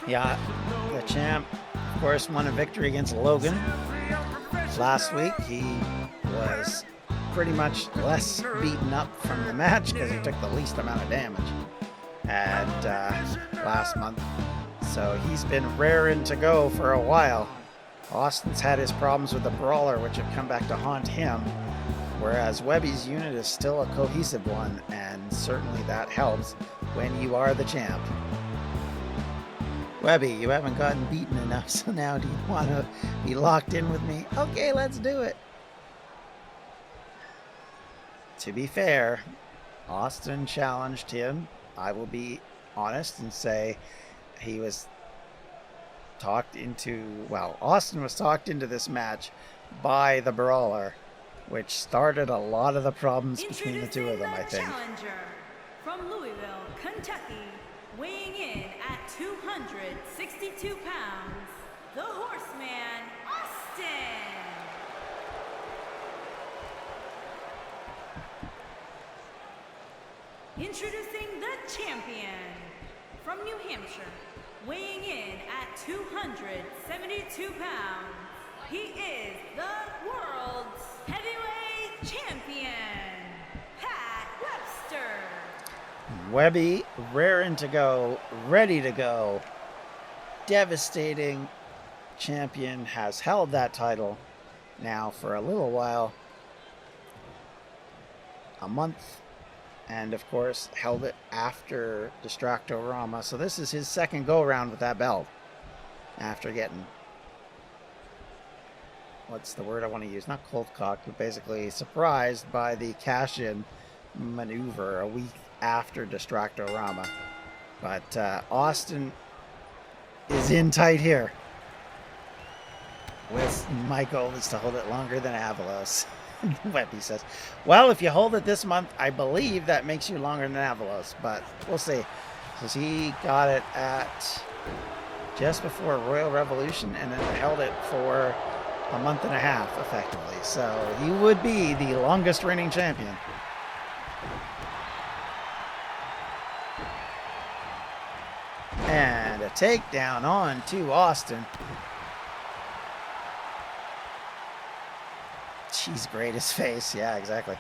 Yeah, the champ, of course, won a victory against Logan last week. He was pretty much less beaten up from the match because he took the least amount of damage at last month. So he's been raring to go for a while. Austin's had his problems with the brawler, which have come back to haunt him, whereas Webby's unit is still a cohesive one, and certainly that helps when you are the champ. Webby, you haven't gotten beaten enough, so now do you want to be locked in with me? Okay, let's do it. To be fair, Austin challenged him. I will be honest and say he was talked into, well, Austin was talked into this match by the brawler, which started a lot of the problems between the two of them, I think. Challenger from Louisville, Kentucky, weighing in at 262 pounds, the Horseman, Austin. Introducing the champion from New Hampshire, weighing in at 272 pounds, he is the world's heavyweight champion, Pat Webster. Webby, raring to go, ready to go. Devastating champion, has held that title now for a little while. A month. And of course, held it after Distractorama. So this is his second go-around with that belt. After getting, what's the word I want to use? Not cold cocked, but basically surprised by the cash-in maneuver a week after Distractorama. But Austin is in tight here. My goal is to hold it longer than Avalos. Webby says, well, if you hold it this month, I believe that makes you longer than Avalos, but we'll see. Because he got it at just before Royal Revolution and then held it for a month and a half, effectively. So he would be the longest reigning champion. And a takedown on to Austin. She's great as face. Yeah, exactly.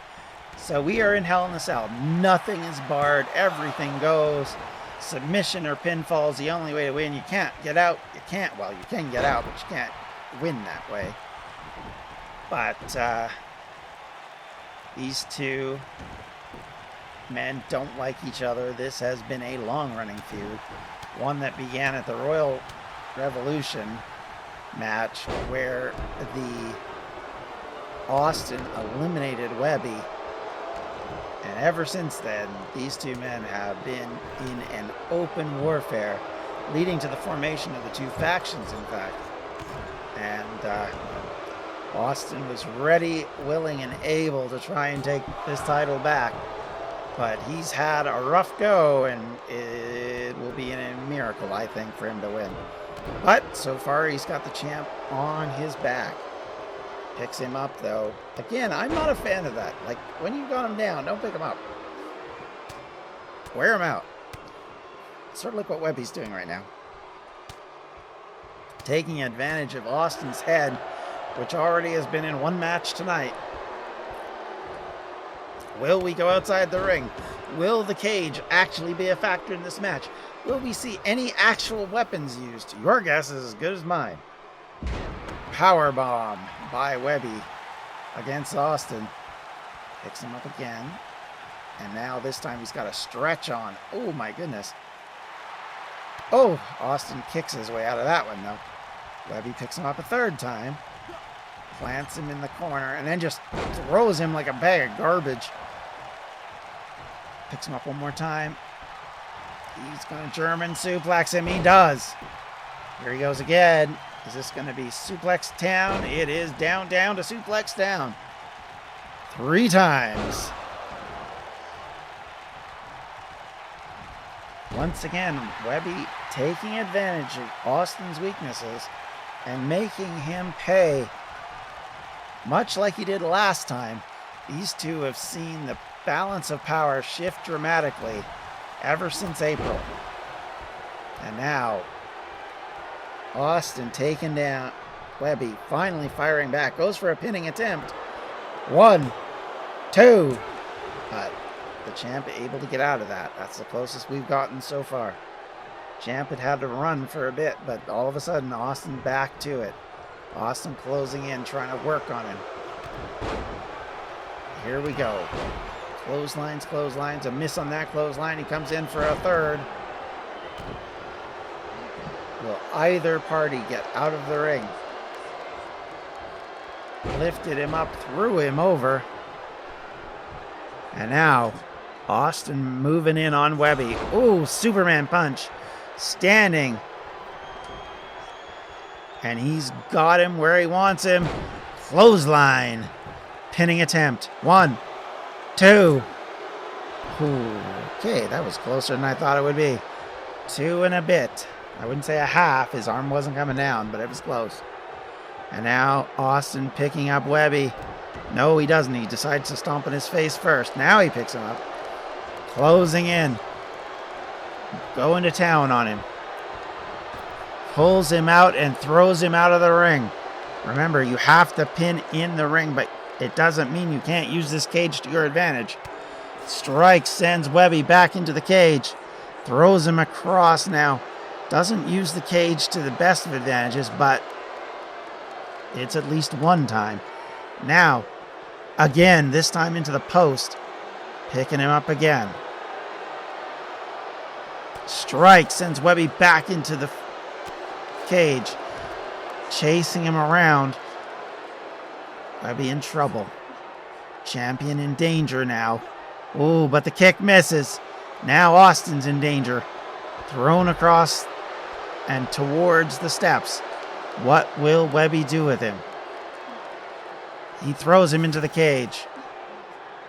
So we are in Hell in a Cell. Nothing is barred. Everything goes. Submission or pinfall is the only way to win. You can't get out. You can't. Well, you can get out, but you can't win that way. But these two men don't like each other. This has been a long-running feud. One that began at the Royal Revolution match where the Austin eliminated Webby. And ever since then, these two men have been in an open warfare, leading to the formation of the two factions, in fact. And Austin was ready, willing, and able to try and take this title back. But he's had a rough go, and it will be a miracle, I think, for him to win. But so far, he's got the champ on his back. Picks him up, though. Again, I'm not a fan of that. Like, when you got him down, don't pick him up. Wear him out. Sort of like what Webby's doing right now. Taking advantage of Austin's head, which already has been in one match tonight. Will we go outside the ring? Will the cage actually be a factor in this match? Will we see any actual weapons used? Your guess is as good as mine. Powerbomb by Webby against Austin. Picks him up again. And now this time he's got a stretch on. Oh my goodness. Oh, Austin kicks his way out of that one though. Webby picks him up a third time. Plants him in the corner and then just throws him like a bag of garbage. Picks him up one more time. He's going to German suplex him. He does. Here he goes again. Is this going to be suplex down? It is down to suplex down. 3 times. Once again, Webby taking advantage of Austin's weaknesses and making him pay. Much like he did last time, these two have seen the balance of power shift dramatically ever since April. And now, Austin taking down Webby, finally firing back, goes for a pinning attempt. 1, 2, but the champ able to get out of that. That's the closest we've gotten so far. Champ had to run for a bit, but all of a sudden, Austin back to it. Austin closing in, trying to work on him. Here we go. Clotheslines, a miss on that clothesline. He comes in for a third. Will either party get out of the ring? Lifted him up, threw him over. And now, Austin moving in on Webby. Ooh, Superman punch. Standing. And he's got him where he wants him. Clothesline. Pinning attempt. 1, 2. Ooh, okay, that was closer than I thought it would be. 2 and a bit. I wouldn't say a half. His arm wasn't coming down, but it was close. And now Austin picking up Webby. No, he doesn't. He decides to stomp in his face first. Now he picks him up. Closing in. Going to town on him. Pulls him out and throws him out of the ring. Remember, you have to pin in the ring, but it doesn't mean you can't use this cage to your advantage. Strike sends Webby back into the cage. Throws him across now. Doesn't use the cage to the best of advantages, but it's at least one time. Now, again, this time into the post. Picking him up again. Strike sends Webby back into the cage. Chasing him around. Webby in trouble. Champion in danger now. Oh, but the kick misses. Now Austin's in danger. Thrown across and towards the steps. What will Webby do with him? He throws him into the cage.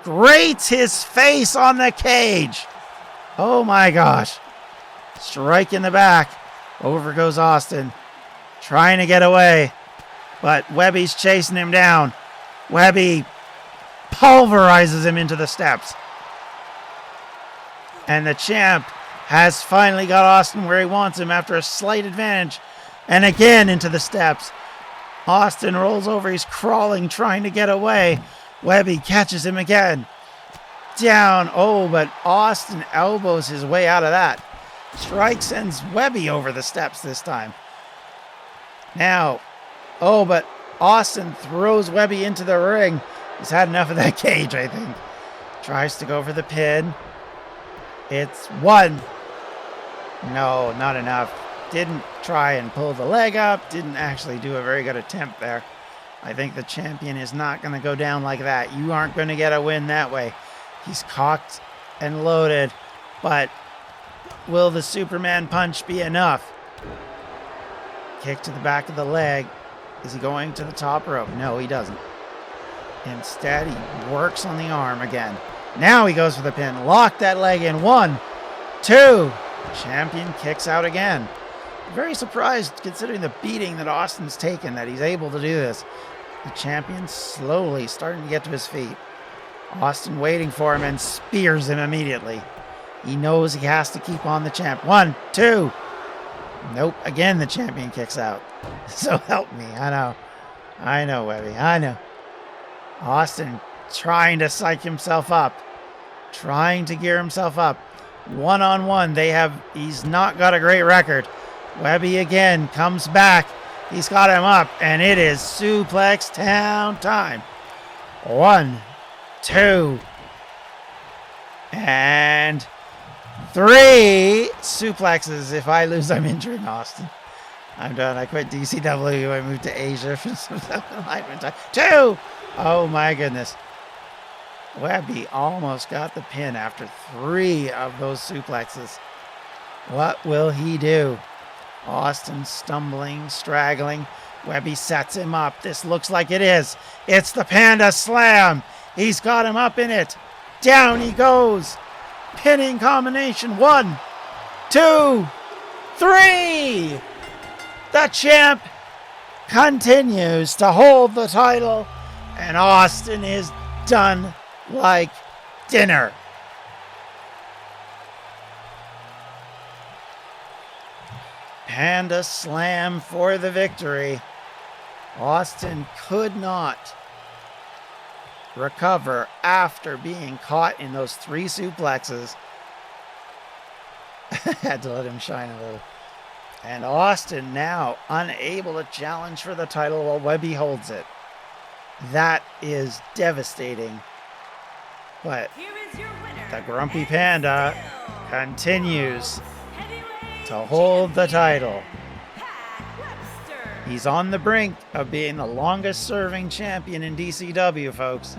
Grates his face on the cage. Oh my gosh. Strike in the back. Over goes Austin. Trying to get away. But Webby's chasing him down. Webby pulverizes him into the steps. And the champ has finally got Austin where he wants him after a slight advantage. And again into the steps. Austin rolls over. He's crawling, trying to get away. Webby catches him again. Down. Oh, but Austin elbows his way out of that. Strike sends Webby over the steps this time. Now, oh, but Austin throws Webby into the ring. He's had enough of that cage, I think. Tries to go for the pin. It's one. No, not enough. Didn't try and pull the leg up. Didn't actually do a very good attempt there. I think the champion is not going to go down like that. You aren't going to get a win that way. He's cocked and loaded. But will the Superman punch be enough? Kick to the back of the leg. Is he going to the top rope? No, he doesn't. Instead, he works on the arm again. Now he goes for the pin. Lock that leg in. 1, 2. Champion kicks out again. Very surprised, considering the beating that Austin's taken, that he's able to do this. The champion slowly starting to get to his feet. Austin waiting for him and spears him immediately. He knows he has to keep on the champ. 1, 2. Nope. Again, the champion kicks out. So help me. I know, Webby. I know. Austin trying to psych himself up. Trying to gear himself up. One-on-one. He's not got a great record. Webby again comes back. He's got him up. And it is suplex town time. 1, 2. And 3 suplexes. If I lose, I'm injuring Austin. I'm done. I quit DCW. I moved to Asia for some alignment time. 2. Oh my goodness. Webby almost got the pin after 3 of those suplexes. What will he do? Austin stumbling, straggling. Webby sets him up. This looks like it is. It's the Panda Slam. He's got him up in it. Down he goes. Pinning combination. 1, 2, 3. The champ continues to hold the title, and Austin is done like dinner. Panda Slam for the victory. Austin could not recover after being caught in those 3 suplexes. Had to let him shine a little. And Austin now unable to challenge for the title while Webby holds it. That is devastating. But Here is your winner, the Grumpy and Panda still continues heavyweight to hold the title. Pat Webster. He's on the brink of being the longest serving champion in DCW, folks.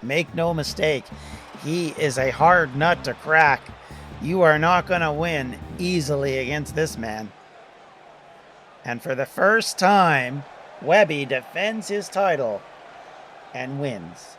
Make no mistake, he is a hard nut to crack. You are not going to win easily against this man. And for the first time, Webby defends his title and wins.